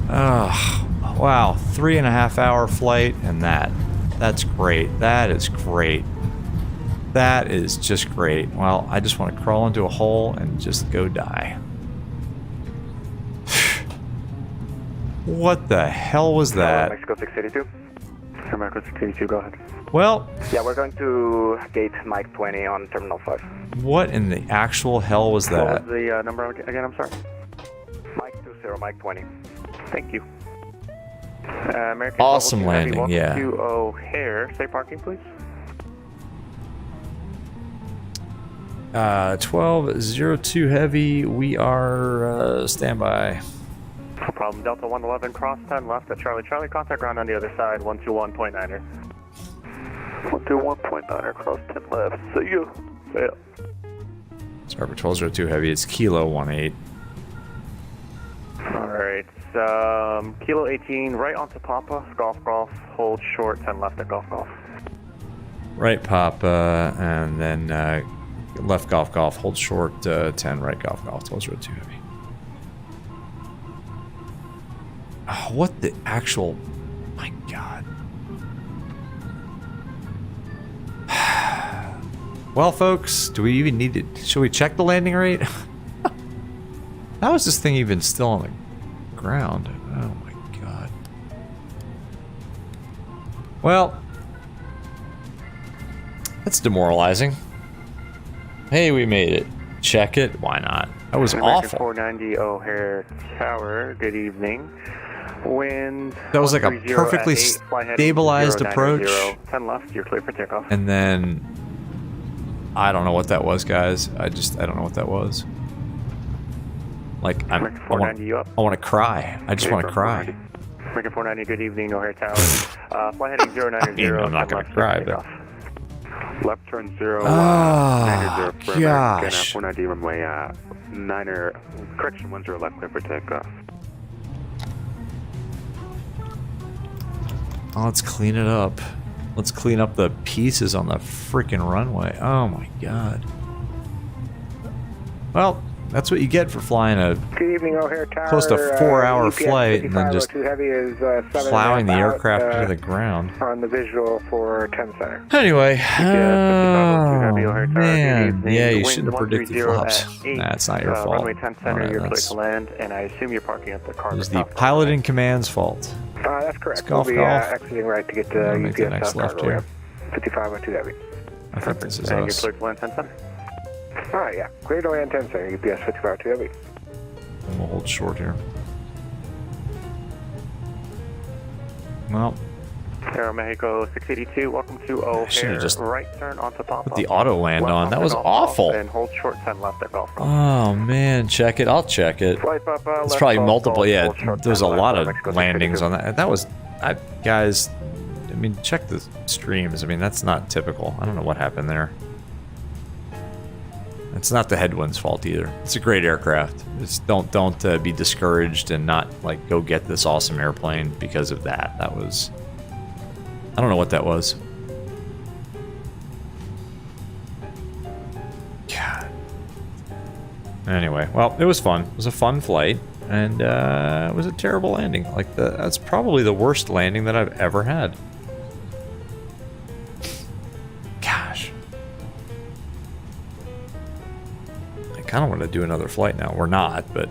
A: Oh, wow. 3.5 hour flight and that. That's great. That is great. That is just great. Well, I just want to crawl into a hole and just go die. What the hell was that?
K: Mexico 682.
Q: Mexico 682, go ahead.
A: Well,
K: yeah, we're going to gate Mike 20 on Terminal 5.
A: What in the actual hell was that?
Q: What was the number again? I'm sorry.
K: Mike 20, Mike 20.
Q: Thank you. American
A: awesome
Q: Heavy,
A: landing, yeah.
Q: To O'Hare, stay parking, please.
A: 1202 Heavy, we are standby.
Q: No problem. Delta 111, cross 10 left at Charlie, contact ground on the other side, 121.9er.
E: 121.9er, cross 10 left, see you.
Q: Yeah.
A: Sorry for 1202 Heavy, it's Kilo 18.
Q: Alright, Kilo 18, right onto Papa, Golf, hold short, 10 left at Golf.
A: Right Papa, and then left Golf, hold short, 10 right Golf, 1202 Heavy. Oh, what the actual... My god. Well, folks, do we even need it? Should we check the landing rate? How is this thing even still on the ground? Oh my god. Well, that's demoralizing. Hey, we made it. Check it. Why not? That was
Q: American
A: awful.
Q: 490 O'Hare Tower. Good evening. Wind.
A: That was like a
Q: 130
A: perfectly
Q: at 8, fly heading
A: stabilized
Q: 090,
A: approach.
Q: 10 left. You're clear for takeoff.
A: And then I don't know what that was, guys. I don't know what that was. Like I want to cry. I just want to cry.
Q: American 490. Good evening, O'Hare Tower. Fly heading 090.
A: I'm not gonna cry, but
R: left turn 090 for
A: gosh.
R: 490 runway 9er, correction 10 left clear for takeoff.
A: Oh, let's clean it up. Let's clean up the pieces on the freaking runway. Oh my god. Well, that's what you get for flying a
H: Good evening, O'Hare Tower.
A: close to 4-hour flight and then just
H: heavy is,
A: plowing the aircraft into the ground.
H: On the visual for 10 center.
A: Anyway,
Q: man,
A: yeah, you shouldn't predict the flops. That's not your fault.
Q: Runway 10 center,
A: Alright,
Q: you're clear
A: that's
Q: to land, and I assume you're parking at the cargo.
A: it's the pilot in command's fault.
H: That's correct.
A: Golf,
H: we'll be
A: golf.
H: exiting right to get to
A: I'll make the next
H: UPS
A: left
H: cargo
A: here.
H: ramp. 5502 heavy.
A: I think this is
Q: And you're
A: us.
Q: clear to land 10 center.
H: Alright, yeah. Clear to land 10 center, UPS 5502 heavy.
A: And we'll hold short here. Well,
Q: Aeromexico 682, welcome to O'Hare.
A: just
Q: Right turn onto pop.
A: put the auto land on. That was awful.
Q: And hold short 10 left at golf.
A: Oh man, check it. I'll check it. It's probably multiple. Yeah, there's a lot of landings on that. That was, guys. I mean, check the streams. I mean, that's not typical. I don't know what happened there. It's not the headwind's fault either. It's a great aircraft. Just don't be discouraged and not like go get this awesome airplane because of that. That was, I don't know what that was. God. Anyway, well, it was fun. It was a fun flight, and it was a terrible landing. Like that's probably the worst landing that I've ever had. Gosh. I kind of want to do another flight now. We're not, but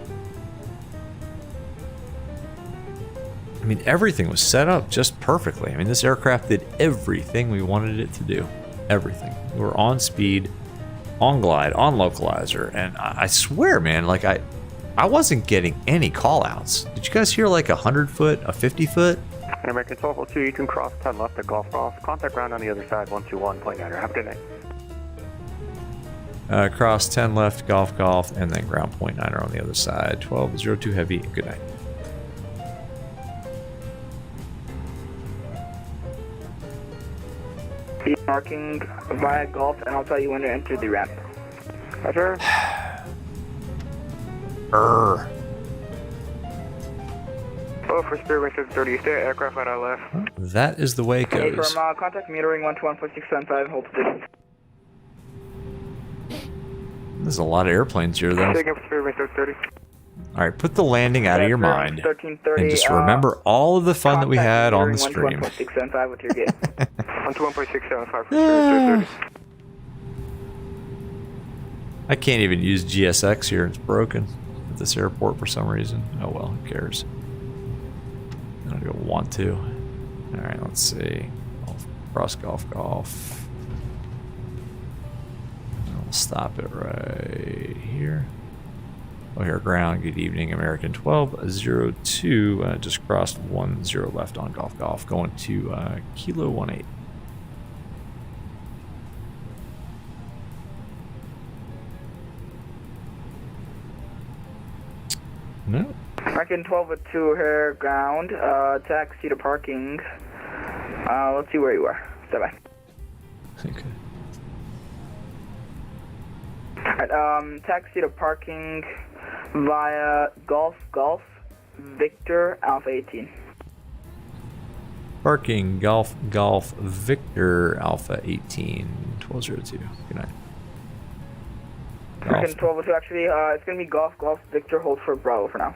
A: I mean, everything was set up just perfectly. I mean, this aircraft did everything we wanted it to do. Everything. We were on speed, on glide, on localizer, and I swear, man, like I wasn't getting any call-outs. Did you guys hear like a 100-foot, a 50-foot?
Q: And American 1202, you can cross 10 left at golf cross. Contact ground on the other side, 121, plane niner. Have a good night.
A: Cross 10 left, golf, and then ground point niner on the other side. 1202 heavy. Good night.
S: Be marking via golf, and I'll tell you when to enter the ramp. Roger.
A: Err.
L: Oh, for Spirit 630, stay at aircraft right on left.
A: That is the way it
S: Hey,
A: goes.
S: from contact metering 121.675, hold position.
A: There's a lot of airplanes here, though.
L: Taking up Spirit 630.
A: All right, put the landing out of your mind, and just remember all of the fun that we had on the stream.
S: 121.675 with your gate.
L: 121.675 for Spirit 630.
A: I can't even use GSX here. It's broken at this airport for some reason. Oh well, who cares? I don't want to. All right, let's see. Cross golf. I'll stop it right here. O'Hare ground. Good evening, American 1202. Just crossed 10 left on golf. Going to Kilo 18. No.
S: American 1202 O'Hare ground, taxi to parking. Let's see where you are. Stay by.
A: Okay.
S: Alright, taxi to parking via Golf, Victor, Alpha 18.
A: Parking, Golf, Victor, Alpha 18, 1202. Good night.
S: American 1202, actually, it's going to be Golf, Victor, hold for Bravo for now.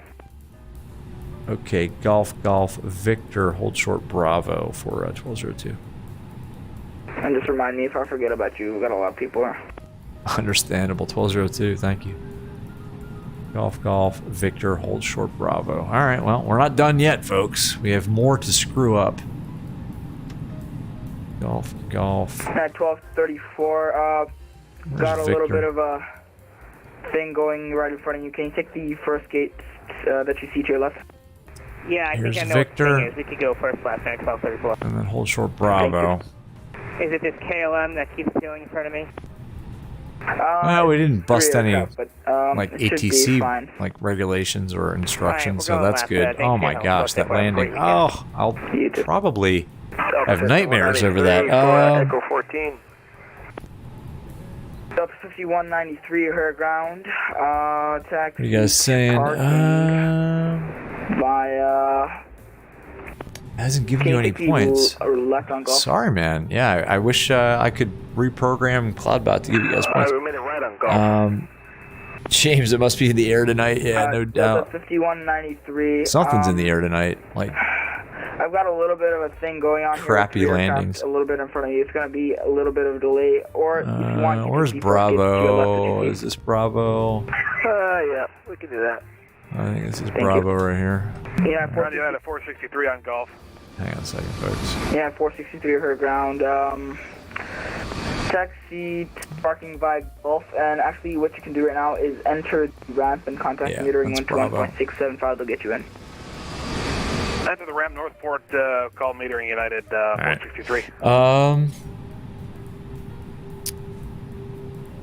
A: Okay, Golf, Victor, hold short Bravo for 1202.
S: And just remind me if I forget about you. We've got a lot of people here.
A: Understandable. 1202. Thank you. Golf, golf. Victor, hold short, Bravo. All right. Well, we're not done yet, folks. We have more to screw up. Golf, golf.
S: At 1234, got a little bit of a thing going right in front of you. Can you take the first gate that you see to your left?
T: Yeah, I
A: Here's
T: think I know
A: Victor.
T: what the thing is. We could go first left at 1234.
A: And then hold short, Bravo.
T: Is it this KLM that keeps peeling in front of me?
A: Well, we didn't bust any like
S: it should be
A: ATC
S: fine.
A: like regulations or instructions,
T: Alright, we're
A: so
T: going
A: that's
T: left,
A: good.
T: thanks,
A: Oh my
T: Channel.
A: gosh, that
T: We'll take
A: landing!
T: one for
A: Oh, I'll probably have nightmares over that.
L: Echo 14.
S: Delta 5193, her ground. Taxi.
A: What are you guys saying?
S: Via.
A: Hasn't given you any points.
S: Left on golf.
A: Sorry, man. Yeah, I wish I could reprogram CloudBot to give you guys points.
L: We made it right on golf.
A: James, it must be in the air tonight. Yeah, no doubt.
S: Delta 5193.
A: Something's in the air tonight. Like
S: I've got a little bit of a thing going on
A: crappy
S: here.
A: landings.
S: A little bit in front of you. It's going to be a little bit of a delay. Or if you want to
A: where's Bravo? Is this Bravo?
L: Yeah, we can do that.
A: I think this is Bravo right here.
S: Yeah,
L: Roger that at 463 on golf.
A: Hang on a second, folks.
S: Yeah, 463 her ground. Taxi parking by golf, and actually what you can do right now is enter the ramp and contact metering 121.675. They'll get you in.
L: Enter the ramp Northport, call metering United 463.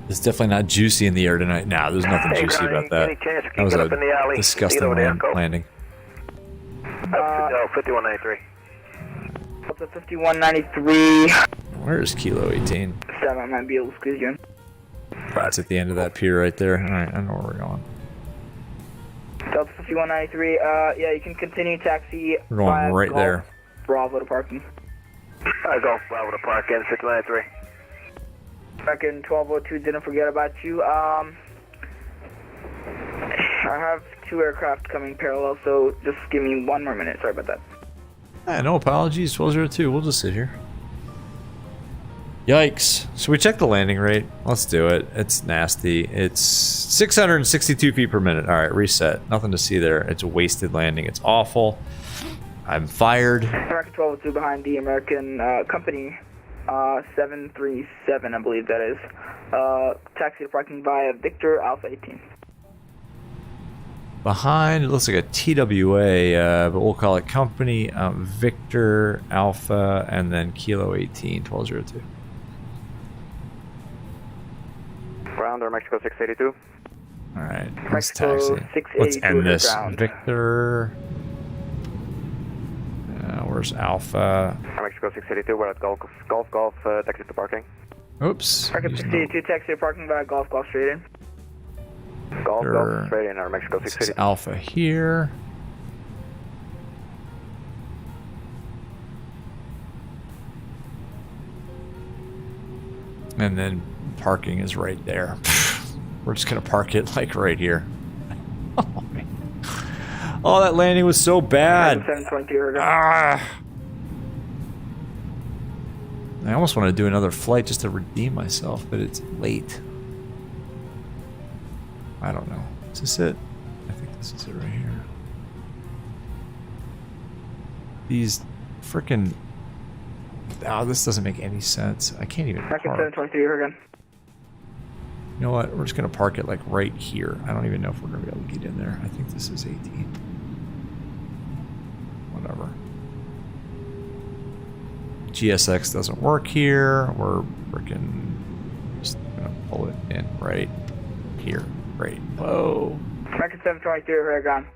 A: It's definitely not juicy in the air tonight. Nah, there's nothing juicy about that. That was a disgusting landing.
L: 5193.
S: Up to 5193.
A: Where is Kilo 18?
S: 7, I might be able to squeeze you in.
A: That's at the end of that pier right there. Alright, I know where we're going.
S: Delta 5193, yeah, you can continue taxi.
A: We're going right
S: golf,
A: there.
S: Bravo to parking.
L: Golf Bravo to park in 5193.
S: Back in 1202, didn't forget about you. I have 2 aircraft coming parallel, so just give me 1 more minute. Sorry about that.
A: No apologies, 1202. We'll just sit here. Yikes. Should we check the landing rate? Let's do it. It's nasty. It's 662 feet per minute. Alright, reset. Nothing to see there. It's a wasted landing. It's awful. I'm fired.
S: American 1202 behind the American company 737, I believe that is. Taxi to parking via Victor Alpha 18.
A: Behind, it looks like a TWA, but we'll call it company Victor Alpha and then Kilo 18, 1202.
K: Ground or Mexico 682.
A: Alright, let's taxi. Let's end this. Victor. Where's Alpha?
K: Mexico 682, we're at Golf, taxi to parking.
A: Oops.
S: American 682, taxi to parking via Golf straight in.
K: Golf straight in, our Mexico 682.
A: Alpha here. And then parking is right there. We're just gonna park it like right here. Oh, that landing was so bad. I almost want to do another flight just to redeem myself, but it's late. I don't know. Is this it? I think this is it right here. These frickin'... Oh, this doesn't make any sense. I can't even park.
S: 723 again.
A: You know what? We're just going to park it like right here. I don't even know if we're going to be able to get in there. I think this is 18. Whatever. GSX doesn't work here. We're freaking just going to pull it in right here. Right. Whoa.
S: American 723 right ground.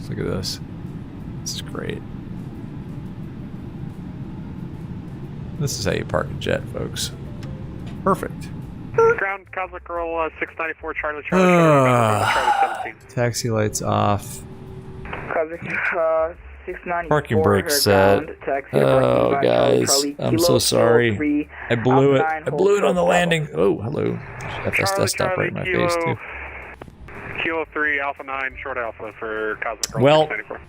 A: Look at this. This is great. This is how you park a jet, folks. Perfect.
J: Ground, Cosmic Girl 694, Charlie, Charlie 17.
A: Taxi lights off.
S: Cosmic 694.
A: Parking brake set. Oh, guys. I'm so sorry. I blew it. I blew it on the landing. Oh, hello. FSS stopped right in my face, too.
J: Kilo 3, Alpha 9, short Alpha for Cosmic Girl
A: Well,
J: 694.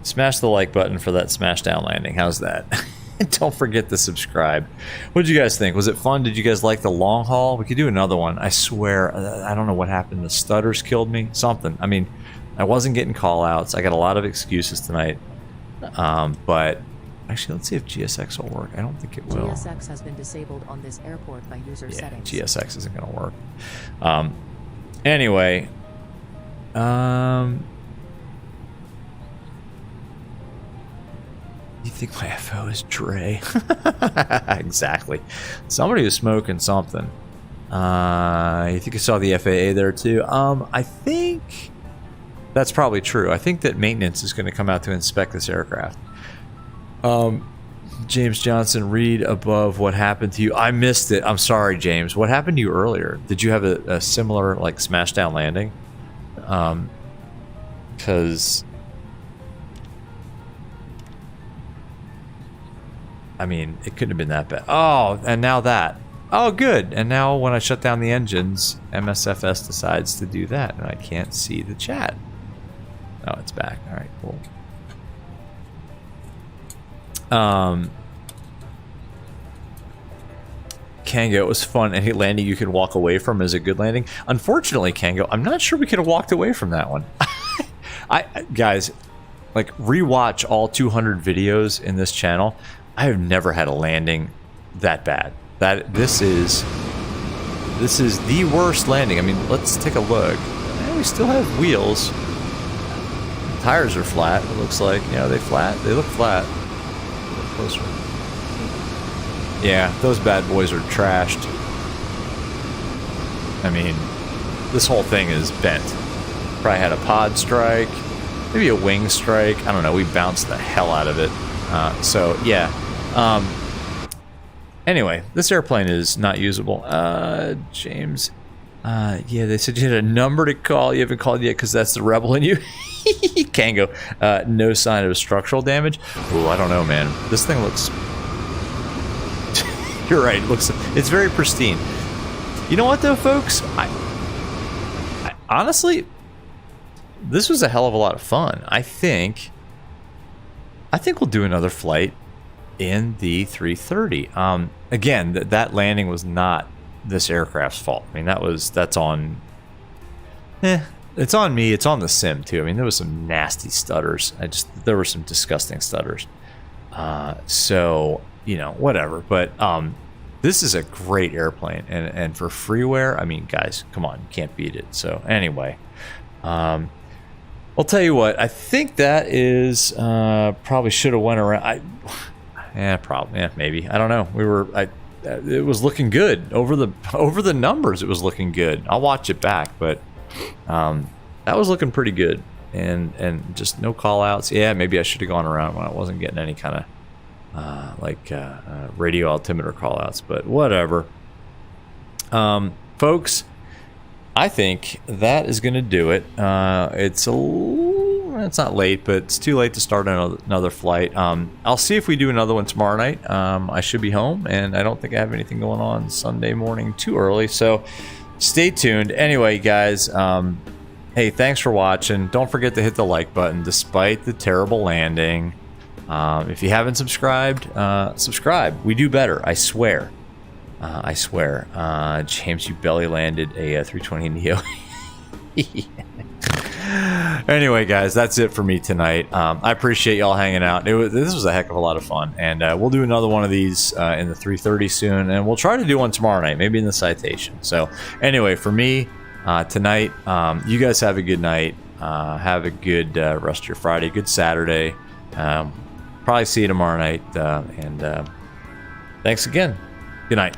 A: Smash the like button for that smash down landing. How's that? Don't forget to subscribe. What did you guys think? Was it fun? Did you guys like the long haul? We could do another one. I swear, I don't know what happened. The stutters killed me. Something. I mean, I wasn't getting call outs. I got a lot of excuses tonight. But actually, let's see if GSX will work. I don't think it will.
B: GSX has been disabled on this airport by user settings.
A: GSX isn't going to work. Anyway, you think my FO is Dre? Exactly. Somebody was smoking something. You think I saw the FAA there too? I think that's probably true. I think that maintenance is going to come out to inspect this aircraft. James Johnson, read above what happened to you. I missed it. I'm sorry, James. What happened to you earlier? Did you have a similar like smash down landing? Because I mean, it couldn't have been that bad. Oh, and now that. Oh, good. And now when I shut down the engines, MSFS decides to do that, and I can't see the chat. Oh, it's back. All right, cool. Kango, it was fun. Any landing you can walk away from is a good landing. Unfortunately, Kango, I'm not sure we could have walked away from that one. Guys, like, rewatch all 200 videos in this channel. I have never had a landing that bad. This is the worst landing. I mean, let's take a look. We still have wheels. Tires are flat. It looks like, you know, they look flat. A little closer. Yeah, those bad boys are trashed. I mean, this whole thing is bent. Probably had a pod strike, maybe a wing strike. I don't know. We bounced the hell out of it. So yeah. Anyway, this airplane is not usable. James. Yeah, they said you had a number to call. You haven't called yet because that's the rebel in you. Kango. No sign of structural damage. Oh, I don't know, man. This thing looks... You're right. It's very pristine. You know what, though, folks? I honestly, this was a hell of a lot of fun. I think we'll do another flight in the 330. Again, that landing was not this aircraft's fault. I mean, that's on... it's on me. It's on the sim, too. I mean, there was some nasty stutters. There were some disgusting stutters. So, you know, whatever. But this is a great airplane. And for freeware, I mean, guys, come on. You can't beat it. So, anyway. I'll tell you what. I think that is... probably should have went around... probably. Yeah, maybe. I don't know. It was looking good. Over the numbers, it was looking good. I'll watch it back, but that was looking pretty good. And just no call outs. Yeah, maybe I should have gone around when I wasn't getting any kind of radio altimeter call outs, but whatever. Folks, I think that is going to do it. It's not late, but it's too late to start another flight. I'll see if we do another one tomorrow night. I should be home, and I don't think I have anything going on Sunday morning too early, so stay tuned. Anyway, guys, hey, thanks for watching. Don't forget to hit the like button despite the terrible landing. If you haven't subscribed, subscribe. We do better, I swear. I swear. James, you belly landed a 320 Neo. Anyway, guys, that's it for me tonight. I appreciate y'all hanging out. This was a heck of a lot of fun, and we'll do another one of these in the 330 soon, and we'll try to do one tomorrow night, maybe in the Citation. So anyway, for me tonight, you guys have a good night. Have a good rest of your Friday, good Saturday. Probably see you tomorrow night, and thanks again. Good night.